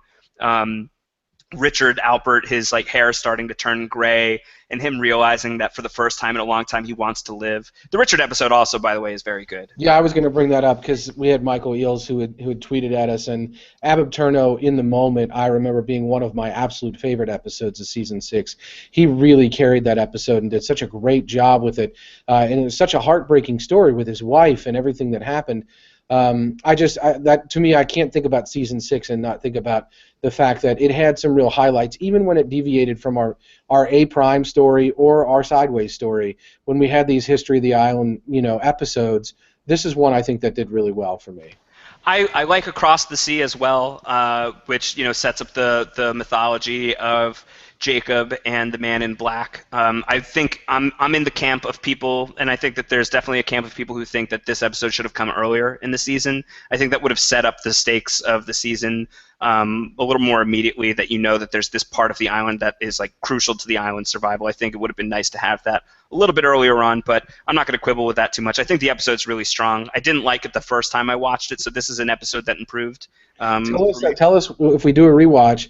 Richard Alpert, his hair starting to turn gray, and him realizing that for the first time in a long time he wants to live. The Richard episode also, by the way, is very good. Yeah, I was going to bring that up because we had Michael Eels who had tweeted at us, and Abib Turno, in the moment, I remember being one of my absolute favorite episodes of season 6. He really carried that episode and did such a great job with it, and it was such a heartbreaking story with his wife and everything that happened. That to me, I can't think about season 6 and not think about the fact that it had some real highlights, even when it deviated from our A Prime story or our Sideways story. When we had these History of the Island, episodes, this is one I think that did really well for me. I like Across the Sea as well, which sets up the mythology of Jacob and the Man in Black. I think I'm in the camp of people, and I think that there's definitely a camp of people who think that this episode should have come earlier in the season. I think that would have set up the stakes of the season a little more immediately, that that there's this part of the island that is crucial to the island's survival. I think it would have been nice to have that a little bit earlier on, but I'm not going to quibble with that too much. I think the episode's really strong. I didn't like it the first time I watched it, so this is an episode that improved. Tell us if we do a rewatch.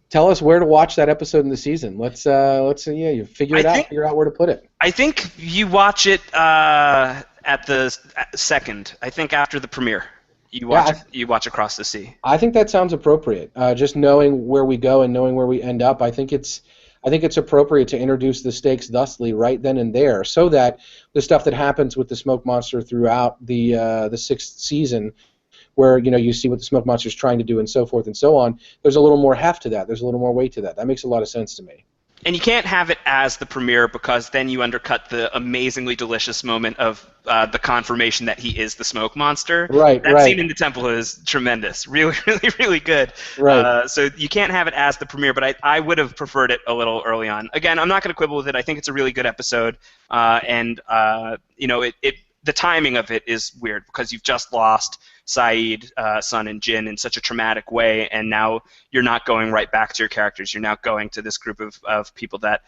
Tell us where to watch that episode in the season. Let's you figure it out. Figure out where to put it. I think you watch it at the second. I think after the premiere, you watch Across the Sea. I think that sounds appropriate. Just knowing where we go and knowing where we end up, I think it's appropriate to introduce the stakes thusly right then and there, so that the stuff that happens with the smoke monster throughout the 6th season, where you see what the smoke monster is trying to do and so forth and so on, there's a little more heft to that. There's a little more weight to that. That makes a lot of sense to me. And you can't have it as the premiere, because then you undercut the amazingly delicious moment of the confirmation that he is the smoke monster. Right. That scene in the temple is tremendous. Really, really, really good. Right. So you can't have it as the premiere, but I would have preferred it a little early on. Again, I'm not going to quibble with it. I think it's a really good episode, and the timing of it is weird, because you've just lost Saeed, Sun, and Jin in such a traumatic way, and now you're not going right back to your characters. You're now going to this group of people that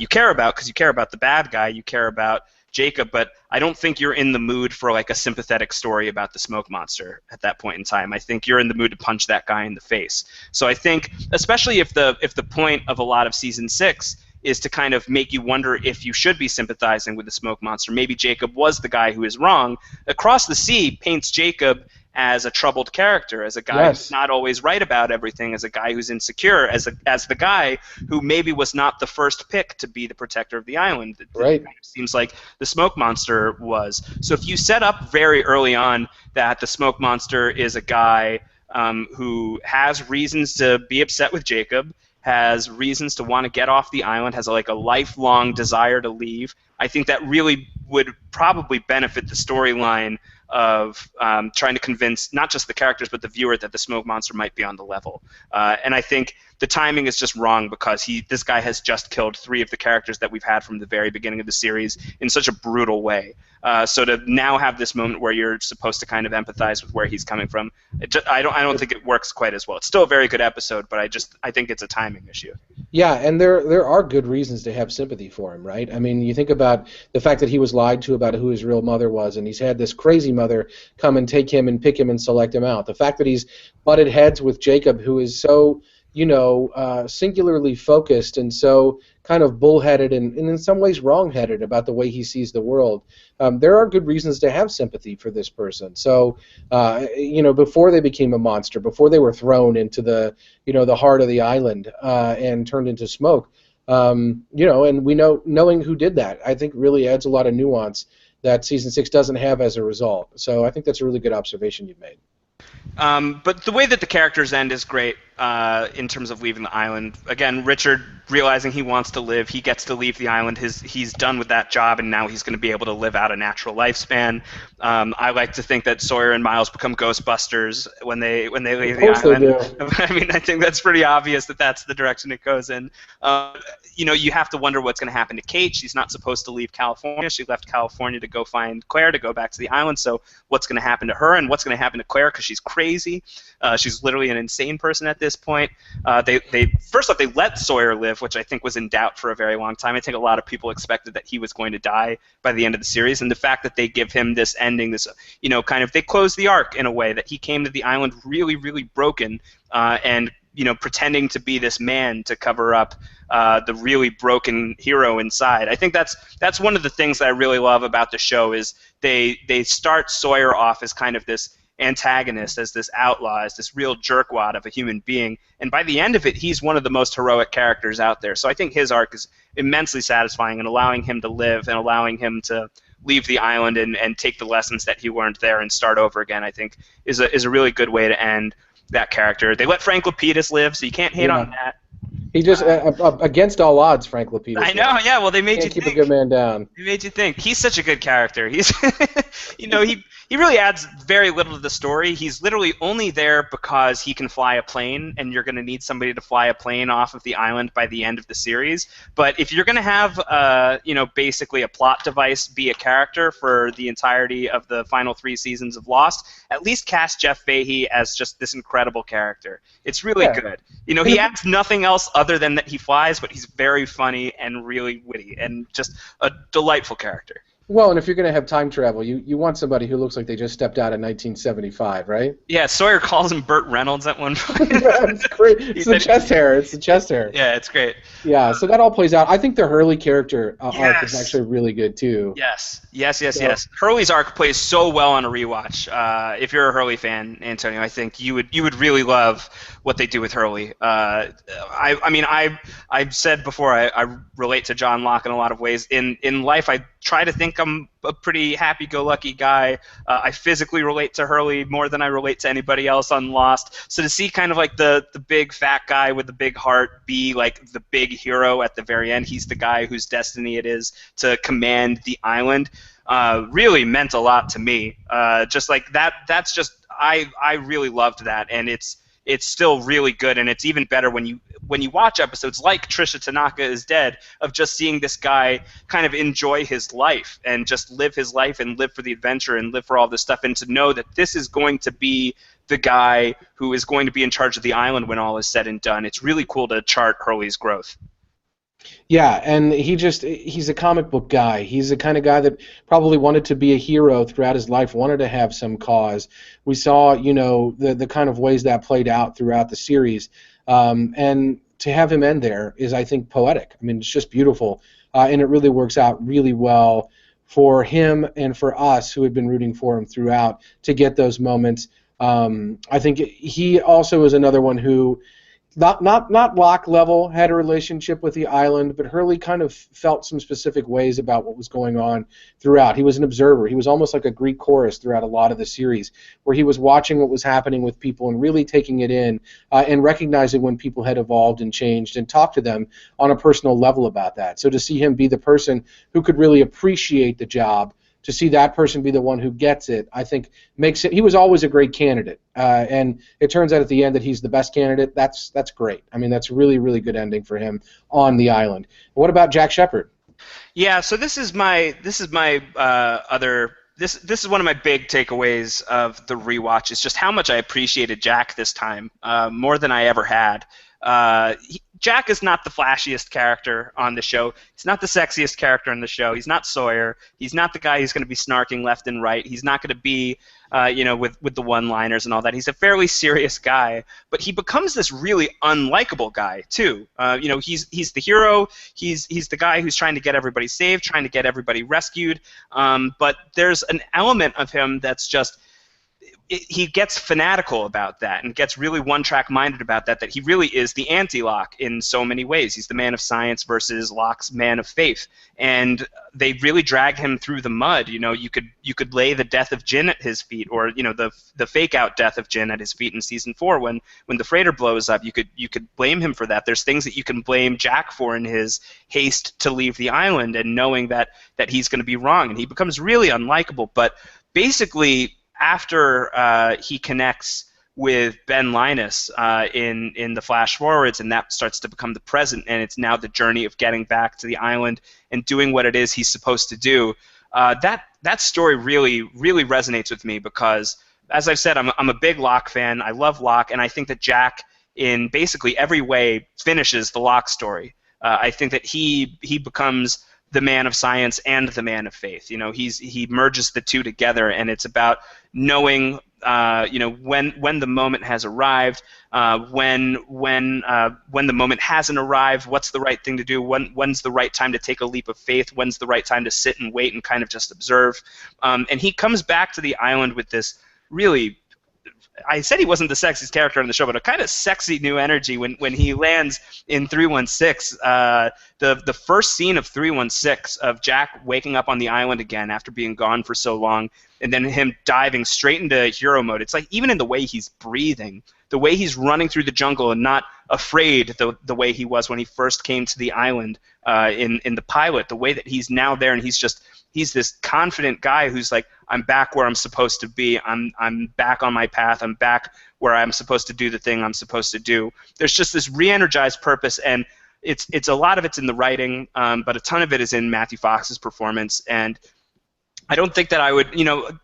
you care about, because you care about the bad guy, you care about Jacob, but I don't think you're in the mood for a sympathetic story about the smoke monster at that point in time. I think you're in the mood to punch that guy in the face. So I think, especially if the point of a lot of season 6 is to kind of make you wonder if you should be sympathizing with the smoke monster. Maybe Jacob was the guy who is wrong. Across the Sea paints Jacob as a troubled character, as a guy who's not always right about everything, as a guy who's insecure, as the guy who maybe was not the first pick to be the protector of the island. Right. It kind of seems like the smoke monster was. So if you set up very early on that the smoke monster is a guy who has reasons to be upset with Jacob, has reasons to want to get off the island, has a lifelong desire to leave, I think that really would probably benefit the storyline of trying to convince not just the characters but the viewer that the smoke monster might be on the level. And I think the timing is just wrong, because this guy has just killed 3 of the characters that we've had from the very beginning of the series in such a brutal way. So to now have this moment where you're supposed to kind of empathize with where he's coming from, I don't think it works quite as well. It's still a very good episode, but I think it's a timing issue. Yeah, and there are good reasons to have sympathy for him, right? I mean, you think about the fact that he was lied to about who his real mother was, and he's had this crazy mother come and take him and pick him and select him out. The fact that he's butted heads with Jacob, who is so, singularly focused and so kind of bullheaded and in some ways wrongheaded about the way he sees the world. There are good reasons to have sympathy for this person. So, before they became a monster, before they were thrown into the heart of the island and turned into smoke. And we know knowing who did that, I think really adds a lot of nuance that season 6 doesn't have as a result. So I think that's a really good observation you've made. But the way that the characters end is great in terms of leaving the island. Again, Richard realizing he wants to live, he gets to leave the island. He's done with that job, and now he's going to be able to live out a natural lifespan. I like to think that Sawyer and Miles become Ghostbusters when they leave the island. They do. I mean, I think that's pretty obvious that that's the direction it goes in. You have to wonder what's going to happen to Kate. She's not supposed to leave California. She left California to go find Claire, to go back to the island. So what's going to happen to her, and what's going to happen to Claire, because she's crazy. She's literally an insane person at this point. First off, they let Sawyer live, which I think was in doubt for a very long time. I think a lot of people expected that he was going to die by the end of the series, and the fact that they give him this ending, this they close the arc in a way that he came to the island really, really broken, and pretending to be this man to cover up the really broken hero inside. I think that's one of the things that I really love about the show is they start Sawyer off as kind of this antagonist, as this outlaw, as this real jerkwad of a human being, and by the end of it, he's one of the most heroic characters out there. So I think his arc is immensely satisfying, and allowing him to live and allowing him to leave the island and take the lessons that he learned there and start over again, I think is a really good way to end that character. They let Frank Lapidus live, so you can't hate on that. He just against all odds, Frank Lapidus. I know, yeah. Well, they made you keep think. a good man down. They made you think. He's such a good character. He's, he really adds very little to the story. He's literally only there because he can fly a plane, and you're going to need somebody to fly a plane off of the island by the end of the series. But if you're going to have, basically a plot device be a character for the entirety of the final 3 seasons of Lost, at least cast Jeff Fahey as just this incredible character. It's really good. He adds nothing else other than that he flies, but he's very funny and really witty and just a delightful character. Well, and if you're going to have time travel, you want somebody who looks like they just stepped out in 1975, right? Yeah, Sawyer calls him Burt Reynolds at one point. It's great. It's the chest hair. It's the chest hair. Yeah, it's great. Yeah, so that all plays out. I think the Hurley character arc is actually really good, too. Yes. Hurley's arc plays so well on a rewatch. If you're a Hurley fan, Antonio, I think you would really love what they do with Hurley. I've said before, I relate to John Locke in a lot of ways. In life, I try to think I'm a pretty happy-go-lucky guy. I physically relate to Hurley more than I relate to anybody else on Lost. So to see kind of like the big fat guy with the big heart be like the big hero at the very end, he's the guy whose destiny it is to command the island, really meant a lot to me. Just like that's just I really loved that, and it's still really good, and it's even better when you watch episodes like Trisha Tanaka is Dead, of just seeing this guy kind of enjoy his life and just live his life and live for the adventure and live for all this stuff, and to know that this is going to be the guy who is going to be in charge of the island when all is said and done. It's really cool to chart Hurley's growth. Yeah, and he's a comic book guy. He's the kind of guy that probably wanted to be a hero throughout his life, wanted to have some cause. We saw, the kind of ways that played out throughout the series. And to have him end there is, I think, poetic. I mean, it's just beautiful. And it really works out really well for him and for us who had been rooting for him throughout to get those moments. I think he also is another one who not Locke level had a relationship with the island, but Hurley kind of felt some specific ways about what was going on throughout. He was an observer. He was almost like a Greek chorus throughout a lot of the series, where he was watching what was happening with people and really taking it in and recognizing when people had evolved and changed and talked to them on a personal level about that. So to see him be the person who could really appreciate the job, to see that person be the one who gets it, I think makes it. He was always a great candidate, and it turns out at the end that he's the best candidate. That's great. I mean, that's a really, really good ending for him on the island. What about Jack Shephard? Yeah, so this is one of my big takeaways of the rewatch, is just how much I appreciated Jack this time, more than I ever had. Jack is not the flashiest character on the show. He's not the sexiest character on the show. He's not Sawyer. He's not the guy who's going to be snarking left and right. He's not going to be, with the one-liners and all that. He's a fairly serious guy, but he becomes this really unlikable guy too. He's the hero. He's the guy who's trying to get everybody saved, trying to get everybody rescued. But there's an element of him that's just he gets fanatical about that and gets really one-track minded about that he really is the anti-Locke in so many ways. He's the man of science versus Locke's man of faith. And they really drag him through the mud. You could lay the death of Jin at his feet, or the fake-out death of Jin at his feet in season 4 when the freighter blows up. You could blame him for that. There's things that you can blame Jack for in his haste to leave the island and knowing that he's going to be wrong. And he becomes really unlikable. But basically, after he connects with Ben Linus in the flash forwards, and that starts to become the present, and it's now the journey of getting back to the island and doing what it is he's supposed to do. That story really, really resonates with me because, as I've said, I'm a big Locke fan. I love Locke, and I think that Jack, in basically every way, finishes the Locke story. I think that he becomes the man of science and the man of faith. He merges the two together, and it's about knowing, when the moment has arrived, when the moment hasn't arrived, what's the right thing to do, when's the right time to take a leap of faith, when's the right time to sit and wait and kind of just observe. And he comes back to the island with this really, I said he wasn't the sexiest character on the show, but a kind of sexy new energy when he lands in 316. The first scene of 316 of Jack waking up on the island again after being gone for so long, and then him diving straight into hero mode. It's like even in the way he's breathing, the way he's running through the jungle and not afraid the way he was when he first came to the island in the pilot, the way that he's now there, and he's this confident guy who's like, I'm back where I'm supposed to be. I'm back on my path. I'm back where I'm supposed to do the thing I'm supposed to do. There's just this re-energized purpose, and it's a lot of it's in the writing, but a ton of it is in Matthew Fox's performance. And I don't think that I would,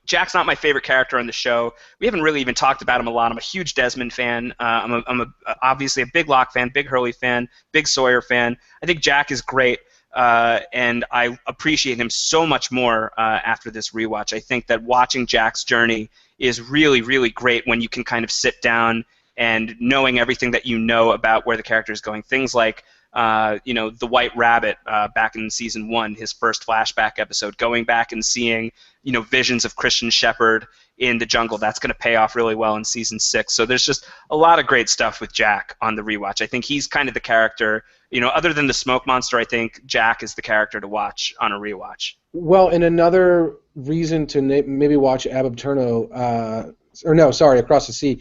Jack's not my favorite character on the show. We haven't really even talked about him a lot. I'm a huge Desmond fan. I'm obviously a big Locke fan, big Hurley fan, big Sawyer fan. I think Jack is great. And I appreciate him so much more after this rewatch. I think that watching Jack's journey is really, really great when you can kind of sit down and knowing everything that you know about where the character is going. Things like, the White Rabbit back in season 1, his first flashback episode, going back and seeing, visions of Christian Shepherd in the jungle. That's going to pay off really well in season 6. So there's just a lot of great stuff with Jack on the rewatch. I think he's kind of the character. Other than the smoke monster, I think Jack is the character to watch on a rewatch. Well, and another reason to maybe watch Ab Aeterno, Across the Sea.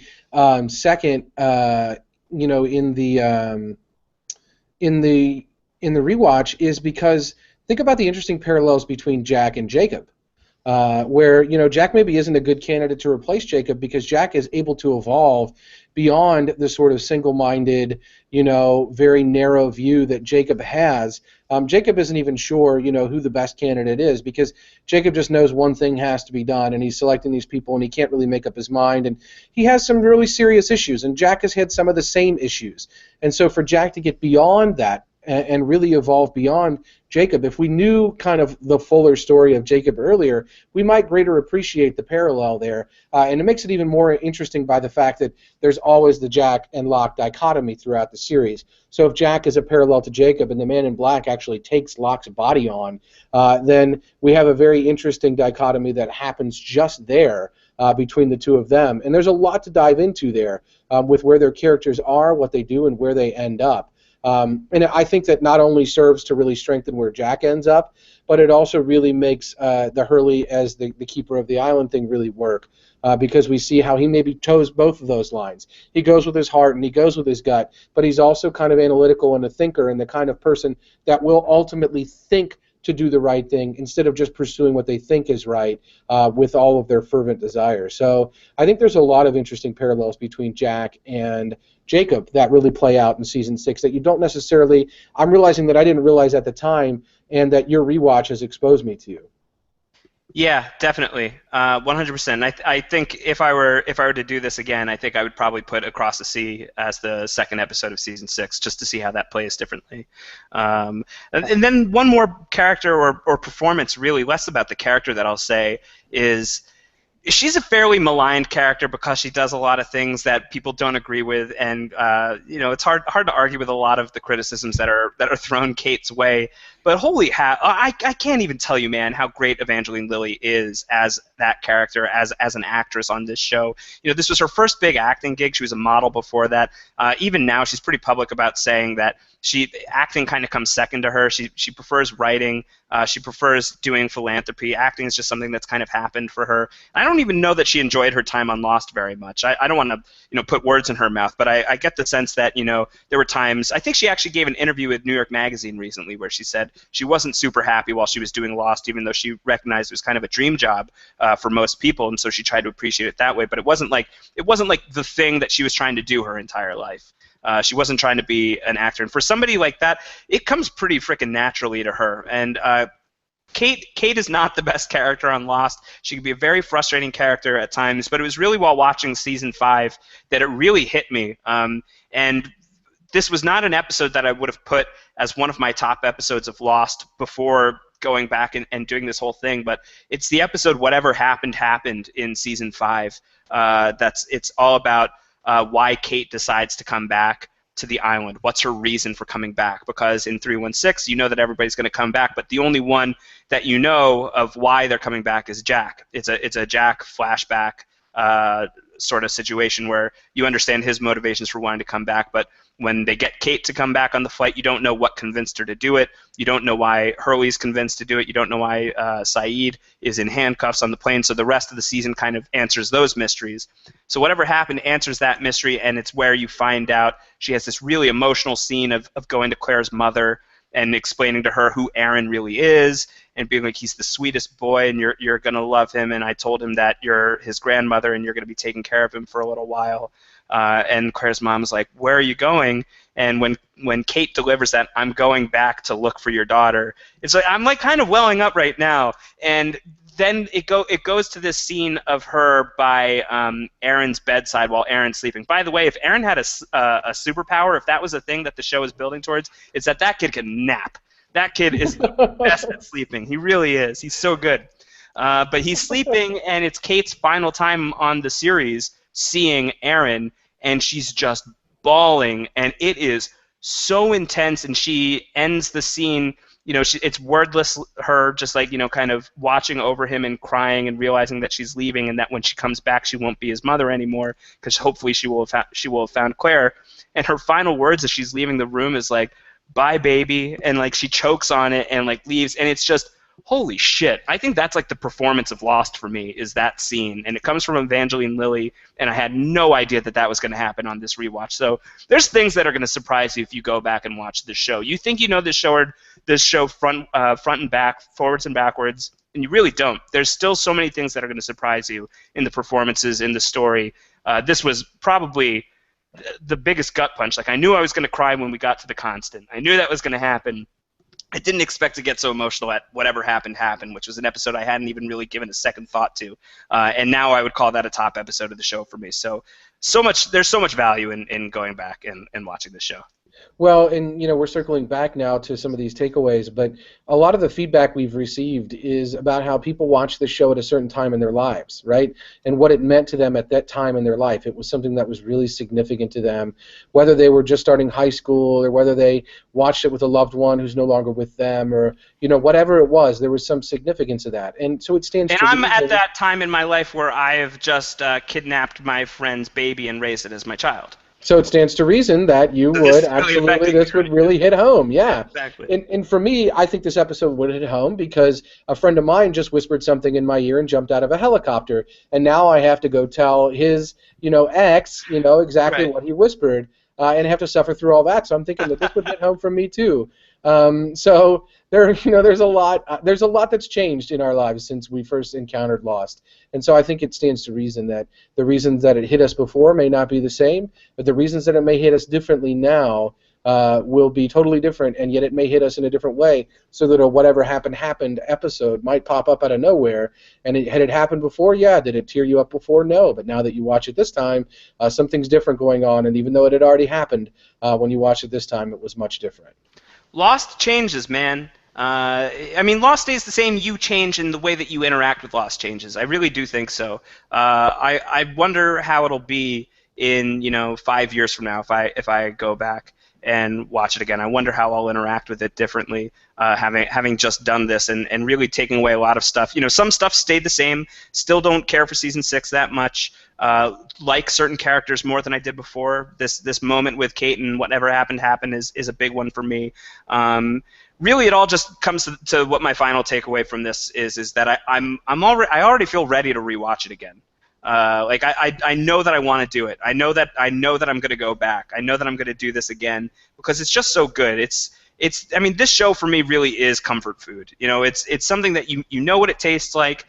Second, in the rewatch is because think about the interesting parallels between Jack and Jacob, where Jack maybe isn't a good candidate to replace Jacob because Jack is able to evolve beyond the sort of single-minded, very narrow view that Jacob has. Jacob isn't even sure, who the best candidate is because Jacob just knows one thing has to be done, and he's selecting these people, and he can't really make up his mind, and he has some really serious issues, and Jack has had some of the same issues. And so for Jack to get beyond that and really evolve beyond Jacob, if we knew kind of the fuller story of Jacob earlier, we might greater appreciate the parallel there. And it makes it even more interesting by the fact that there's always the Jack and Locke dichotomy throughout the series. So if Jack is a parallel to Jacob and the Man in Black actually takes Locke's body on, then we have a very interesting dichotomy that happens just there between the two of them. And there's a lot to dive into there with where their characters are, what they do, and where they end up. And I think that not only serves to really strengthen where Jack ends up, but it also really makes the Hurley as the keeper of the island thing really work because we see how he maybe toes both of those lines. He goes with his heart and he goes with his gut, but he's also kind of analytical and a thinker and the kind of person that will ultimately think to do the right thing instead of just pursuing what they think is right with all of their fervent desires. So I think there's a lot of interesting parallels between Jack and Jacob that really play out in season 6 that you don't necessarily, I'm realizing that I didn't realize at the time and that your rewatch has exposed me to. Yeah, definitely, 100%. I think if I were to do this again, I think I would probably put Across the Sea as the second episode of season 6, just to see how that plays differently. And then one more character or performance, really less about the character that I'll say is she's a fairly maligned character because she does a lot of things that people don't agree with, and it's hard to argue with a lot of the criticisms that are thrown Kate's way. But holy I can't even tell you, man, how great Evangeline Lilly is as that character, as an actress on this show. This was her first big acting gig. She was a model before that. Even now, she's pretty public about saying that acting kind of comes second to her. She prefers writing. She prefers doing philanthropy. Acting is just something that's kind of happened for her. I don't even know that she enjoyed her time on Lost very much. I don't want to put words in her mouth, but I get the sense that there were times. I think she actually gave an interview with New York Magazine recently where she said she wasn't super happy while she was doing Lost, even though she recognized it was kind of a dream job for most people, and so she tried to appreciate it that way. But it wasn't like the thing that she was trying to do her entire life. She wasn't trying to be an actor, and for somebody like that, it comes pretty freaking naturally to her. And Kate is not the best character on Lost. She can be a very frustrating character at times, but it was really while watching season 5 that it really hit me. And this was not an episode that I would have put as one of my top episodes of Lost before going back and doing this whole thing, but it's the episode Whatever Happened in season 5. It's all about why Kate decides to come back to the island. What's her reason for coming back? Because in 316, you know that everybody's going to come back, but the only one that you know of why they're coming back is Jack. It's a Jack flashback sort of situation where you understand his motivations for wanting to come back, but when they get Kate to come back on the flight, you don't know what convinced her to do it. You don't know why Hurley's convinced to do it. You don't know why Saeed is in handcuffs on the plane. So the rest of the season kind of answers those mysteries. So Whatever Happened answers that mystery, and it's where you find out she has this really emotional scene of going to Claire's mother and explaining to her who Aaron really is, and being like, he's the sweetest boy, and you're gonna love him, and I told him that you're his grandmother, and you're gonna be taking care of him for a little while. And Claire's mom's like, where are you going? And when Kate delivers that, I'm going back to look for your daughter, it's like I'm like kind of welling up right now. And then it goes to this scene of her by Aaron's bedside while Aaron's sleeping. By the way, if Aaron had a superpower, if that was a thing that the show is building towards, it's that kid can nap. That kid is the best at sleeping. He really is. He's so good. But he's sleeping, and it's Kate's final time on the series seeing Aaron, and she's just bawling, and it is so intense, and she ends the scene. It's wordless, her just like, kind of watching over him and crying and realizing that she's leaving, and that when she comes back, she won't be his mother anymore, because hopefully she will have found Claire. And her final words as she's leaving the room is like, "Bye, baby," and like she chokes on it and like leaves, and it's just holy shit. I think that's like the performance of Lost for me, is that scene, and it comes from Evangeline Lilly, and I had no idea that was going to happen on this rewatch. So there's things that are going to surprise you if you go back and watch this show. You think you know this show front and back, forwards and backwards, and you really don't. There's still so many things that are going to surprise you in the performances, in the story. This was probably the biggest gut punch. Like, I knew I was going to cry when we got to the Constant. I knew that was going to happen. I didn't expect to get so emotional at Whatever Happened, which was an episode I hadn't even really given a second thought to. And now I would call that a top episode of the show for me. There's so much value in going back and watching the show. Well, and we're circling back now to some of these takeaways, but a lot of the feedback we've received is about how people watch the show at a certain time in their lives, right? And what it meant to them at that time in their life. It was something that was really significant to them, whether they were just starting high school or whether they watched it with a loved one who's no longer with them, or whatever it was, there was some significance to that. And so it stands and to I'm reason. At that time in my life where I have just kidnapped my friend's baby and raised it as my child. So it stands to reason that you would absolutely, this would really hit home, yeah. Exactly. And for me, I think this episode would hit home because a friend of mine just whispered something in my ear and jumped out of a helicopter, and now I have to go tell his, ex, exactly Right. what he whispered, and have to suffer through all that. So I'm thinking that this would hit home for me too. So there's a lot that's changed in our lives since we first encountered Lost, and so I think it stands to reason that the reasons that it hit us before may not be the same, but the reasons that it may hit us differently now will be totally different, and yet it may hit us in a different way, so that a whatever happened episode might pop up out of nowhere. And had it happened before? Yeah. Did it tear you up before? No. But now that you watch it this time, something's different going on, and even though it had already happened, when you watched it this time, it was much different. Lost changes, man. I mean, Lost stays the same. You change, and the way that you interact with Lost changes. I really do think so. I wonder how it'll be in 5 years from now if I go back and watch it again. I wonder how I'll interact with it differently, having just done this and really taking away a lot of stuff. Some stuff stayed the same. Still don't care for season 6 that much. Like certain characters more than I did before. This moment with Kate and whatever happened is a big one for me. Really, it all just comes to what my final takeaway from this is that I already feel ready to rewatch it again. I know that I want to do it. I know that I'm going to go back. I know that I'm going to do this again because it's just so good. I mean, this show for me really is comfort food. It's something that you know what it tastes like.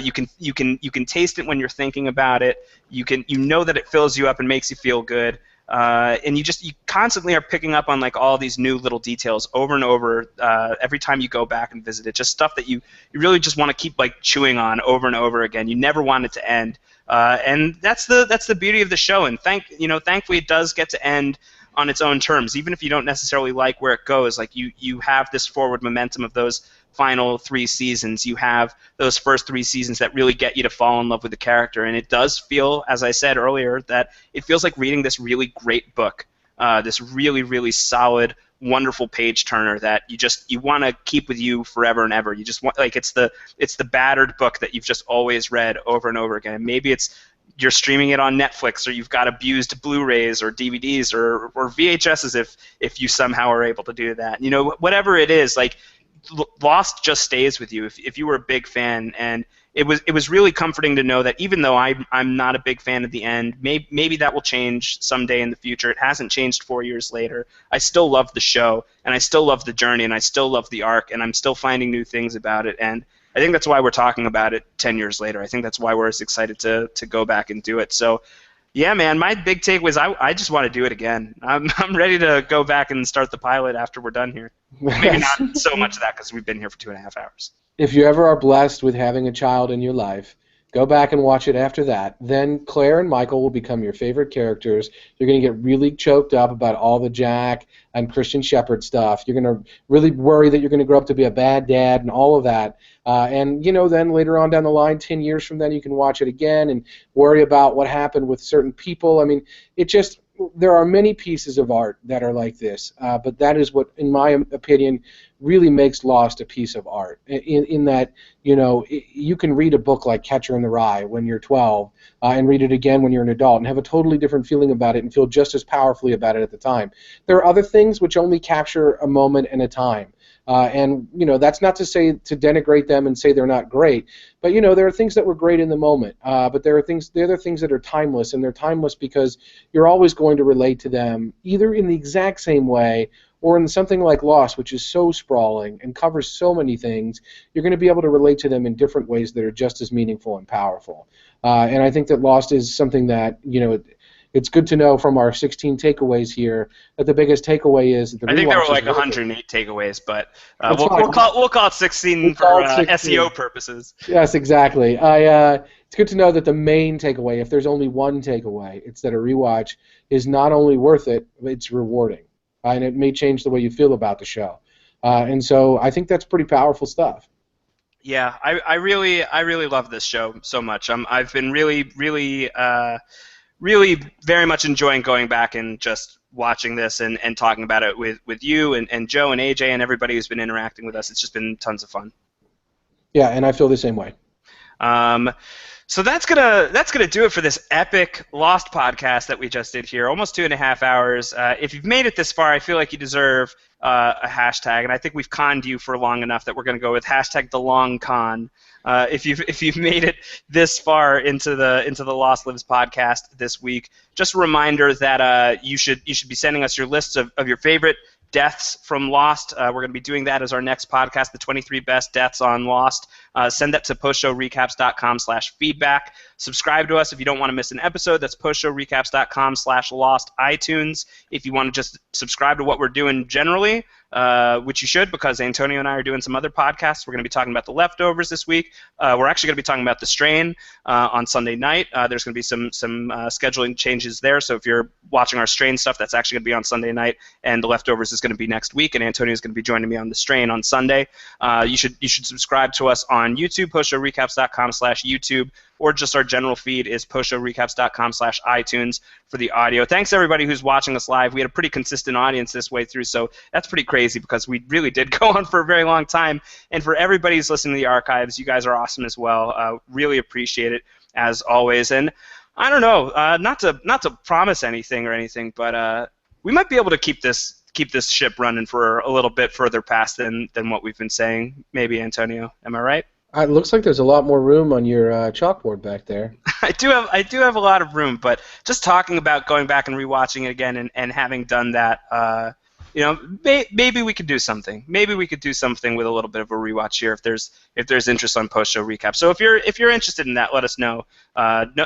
You can taste it when you're thinking about it. You know that it fills you up and makes you feel good. And you constantly are picking up on like all these new little details over and over every time you go back and visit it. Just stuff that you really just want to keep like chewing on over and over again. You never want it to end. And that's the beauty of the show. And thankfully it does get to end on its own terms, even if you don't necessarily like where it goes. Like you have this forward momentum of those final 3 seasons. You have those first 3 seasons that really get you to fall in love with the character, and it does feel, as I said earlier, that it feels like reading this really great book, this really, really solid, wonderful page turner that you want to keep with you forever and ever. You just want, like, it's the battered book that you've just always read over and over again. And maybe you're streaming it on Netflix, or you've got abused Blu-rays or DVDs or VHSs if you somehow are able to do that. Whatever it is, like, Lost just stays with you if you were a big fan, and it was really comforting to know that even though I'm not a big fan at the end, maybe that will change someday in the future. It hasn't changed 4 years later. I still love the show, and I still love the journey, and I still love the arc, and I'm still finding new things about it, and I think that's why we're talking about it 10 years later. I think that's why we're as excited to go back and do it. So, yeah, man, my big take was I just want to do it again. I'm ready to go back and start the pilot after we're done here. Maybe not so much of that because we've been here for 2.5 hours. If you ever are blessed with having a child in your life, go back and watch it after that. Then Claire and Michael will become your favorite characters. You're going to get really choked up about all the Jack and Christian Shepherd stuff. You're going to really worry that you're going to grow up to be a bad dad and all of that. And then later on down the line, 10 years from then, you can watch it again and worry about what happened with certain people. I mean, there are many pieces of art that are like this, but that is what, in my opinion, really makes Lost a piece of art. In that, you can read a book like Catcher in the Rye when you're 12 and read it again when you're an adult and have a totally different feeling about it and feel just as powerfully about it at the time. There are other things which only capture a moment and a time. And that's not to say to denigrate them and say they're not great, but there are things that were great in the moment. But there are other things that are timeless, and they're timeless because you're always going to relate to them either in the exact same way or in something like Lost, which is so sprawling and covers so many things. You're going to be able to relate to them in different ways that are just as meaningful and powerful. And I think that Lost is something that it's good to know from our 16 takeaways here that the biggest takeaway is that the I think there were like 108 takeaways, but we'll call it 16 for 16. SEO purposes. Yes, exactly. It's good to know that the main takeaway, if there's only one takeaway, it's that a rewatch is not only worth it, but it's rewarding, and it may change the way you feel about the show. And so I think that's pretty powerful stuff. Yeah, I really love this show so much. I've been really very much enjoying going back and just watching this and talking about it with you and Joe and AJ and everybody who's been interacting with us. It's just been tons of fun. Yeah, and I feel the same way. So that's gonna do it for this epic Lost podcast that we just did here. Almost 2.5 hours. If you've made it this far, I feel like you deserve a hashtag, and I think we've conned you for long enough that we're gonna go with hashtag the long con. If you've made it this far into the Lost Lives podcast this week, just a reminder that you should be sending us your lists of your favorite deaths from Lost. We're going to be doing that as our next podcast, the 23 best deaths on Lost. Send that to postshowrecaps.com/feedback. Subscribe to us if you don't want to miss an episode. That's postshowrecaps.com/lost iTunes. If you want to just subscribe to what we're doing generally, which you should, because Antonio and I are doing some other podcasts. We're going to be talking about The Leftovers this week. We're actually going to be talking about The Strain on Sunday night. There's going to be some scheduling changes there, so if you're watching our Strain stuff, that's actually going to be on Sunday night, and The Leftovers is going to be next week, and Antonio is going to be joining me on The Strain on Sunday. You should subscribe to us on YouTube, postshowrecaps.com/YouTube, or just our general feed is postshowrecaps.com/iTunes for the audio. Thanks everybody who's watching us live. We had a pretty consistent audience this way through, so that's pretty crazy because we really did go on for a very long time. And for everybody who's listening to the archives, you guys are awesome as well. Really appreciate it as always. And I don't know, not to promise anything or anything, but we might be able to keep this ship running for a little bit further past than what we've been saying. Maybe, Antonio, am I right? It looks like there's a lot more room on your chalkboard back there. I do have a lot of room, but just talking about going back and rewatching it again and having done that, maybe we could do something. Maybe we could do something with a little bit of a rewatch here if there's interest on post-show recap. So if you're interested in that, let us know.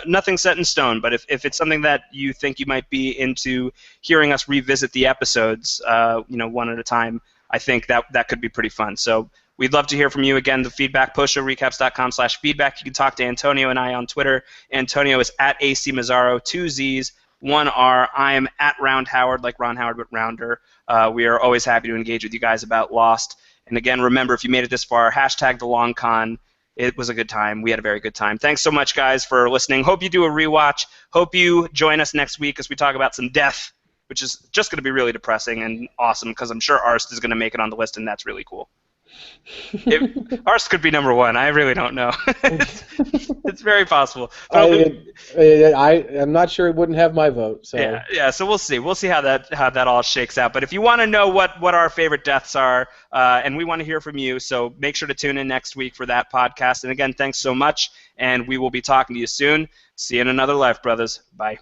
Nothing set in stone, but if it's something that you think you might be into hearing us revisit the episodes, one at a time, I think that could be pretty fun. So we'd love to hear from you. Again, the feedback, postshowrecaps.com/feedback. You can talk to Antonio and I on Twitter. Antonio is at AC Mazzaro, 2 Z's, 1 R. I am at Round Howard, like Ron Howard, but rounder. We are always happy to engage with you guys about Lost. And again, remember, if you made it this far, hashtag the long con. It was a good time. We had a very good time. Thanks so much, guys, for listening. Hope you do a rewatch. Hope you join us next week as we talk about some death, which is just going to be really depressing and awesome because I'm sure Arst is going to make it on the list, and that's really cool. Arst could be number 1. I really don't know. It's very possible. I'm not sure it wouldn't have my vote. So. Yeah. So we'll see. We'll see how that all shakes out. But if you want to know what our favorite deaths are, and we want to hear from you, so make sure to tune in next week for that podcast. And again, thanks so much, and we will be talking to you soon. See you in another life, brothers. Bye.